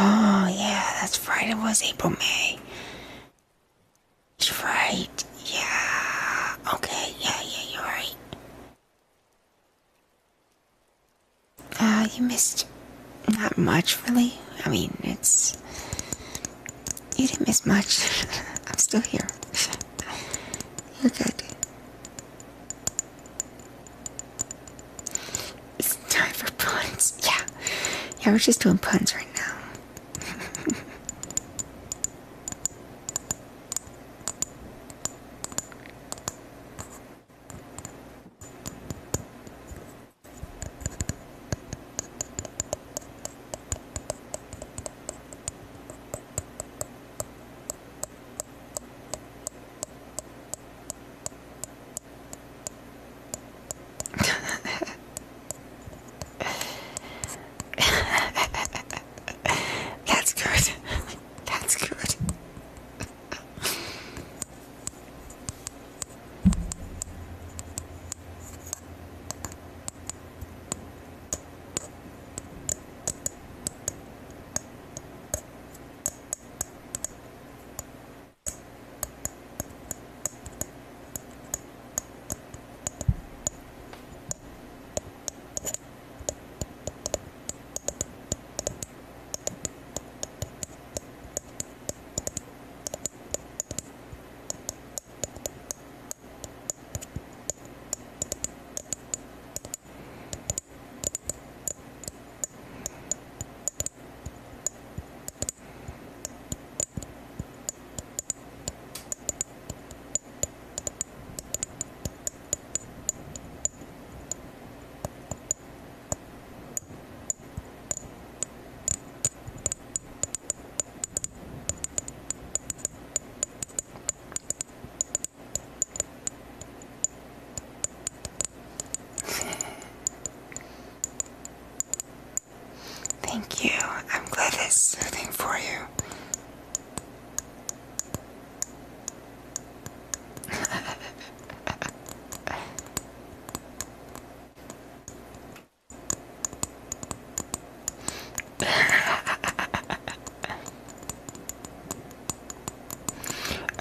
Oh, yeah, that's right. It was April, May. You're right. Yeah. Okay, yeah, you're right. You missed not much, really. I mean, you didn't miss much. I'm still here. You're good. It's time for puns. Yeah, we're just doing puns right now. That's good. That's good. Thank you. I'm glad it's soothing for you.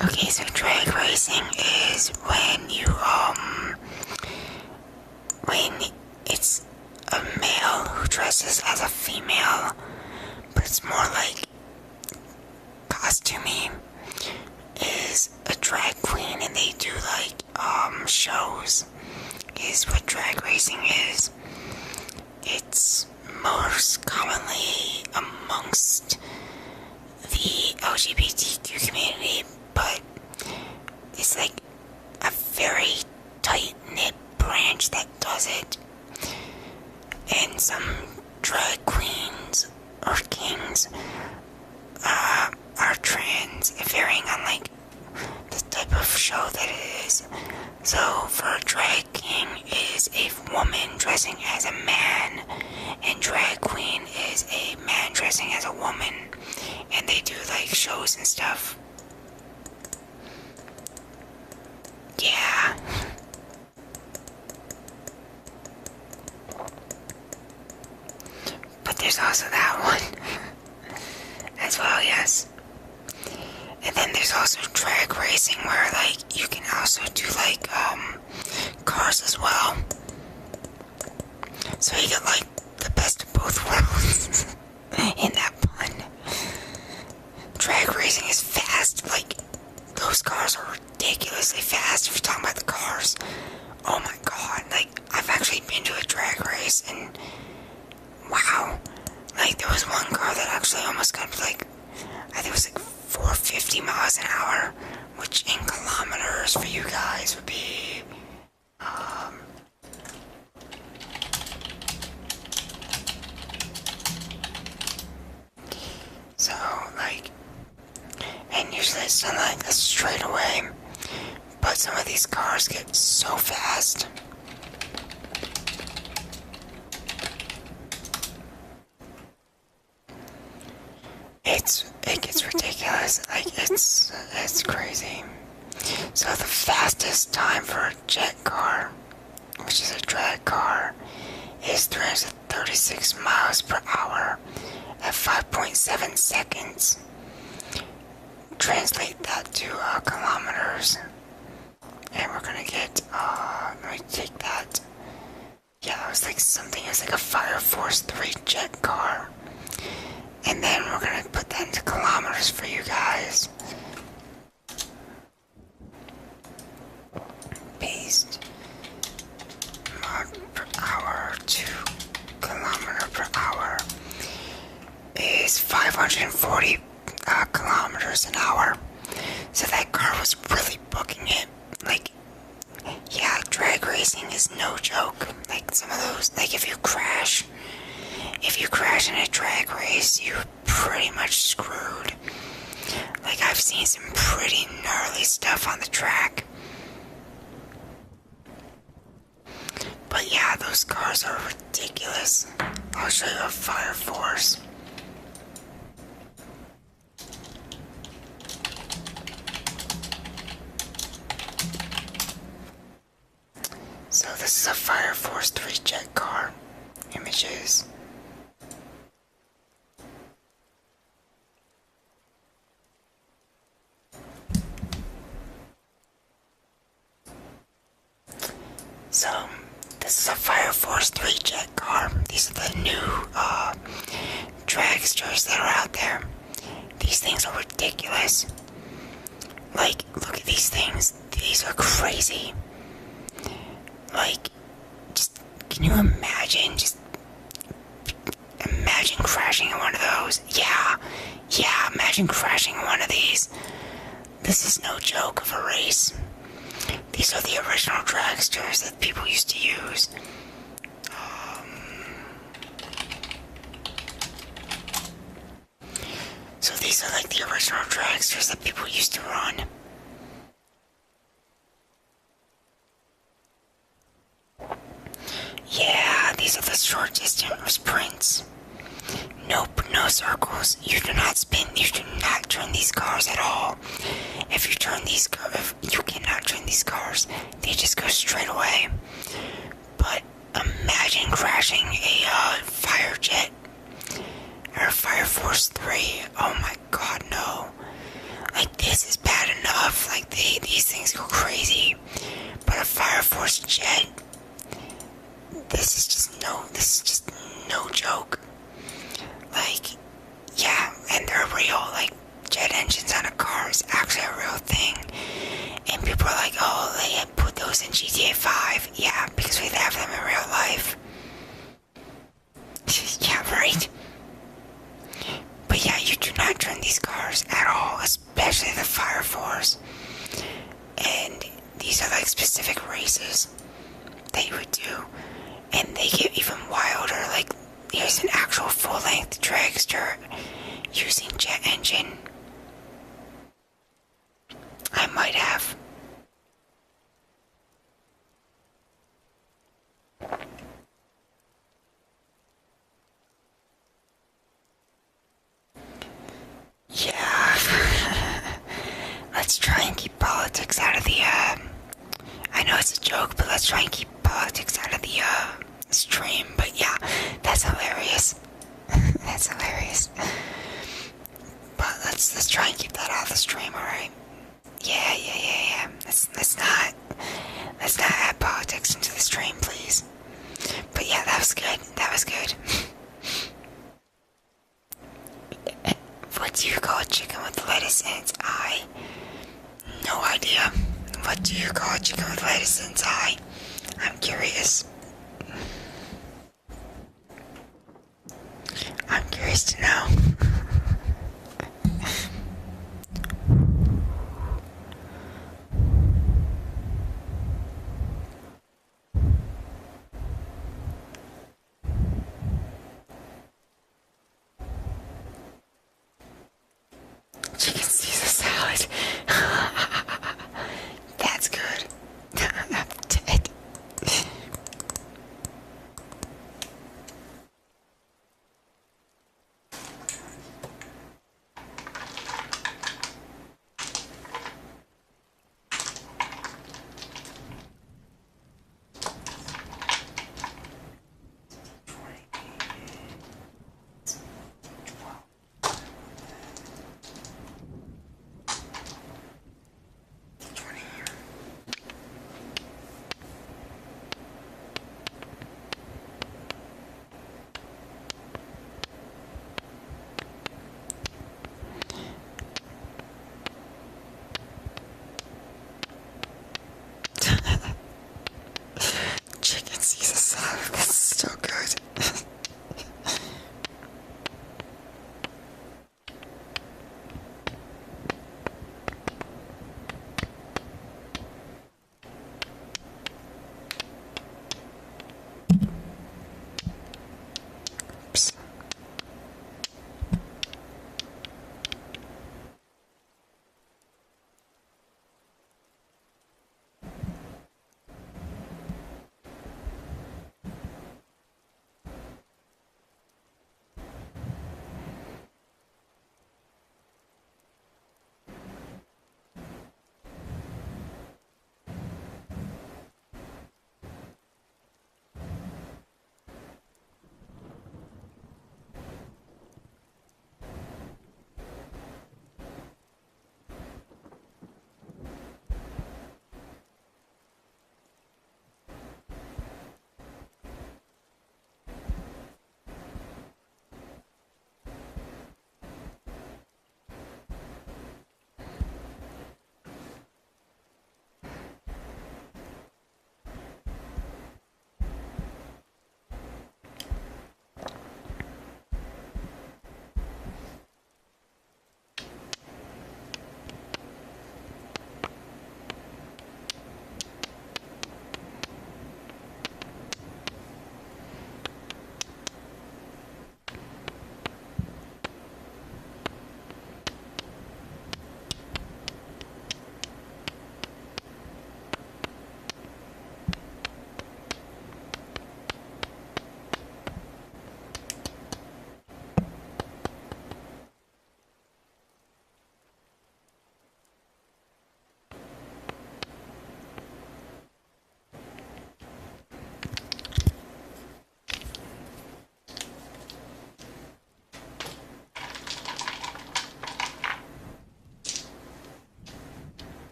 Okay, so drag racing is when when it's a male who dresses as a female, but it's more like costuming, is a drag queen and they do like shows, is what drag racing is. It's most commonly amongst the LGBTQ community, but it's like a very tight-knit branch that does it. And some drag queens or kings are trans, varying on like the type of show that it is. So for a drag king is a woman dressing as a man, and drag queen is a man dressing as a woman, and they do like shows and stuff. Yeah. But there's also that one as well, yes. And then there's also drag racing where like you can also do like cars as well. So you get like the best of both worlds in that pun. Drag racing is fast, like those cars are ridiculously fast if you're talking about the cars. Oh my god, like I've actually been to a drag race and wow. Like there was one car that actually So, like, and usually it's done like this straight away. But some of these cars get so fast. It gets ridiculous. Like it's crazy. So the fastest time for a jet car, which is a drag car, is 336 miles per hour at 5.7 seconds. Translate that to kilometers, and we're gonna get. Let me take that. Yeah, it was like something. It was like a Fire Force 3 jet car. And then we're gonna put that into kilometers for you guys. Paste mile per hour to kilometer per hour is 540 kilometers an hour. So that car was really booking it. Like, yeah, drag racing is no joke. Like some of those, like if you crash in a drag race, you're pretty much screwed. Like, I've seen some pretty gnarly stuff on the track. But yeah, those cars are ridiculous. I'll show you a Fire Force. So this is a Fire Force 3 jet car. Images. So, this is a Fire Force 3 jet car. These are the new dragsters that are out there. These things are ridiculous. Like, look at these things. These are crazy. Like, just, can you imagine? Just imagine crashing in one of those. Yeah, imagine crashing in one of these. This is no joke of a race. These are the original dragsters that people used to use. So these are like the original dragsters that people used to run. Yeah, these are the short distance sprints. Nope, no circles. You do not spin. You do not turn these cars at all. If you cannot turn these cars. They just go straight away. But imagine crashing a fire jet or a Fire Force 3. Oh my god, no. Like, this is bad enough. Like, these things go crazy. But a Fire Force jet, this is just no joke. Like, yeah, and they're real. Like, jet engines on a car is actually a real thing. And people are like, oh, they put those in GTA 5. Yeah, because we have them in real life. Yeah, right? But yeah, you do not turn these cars at all, especially the Fire Force. And these are like specific races that you would do. And they get even wilder. Like, here's an actual full-length dragster using jet engine. I might have. Yeah. Let's try and keep politics out of the, I know it's a joke, but let's try and keep politics out of the, stream. But yeah, that's hilarious. That's hilarious. But let's try and keep that out of the stream, alright? Yeah. Let's not add politics into the stream, please. But yeah, that was good. What do you call a chicken with lettuce in its eye? No idea. What do you call a chicken with lettuce in its eye? I'm curious. I'm curious to know.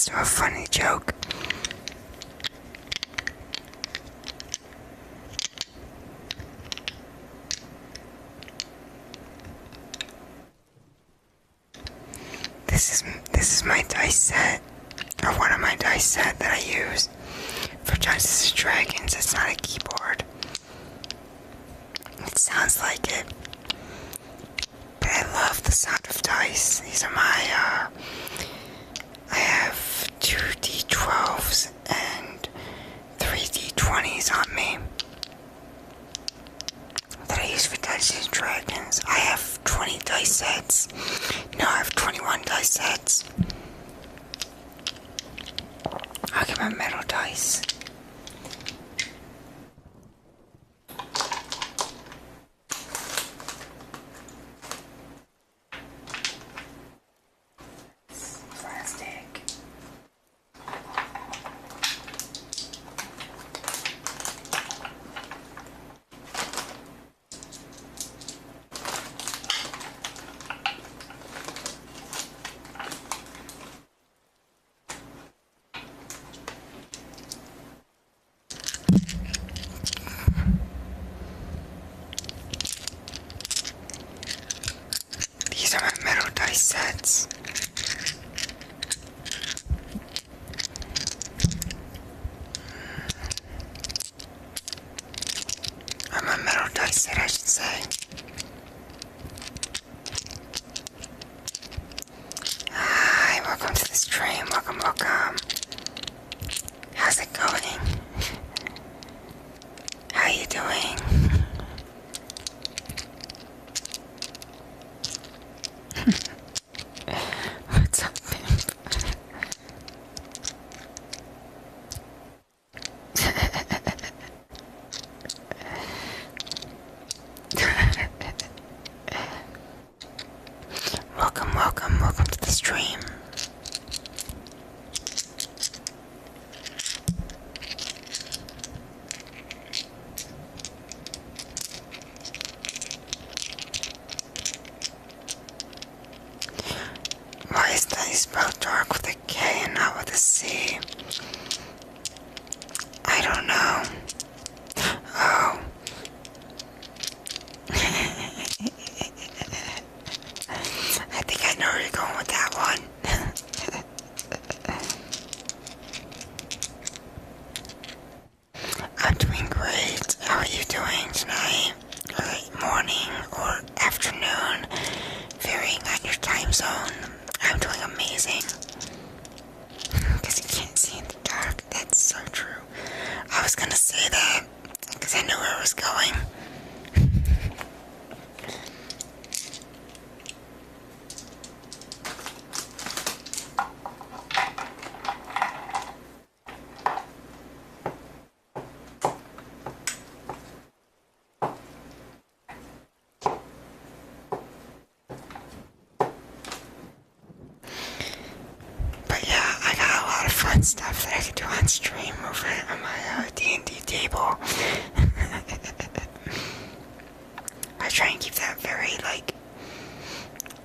Let's do a funny joke. This is my dice set, or one of my dice set that I use for Dungeons and Dragons. It's not a keyboard. It sounds like it, but I love the sound of dice. These are my, I have 2 D12s and 3 D20s on me that I use for Dungeons and Dragons. I have 20 dice sets. No, I have 21 dice sets. I'll get my metal dice. Plastic. These are my metal dice sets. Or my metal dice set, I should say. Hi, welcome to the stream. Welcome, welcome. How's it going? How you doing? What's up, pimp? Welcome to the stream. Why is that spelled dark with a K and not with a C? I don't know. Oh. I think I know where you're going with that one. I'm doing great. How are you doing tonight? Or morning or afternoon? Varying on your time zone. I'm doing amazing. Because you can't see in the dark. That's so true. I was gonna say that because I knew where I was going. But yeah, I got a lot of fun stuff that I could do on stream over on my D&D table. I try and keep that very, like,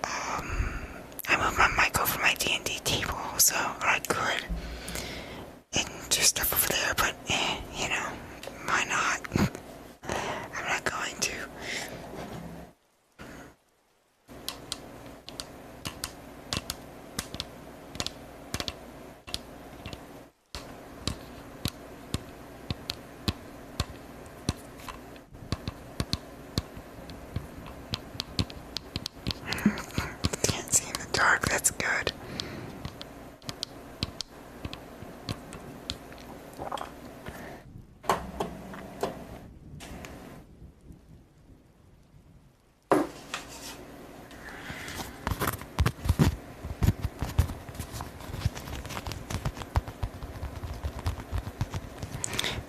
I moved my mic over my D&D table, so I could, and do stuff over there, but, you know, why not? I'm not going to. Can't see in the dark, that's good.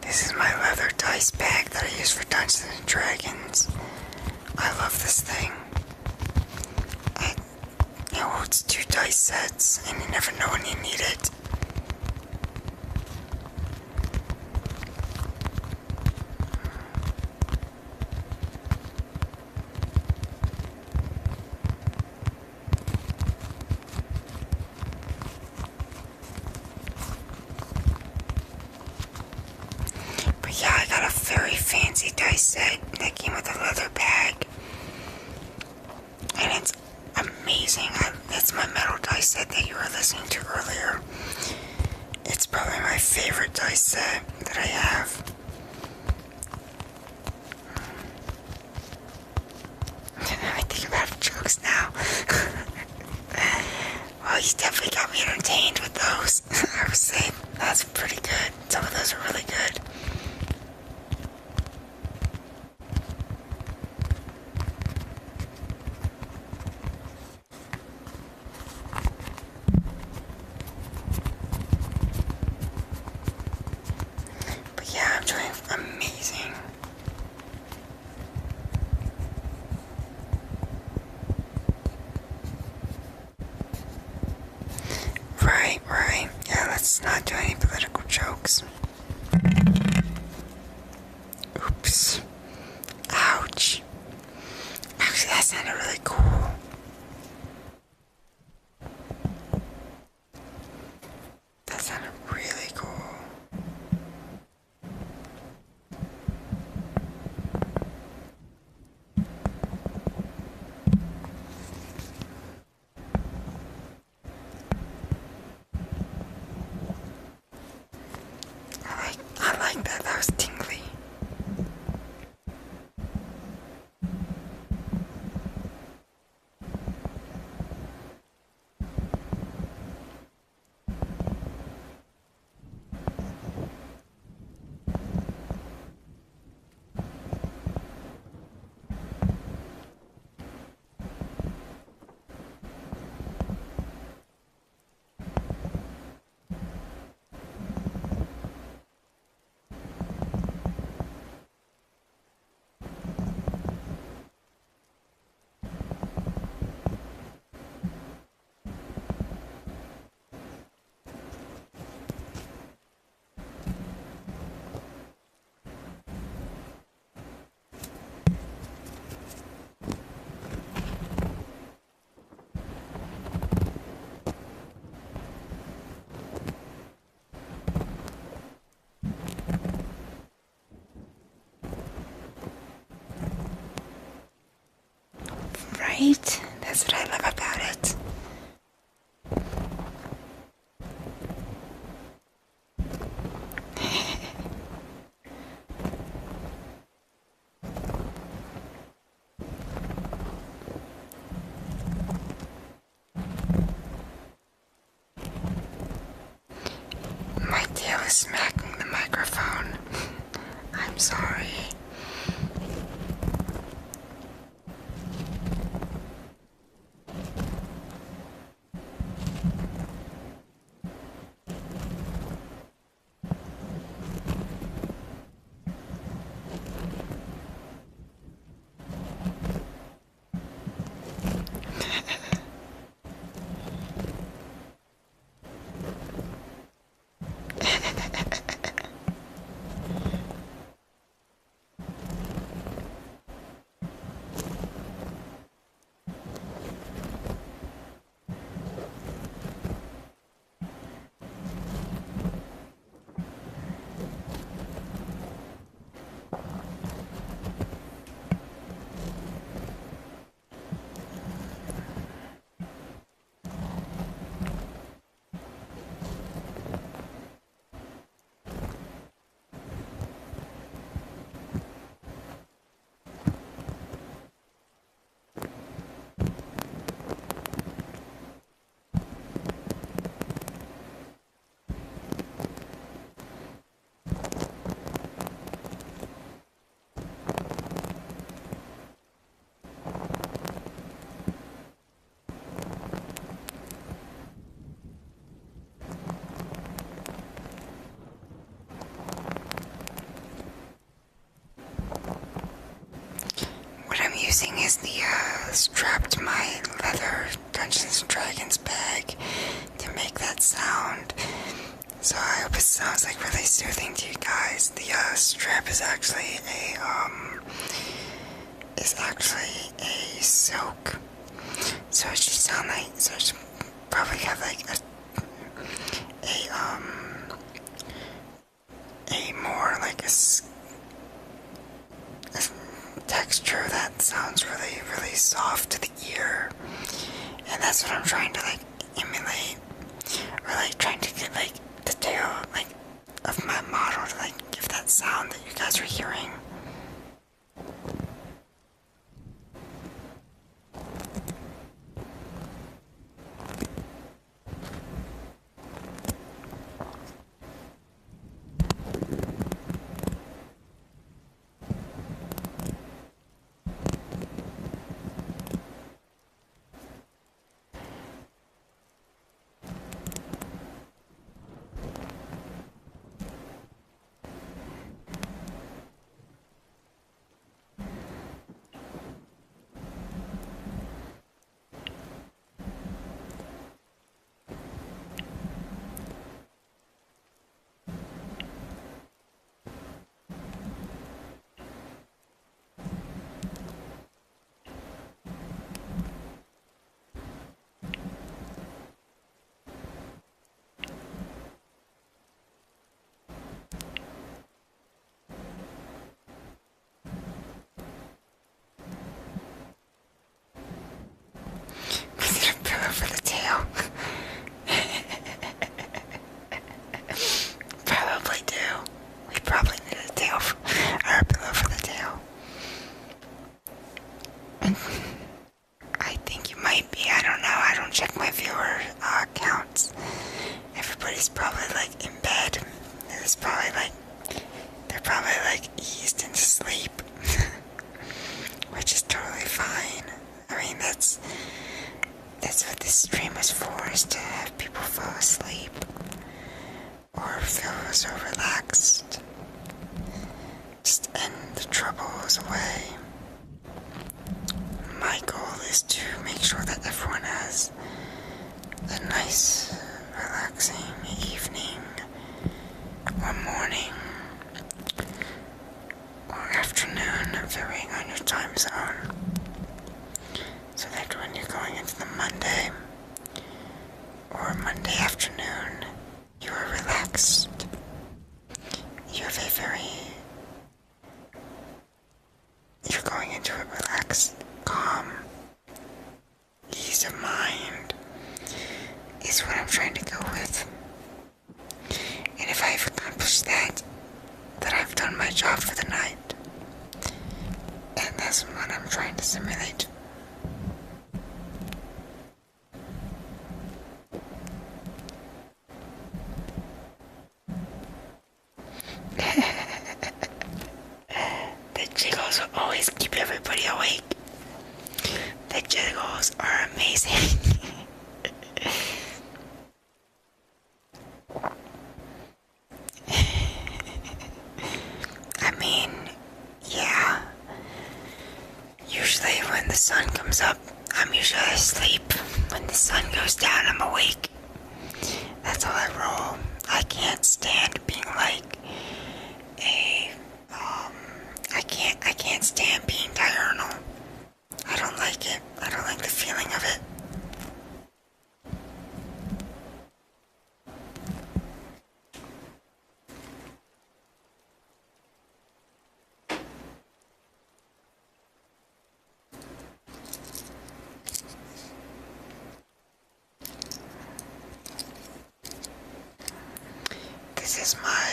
This is my leather dice bag that I use for Dungeons and Dragons. I love this thing. It holds 2 dice sets, and you never know when you need it. dice set that came with a leather bag, and it's amazing. It's my metal dice set that you were listening to earlier. It's probably my favorite dice set that I have. I think about jokes now. Well, you definitely got me entertained with those. I would say that's pretty good. Some of those are really good. But yeah, I'm doing amazing. Right. Yeah, let's not do any political jokes. Oops. Ouch. Actually, that sounded really cool. That sounded really cool. I like that. That was tingly. Right? That's what I love about it. My tail is smacking the microphone. I'm sorry. What I'm using is the strap to my leather Dungeons and Dragons bag to make that sound. So I hope it sounds like really soothing to you guys. The strap is actually a silk. So it should sound like, so it should probably have like a more like a probably like in bed. It's probably like they're probably like eased into sleep, which is totally fine. I mean, that's what this stream is for, is to have people fall asleep or feel so relaxed. Just end the troubles away. My goal is to make sure that everyone has a nice, relaxing evening or morning or afternoon, varying on your time zone, so that when you're going into the Monday or Monday afternoon, you are relaxed. You're going into a relaxed, calm, ease of mind is what I'm trying to go with. And if I've accomplished that, then I've done my job for the night. And that's what I'm trying to simulate. The jiggles will always keep everybody awake. The jiggles are amazing. I mean, yeah. Usually when the sun comes up, I'm usually asleep. When the sun goes down, I'm awake. That's how I roll. I can't stand being like I can't stand being diurnal. I don't like it. I don't like the feeling of it. This is my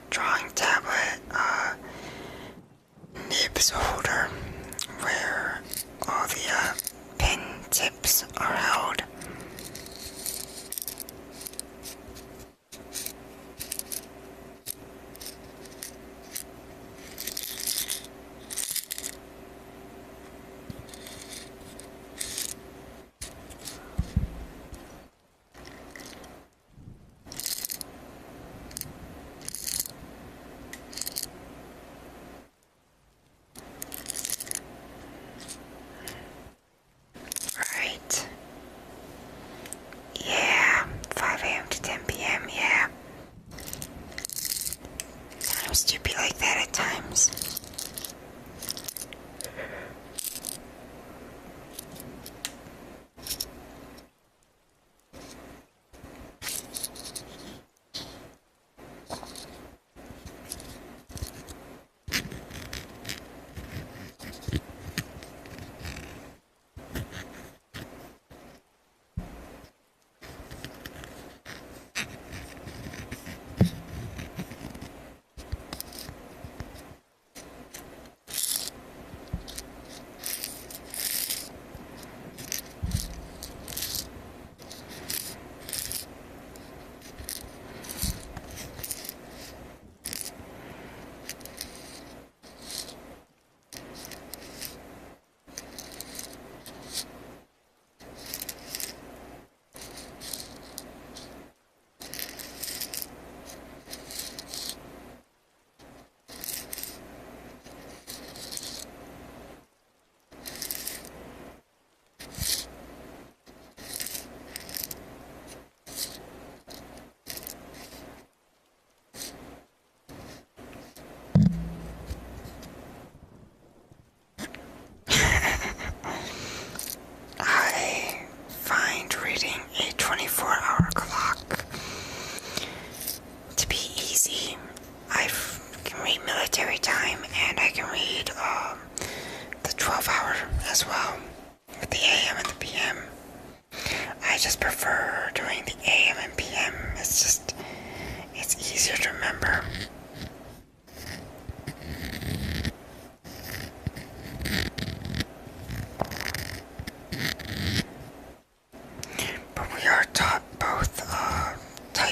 drawing tablet nibs holder where all the pen tips are held. Right.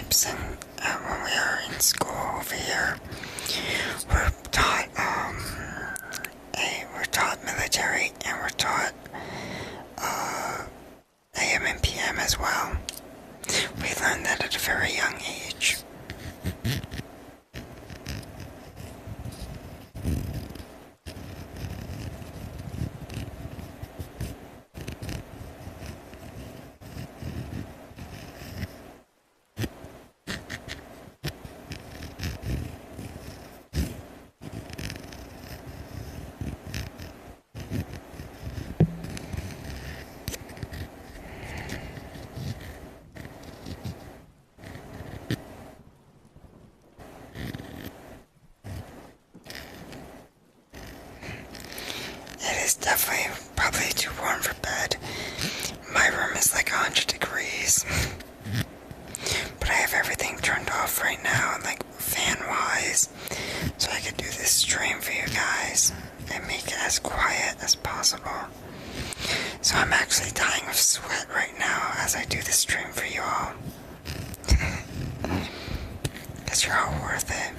types, and when we are in school over here, we're taught we're taught military, and we're taught AM and PM as well. We learned that at a very young age. It is definitely probably too warm for bed. My room is like 100 degrees. But I have everything turned off right now, like fan-wise, so I could do this stream for you guys and make it as quiet as possible. So I'm actually dying of sweat right now as I do this stream for you all. Because you're all worth it.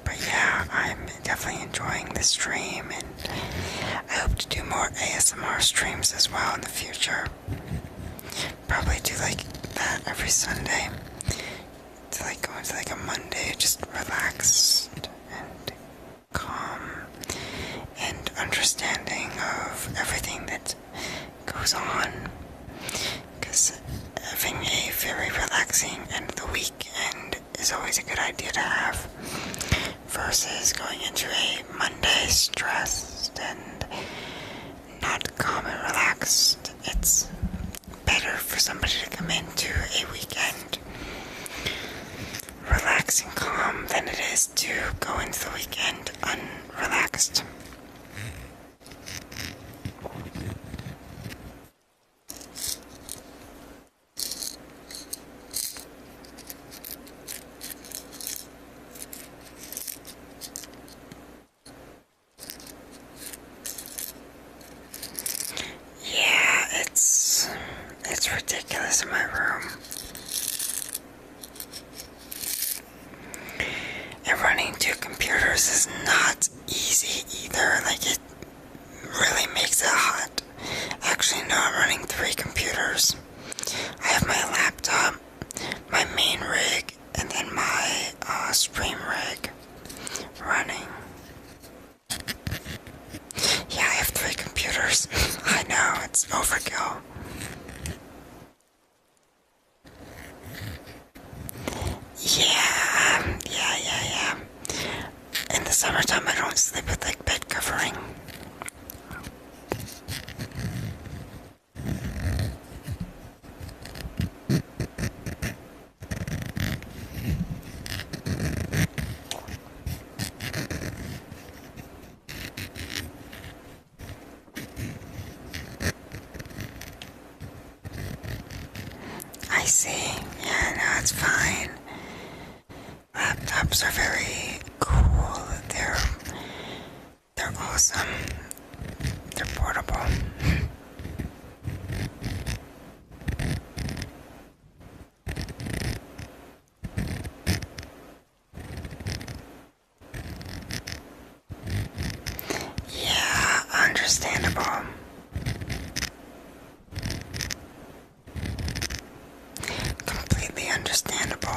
But yeah, I'm definitely enjoying this stream, and I hope to do more ASMR streams as well in the future. Probably do like that every Sunday. To like go into like a Monday, just relaxed and calm and understanding of everything that goes on. Because having a very relaxing end of the weekend is always a good idea to have, versus going into a Monday stressed and not calm and relaxed. It's better for somebody to come into a weekend relaxed and calm than it is to go into the weekend unrelaxed. Yeah, it's ridiculous in my room. And running two computers is not easy either. Like, it really makes it hot. Actually, no, I'm running 3 computers. I have my laptop, my main rig, and then my stream rig running. Yeah, I have 3 computers. I know, it's overkill. Yeah. In the summertime, I don't sleep with like bed covering. I see. Yeah, no, it's fine. Laptops are very cool. They're awesome. They're portable. Yeah, understandable. Completely understandable.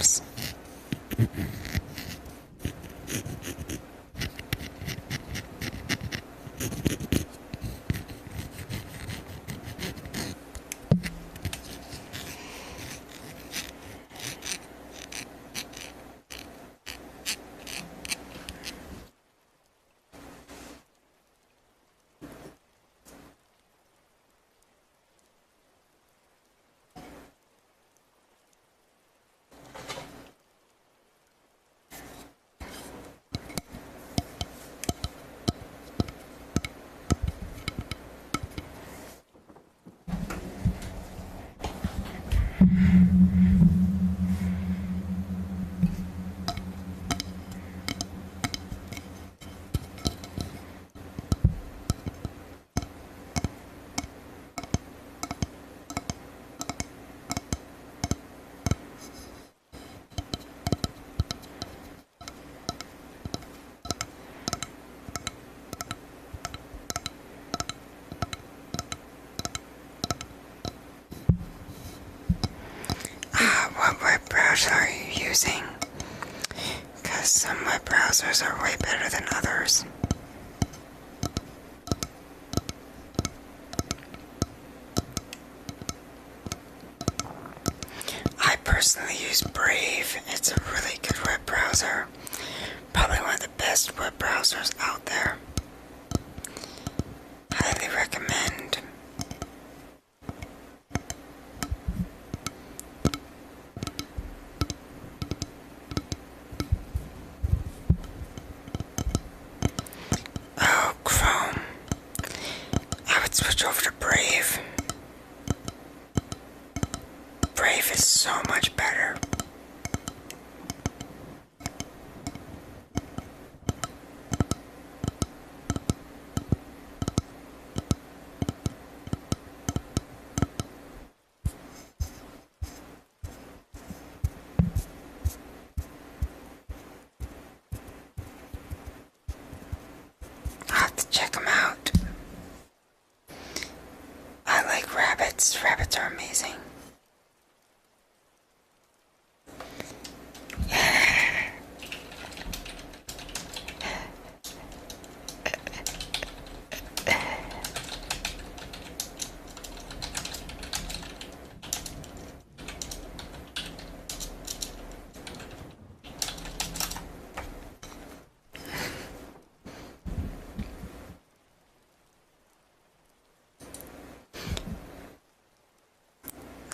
arms. What web browser are you using? Because some web browsers are way better than others. I personally use Brave. It's a really good web browser. Probably one of the best web browsers out there. Highly recommend. Oh, Chrome. I would switch over to Brave. Brave is so much better. I'll have to check them out. I like rabbits. Rabbits are amazing.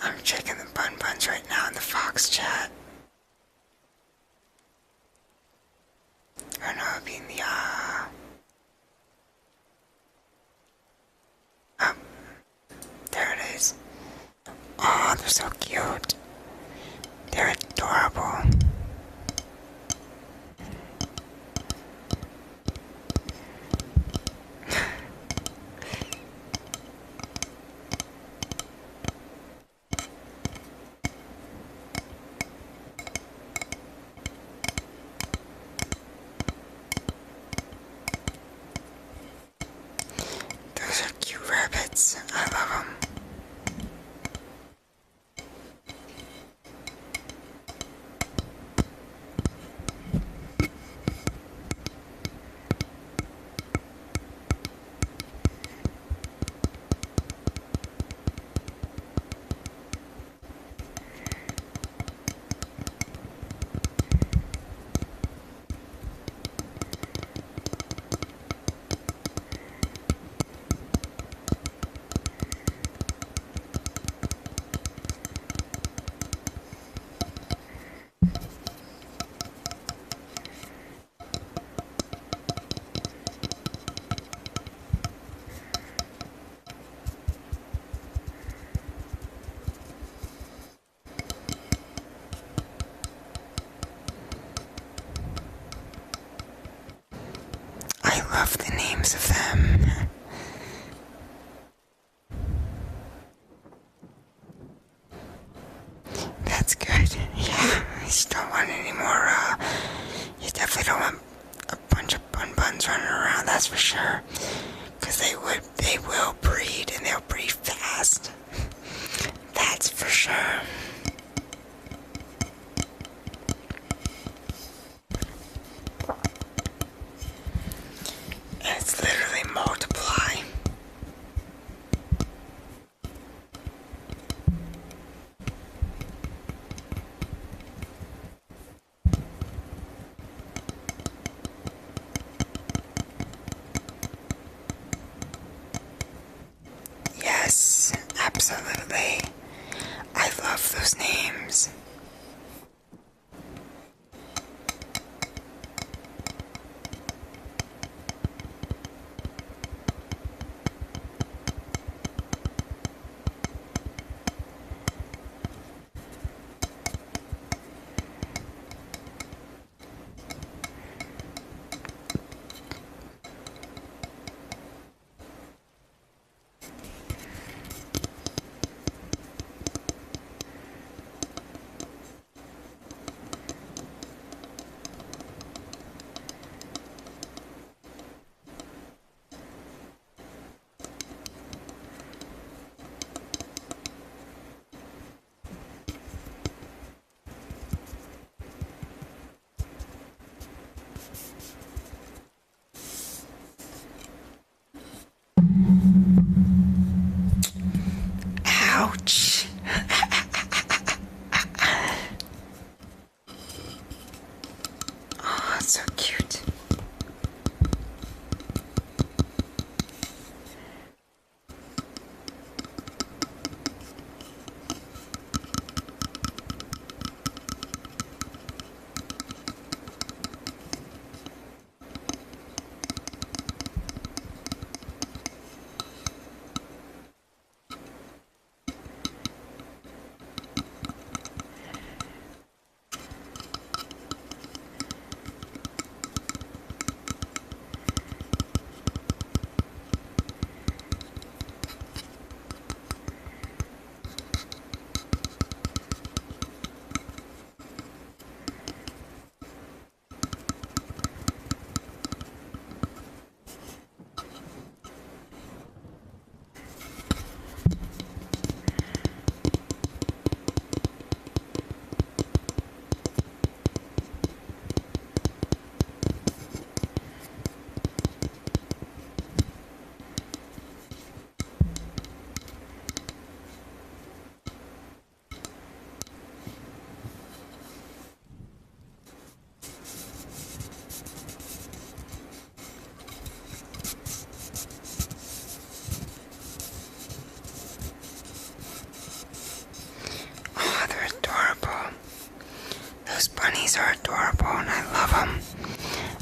I'm checking the Bun Buns right now in the Fox chat. Or no, it'd be in the, oh, there it is. Oh, they're so cute. They're adorable. Those are cute rabbits. I love them. I love the names of them. That's good. Yeah, I just don't want any more, you definitely don't want a bunch of Bun Buns running around, that's for sure. Because they will breed, and they'll breed fast. That's for sure. Those bunnies are adorable and I love them.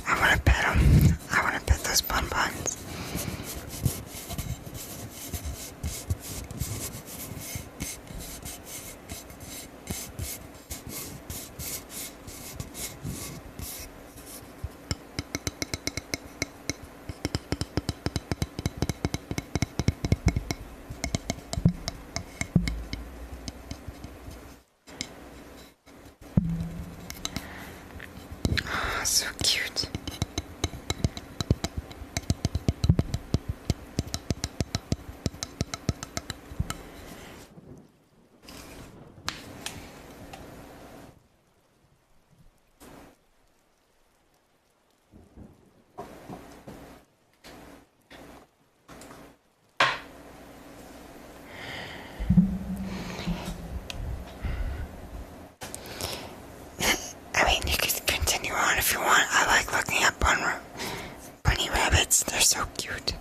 I want to pet them. I want to pet those bun-buns. Oh, so cute. I mean, you could continue on if you want. I like looking at bunny rabbits. They're so cute.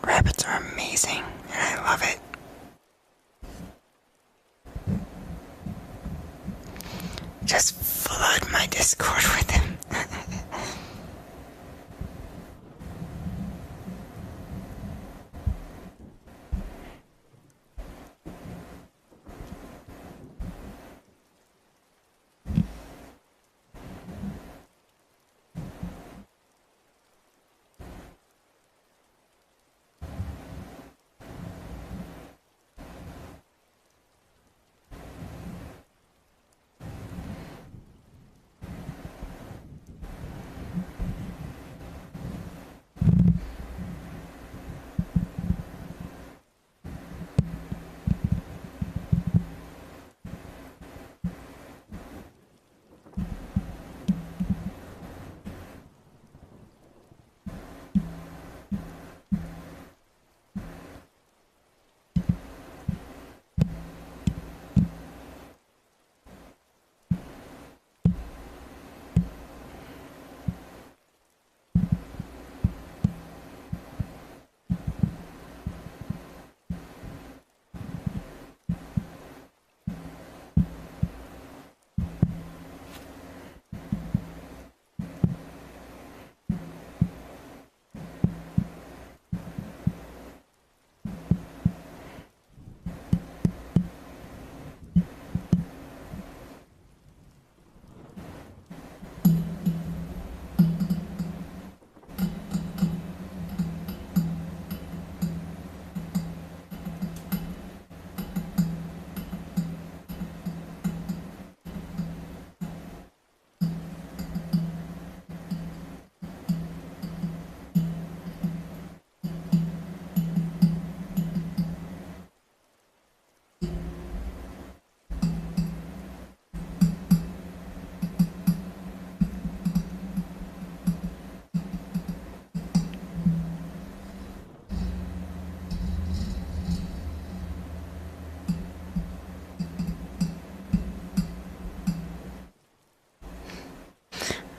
Rabbits are amazing, and I love it. Just flood my Discord with them.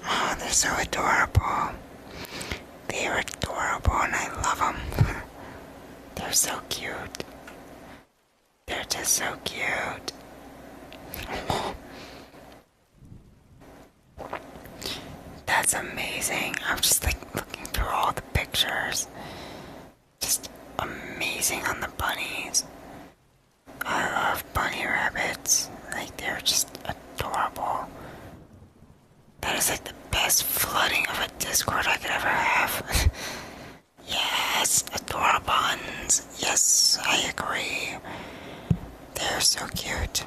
Oh, they're so adorable. They are adorable and I love them. They're so cute. They're just so cute. That's amazing. I'm just like looking through all the pictures. Just amazing on the bunnies. I love bunny rabbits. Like they're just adorable. That is like the best flooding of a Discord I could ever have. Yes, adorabuns. Yes, I agree. They're so cute.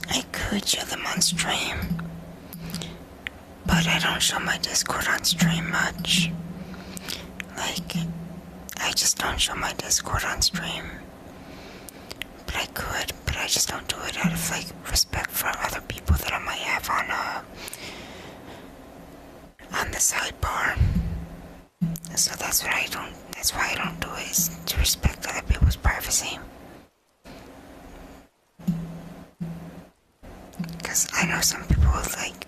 I could show them on stream, but I don't show my Discord on stream much. Like, I just don't show my Discord on stream. But I I could, but I just don't do it out of like respect for other people that I might have on the sidebar. So that's why I don't do it, is to respect other people's privacy. Because I know some people like,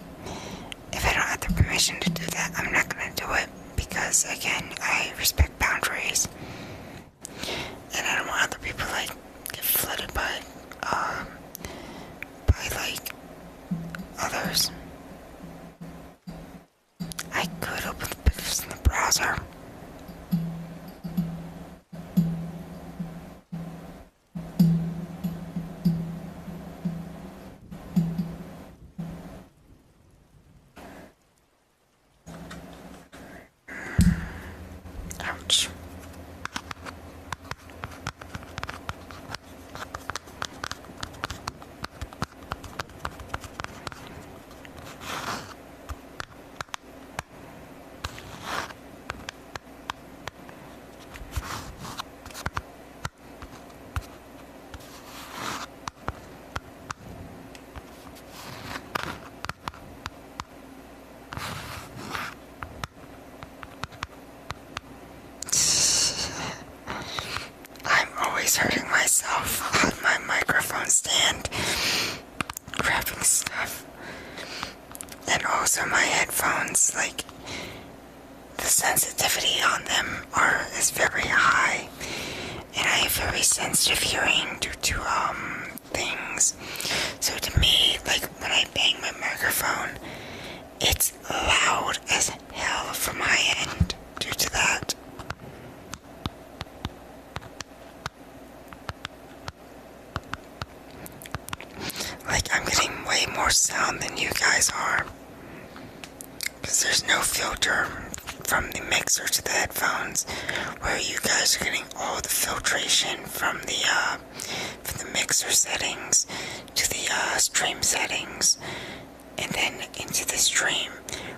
if I don't have the permission to do that, I'm not gonna do it, because again, I respect boundaries. And I don't want other people like get flooded by like others. I could open the pictures in the browser. Ouch. Hurting myself on my microphone stand, grabbing stuff, and also my headphones, like, the sensitivity on them is very high, and I have very sensitive hearing due to things. So to me, like, when I bang my microphone, it's loud as hell from my end due to that. Like, I'm getting way more sound than you guys are, because there's no filter from the mixer to the headphones, where you guys are getting all the filtration from the mixer settings to the stream settings, and then into the stream,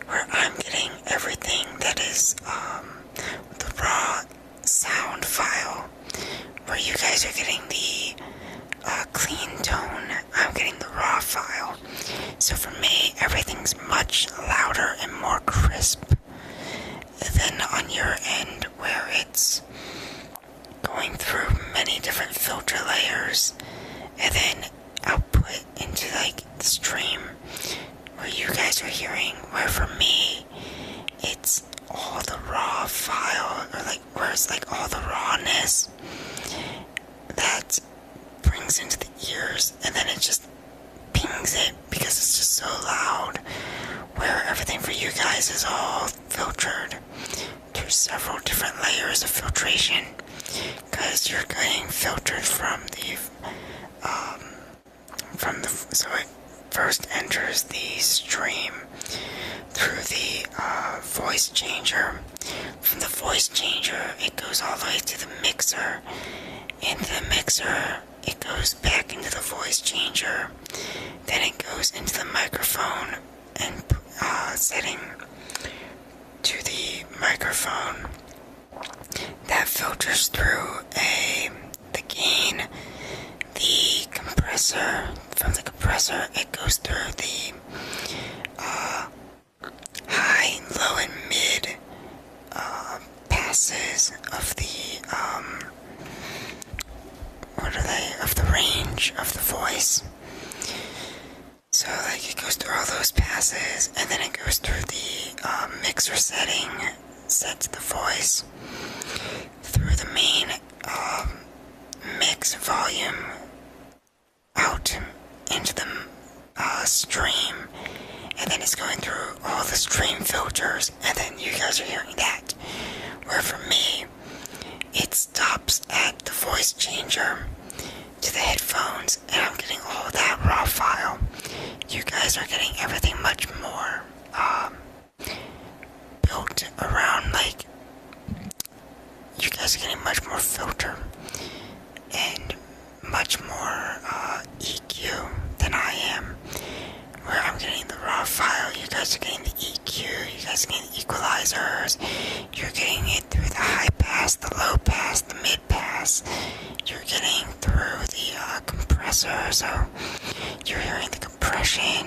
where I'm getting everything that is the raw sound file, where you guys are getting the clean tone. I'm getting the raw file. So for me, everything's much louder and more crisp than on your end, where it's going through many different filter layers and then output into like the stream where you guys are hearing, where for me it's all the raw file, or like where it's like all the rawness that brings into the ears, and then it just pings it because it's just so loud, where everything for you guys is all filtered through several different layers of filtration, because you're getting filtered from so it first enters the stream through the voice changer. From the voice changer, it goes all the way to the mixer. Into the mixer, it goes back into the voice changer. Then it goes into the microphone and setting to the microphone. That filters through the gain, the compressor. From the compressor, it goes through the high, low, and mid passes of the of the range of the voice. So like it goes through all those passes, and then it goes through the mixer setting, sets the voice through the main mix volume out into the stream, and then it's going through all the stream filters, and then you guys are hearing that. Where for me, it stops at the voice changer to the headphones, and I'm getting all that raw file. You guys are getting everything much more built around, like, you guys are getting much more filter and much more EQ than I am. Where I'm getting the raw file, you guys are getting the EQ, you guys are getting the equalizers, you're getting it through the high pass, the low pass, the mid pass, bass you're getting through the compressor, so you're hearing the compression,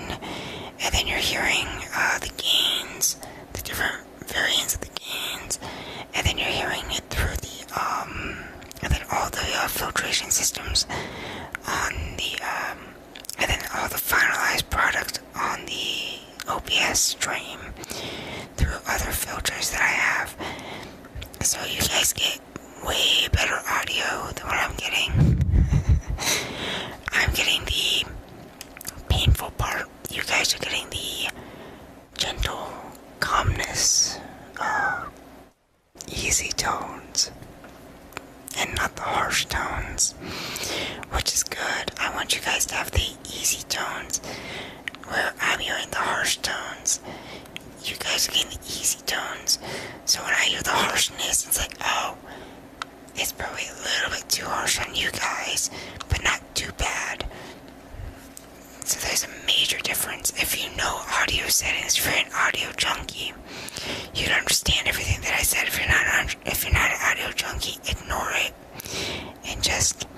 and then you're hearing the gains, the different variants of the gains, and then you're hearing it through the and then all the filtration systems on the and then all the finalized product on the OBS stream through other filters that I have. So you guys get way better audio than what I'm getting. I'm getting the painful part. You guys are getting the gentle calmness, easy tones, and not the harsh tones, which is good. I want you guys to have the easy tones, where I'm hearing the harsh tones. You guys are getting the easy tones. So when I hear the harshness, it's like, oh, it's probably a little bit too harsh on you guys, but not too bad. So there's a major difference. If you know audio settings, if you're an audio junkie, you'd understand everything that I said. If you're not an audio junkie, ignore it and just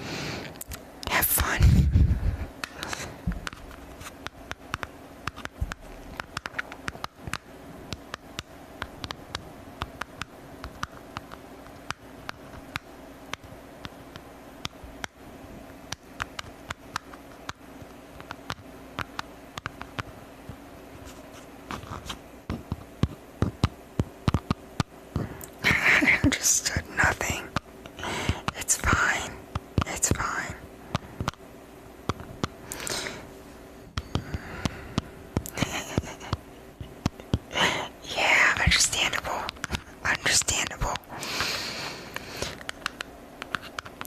have fun. I understood nothing. It's fine. It's fine. Yeah, understandable. Understandable.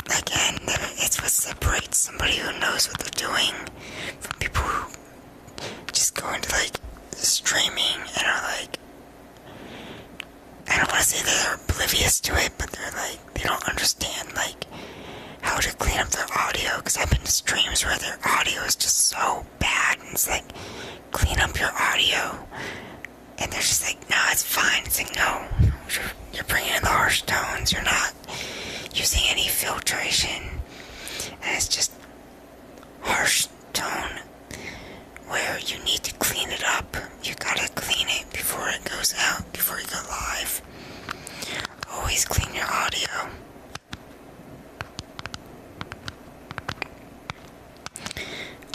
Again, it's what separates somebody who knows what they're doing from people who just go into like streaming and are like, I don't want to say they're oblivious to it, but they're like, they don't understand like how to clean up their audio, because I've been to streams where their audio is just so bad, and it's like, clean up your audio, and they're just like, no, it's fine. It's like, no, you're bringing in the harsh tones, you're not using any filtration, and it's just harsh tone where you need to clean it up. You gotta clean it before it goes out, before you go live. Always clean your audio.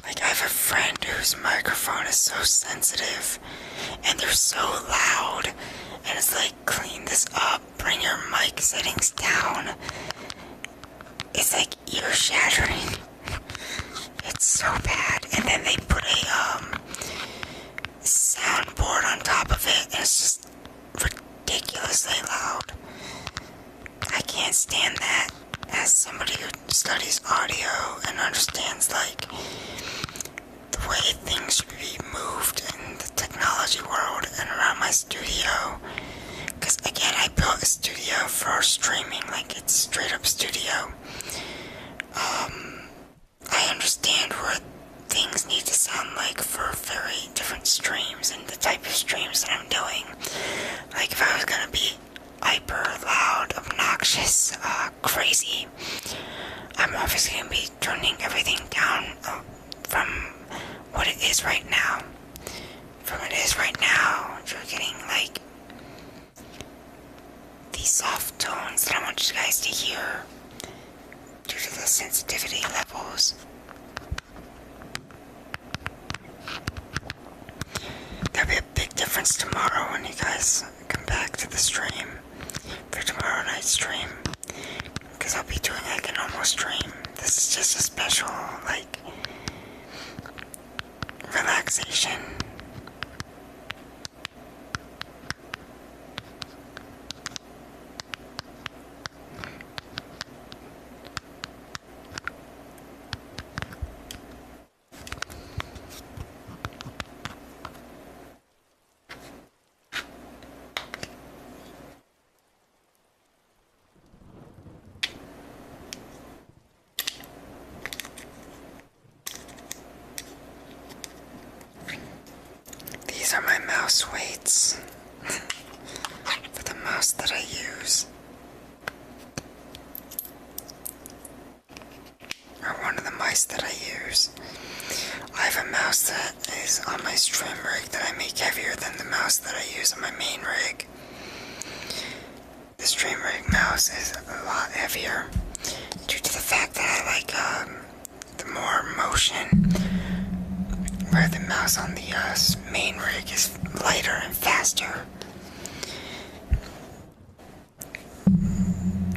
Like, I have a friend whose microphone is so sensitive and they're so loud, and it's like, clean this up, bring your mic settings down. It's like ear shattering. It's so bad. And then they put a soundboard on top of it, and it's just ridiculously loud. I can't stand that. As somebody who studies audio and understands like the way things should be moved in the technology world and around my studio, because again, I built a studio for streaming, like it's straight up studio. I understand what things need to sound like for very different streams and the type of streams that I'm doing. Like if I was gonna be hyper loud, obnoxious, crazy, I'm obviously gonna be turning everything down from what it is right now. From what it is right now, you're getting like these soft tones that I want you guys to hear due to the sensitivity levels. There'll be a big difference tomorrow when you guys come back to the stream for tomorrow night's stream, because I'll be doing like a normal stream. This is just a special like relaxation. my stream rig that I make heavier than the mouse that I use on my main rig. The stream rig mouse is a lot heavier due to the fact that I like the more motion, where the mouse on the main rig is lighter and faster.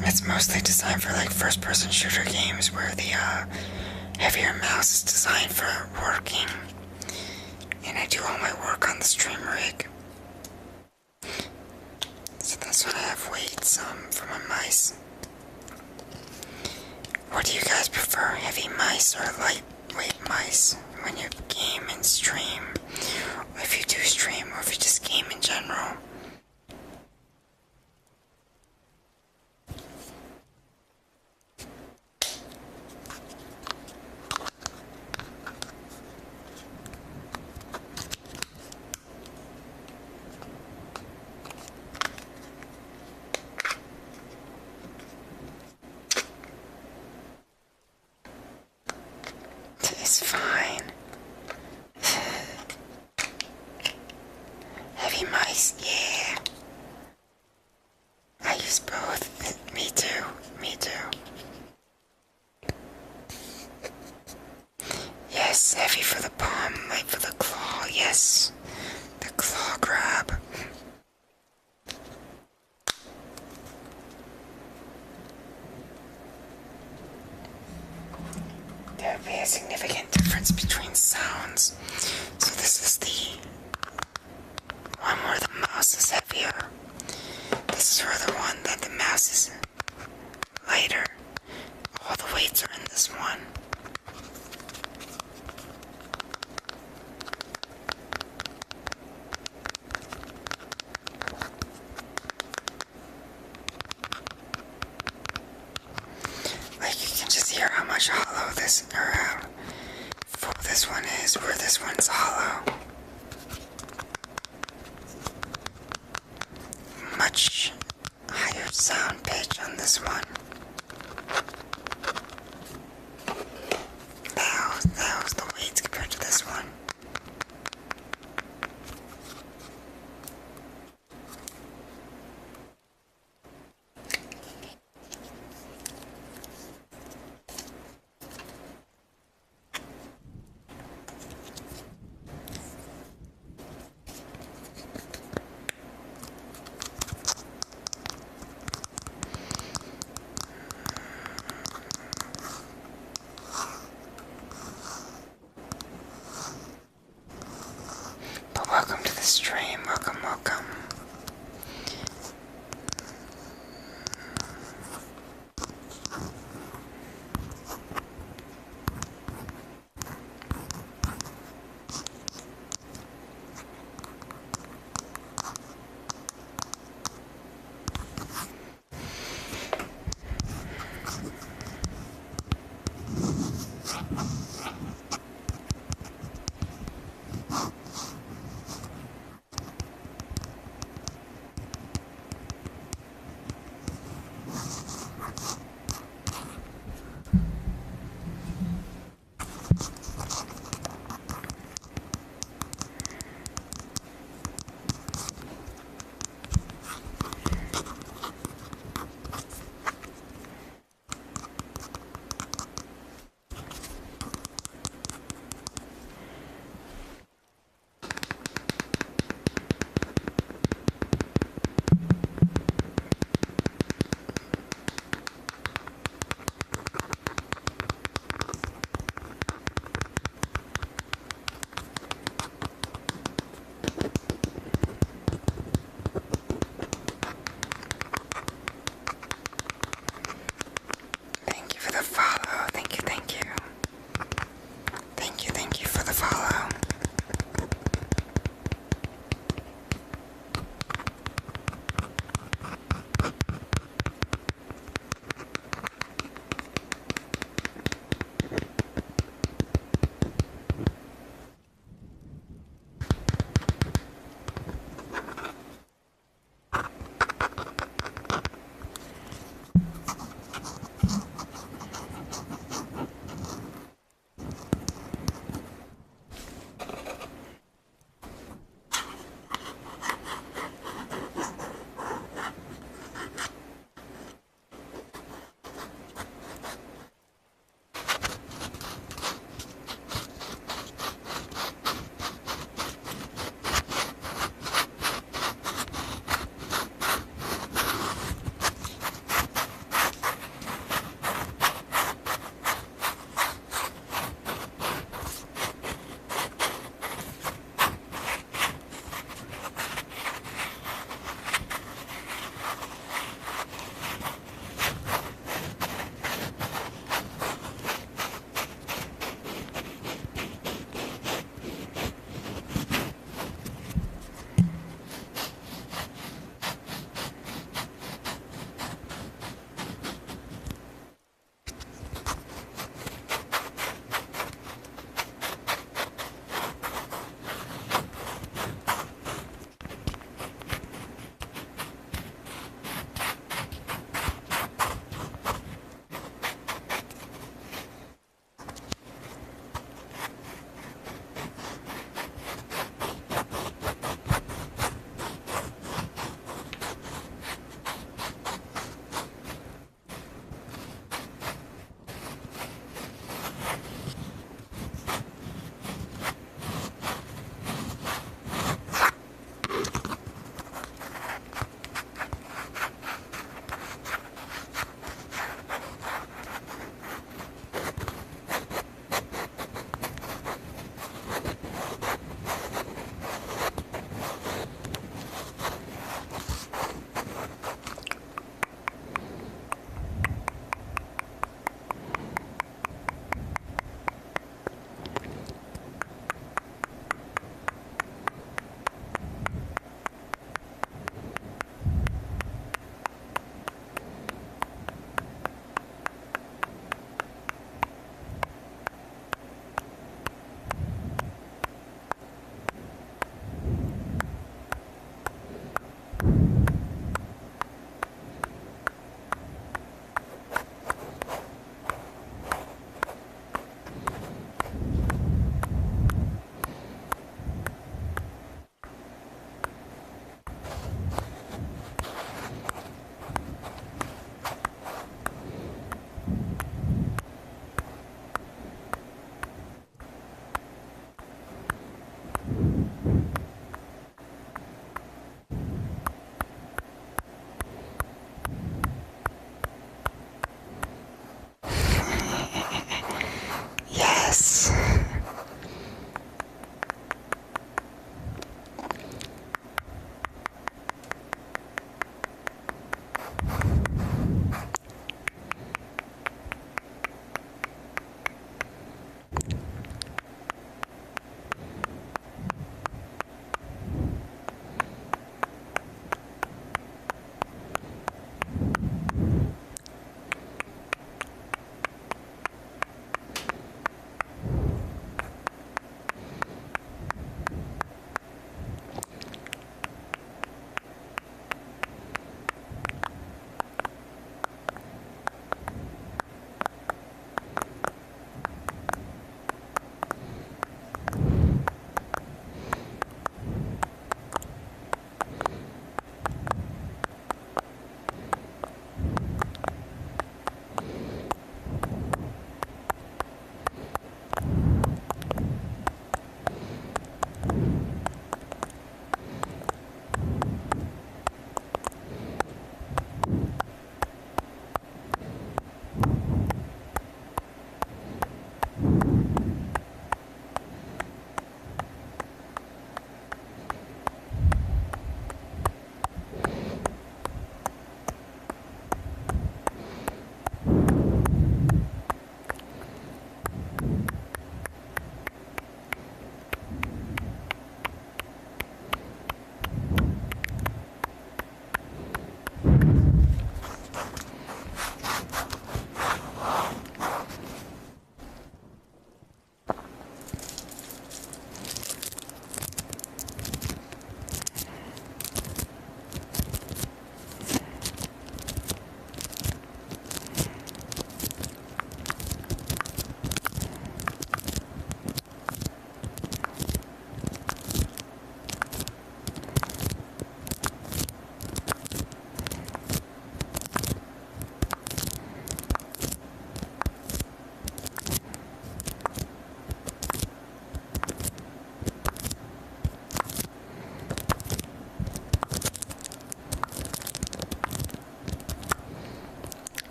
It's mostly designed for like first-person shooter games where the heavier mouse is designed for working, and I do all my work on the stream rig. So that's when I have weights for my mice. What do you guys prefer, heavy mice or lightweight mice when you game and stream? Or if you do stream, or if you just game in general? It's fine. Heavy mice, yeah. I use both. Me too. Me too. Yes, heavy for the palm, light for the claw. Yes. The claw grab. There would be a significant difference between sounds. So this is the one where the mouse is heavier. This is where the one that the mouse is lighter. All the weights are in this one. Like you can just hear how much hollow this, or how full this one is, where this one's hollow. Much higher sound pitch on this one. That was the weights compared to this one. But welcome to the stream. Welcome, welcome.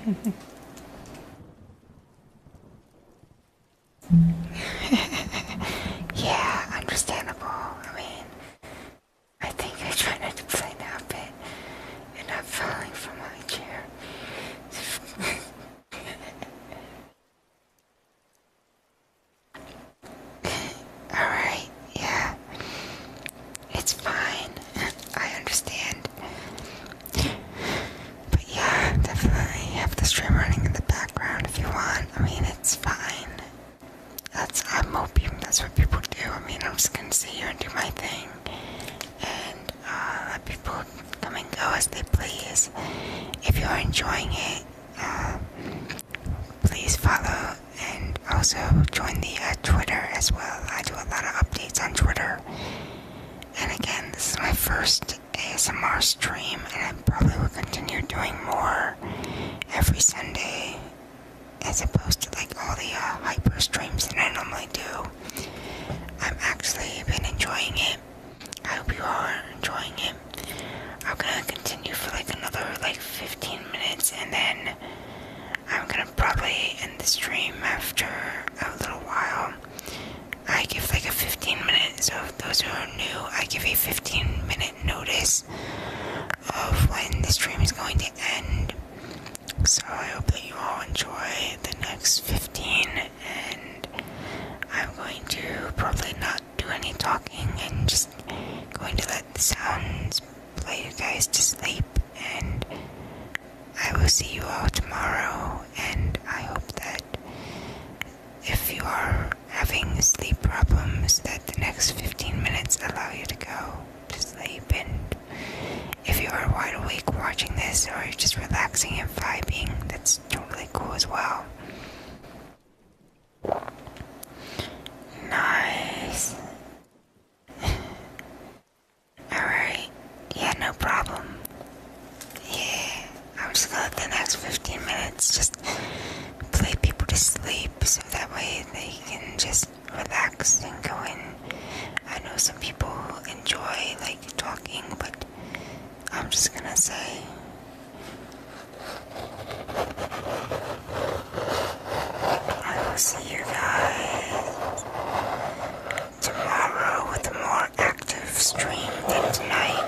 Yeah, understandable. I mean, I think I try not to play now a bit, and I'm falling from my chair. Alright, yeah. It's fine. I understand. But yeah, definitely have the stream running in the background if you want. I mean, it's fine. I'm hoping that's what people do. I mean, I'm just gonna sit here and do my thing. And let people come and go as they please. If you're enjoying it, please follow and also join the Twitter as well. I do a lot of updates on Twitter. And again, this is my first ASMR stream, and I probably will continue doing more every Sunday, as opposed to like all the hyper streams that I normally do. I'm actually been enjoying it. I hope you are enjoying it. I'm gonna continue for like another 15 minutes, and then I'm gonna probably end the stream after a little while. I give like a 15-minute, so if those who are new, I give a 15-minute notice of when the stream is going to end. So I hope that you all enjoy the next 15, and I'm going to probably not do any talking and just going to let the sounds play you guys to sleep, and I will see you all tomorrow. And I hope that if you are having sleep problems, that the next 15 minutes allow you to go to sleep. And if you are wide awake watching this, or you're just relaxing and vibing, that's totally cool as well. Nice. Alright. Yeah, no problem. Yeah, I'm just gonna let the next 15 minutes just play people to sleep, so that way they can just relax and go in. I know some people enjoy talking, but I'm just gonna say I will see you guys tomorrow with a more active stream than tonight.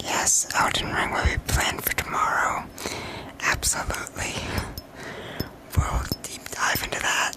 Yes, Elden Ring will be planned for tomorrow. Absolutely. We'll deep dive into that.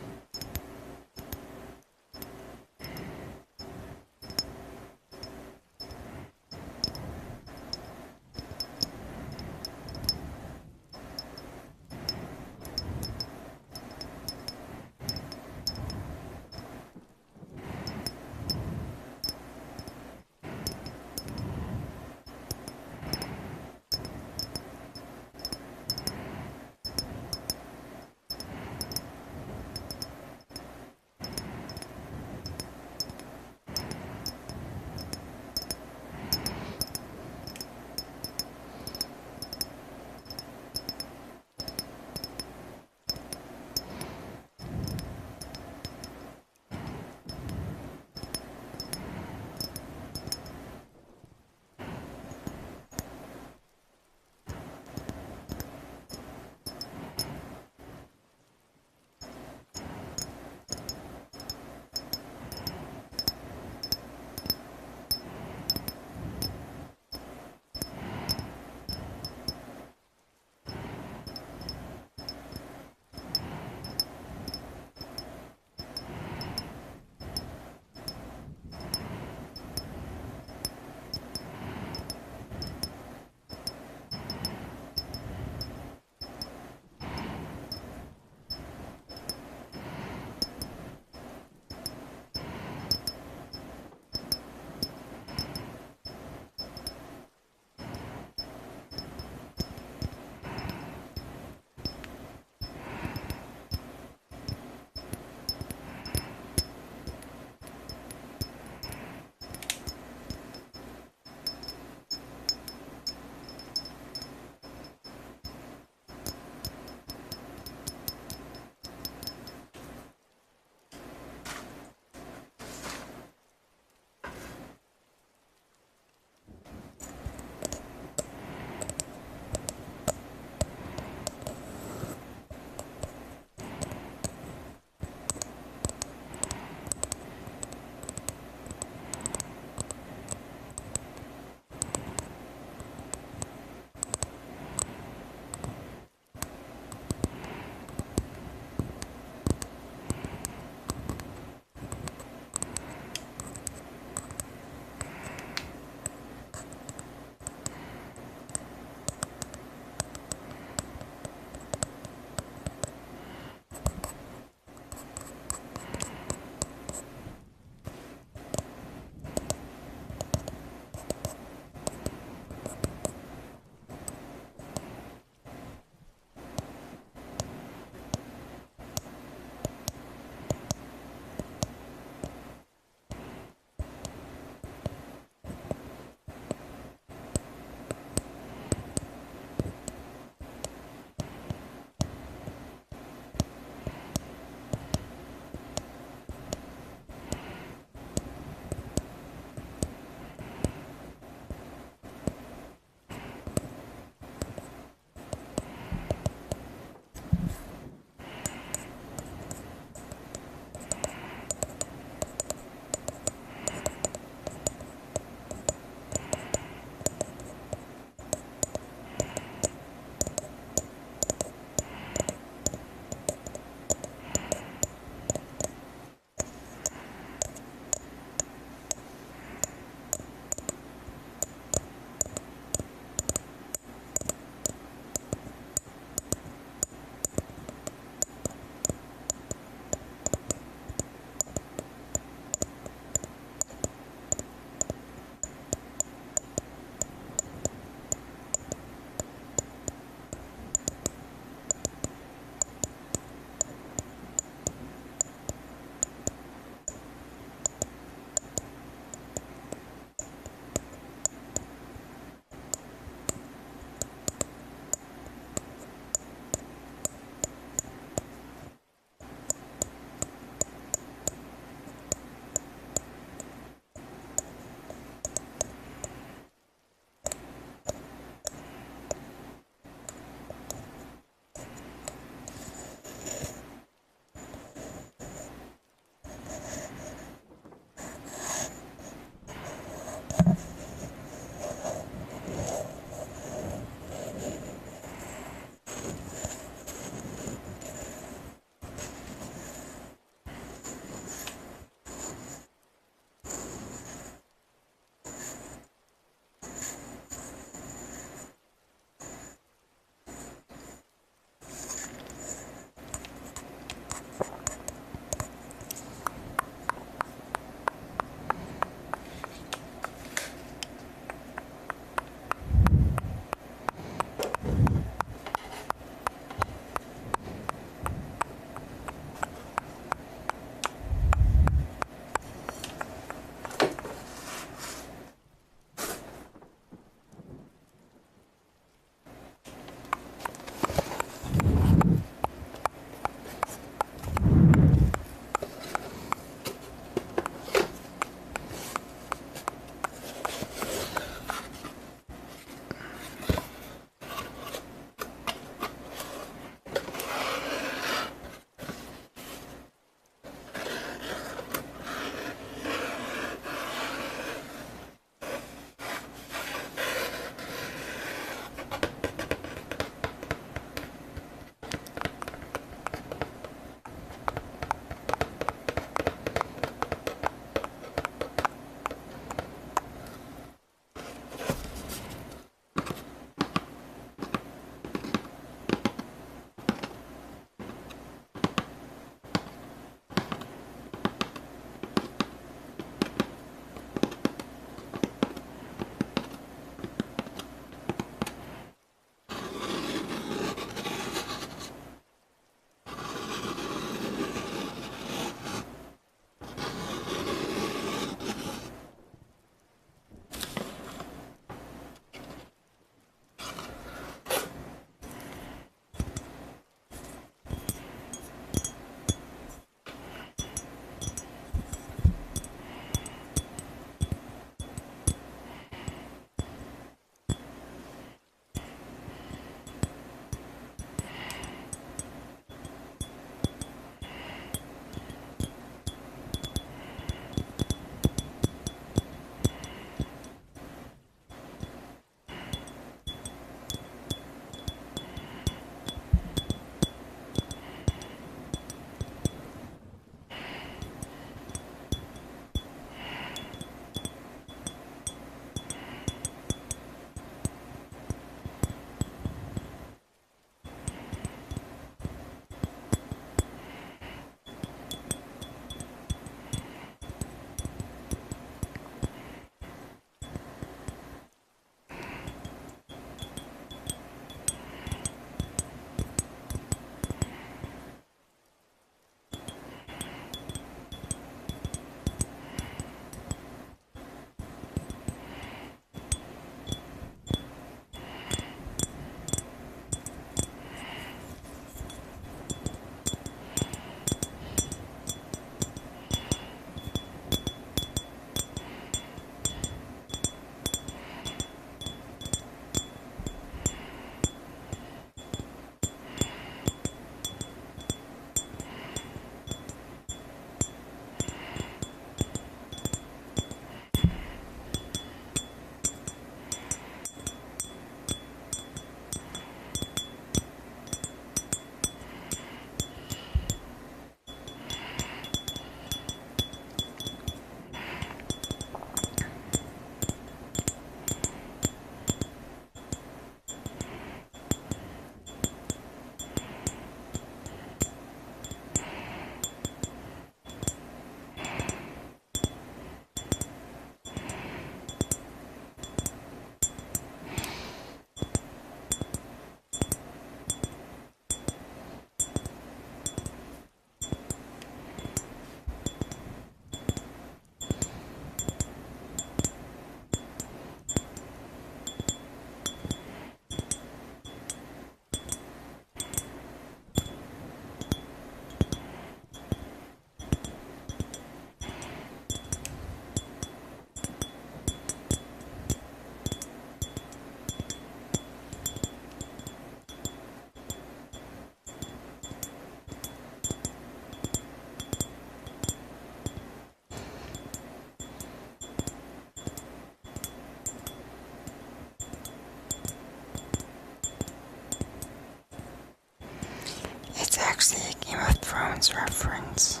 is a Game of Thrones reference.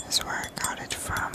Is where I got it from.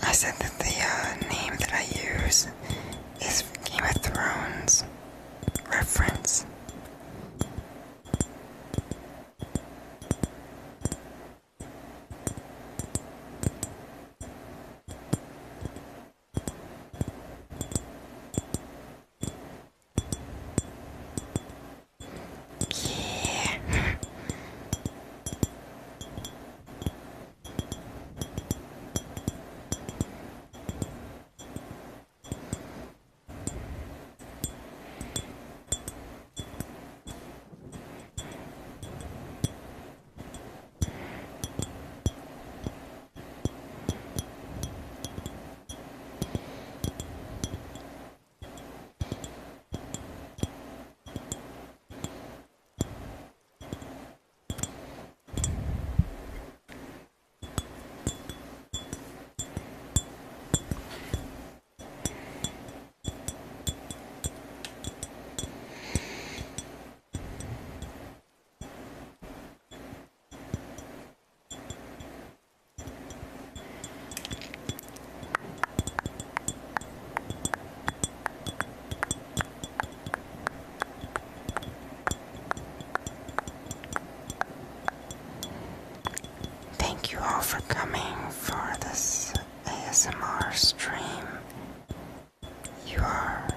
I said that the name that I use is Game of Thrones reference. Yeah. Thank you all for coming for this ASMR stream. You are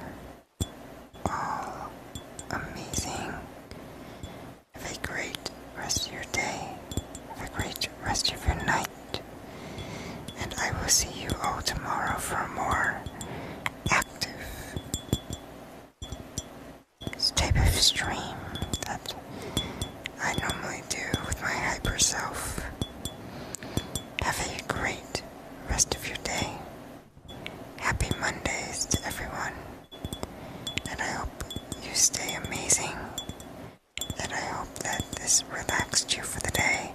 all amazing. Have a great rest of your day. Have a great rest of your night. And I will see you all tomorrow for a more active type of stream that I normally do with my hyper self. Have a great rest of your day. Happy Mondays to everyone. And I hope you stay amazing. And I hope that this relaxed you for the day.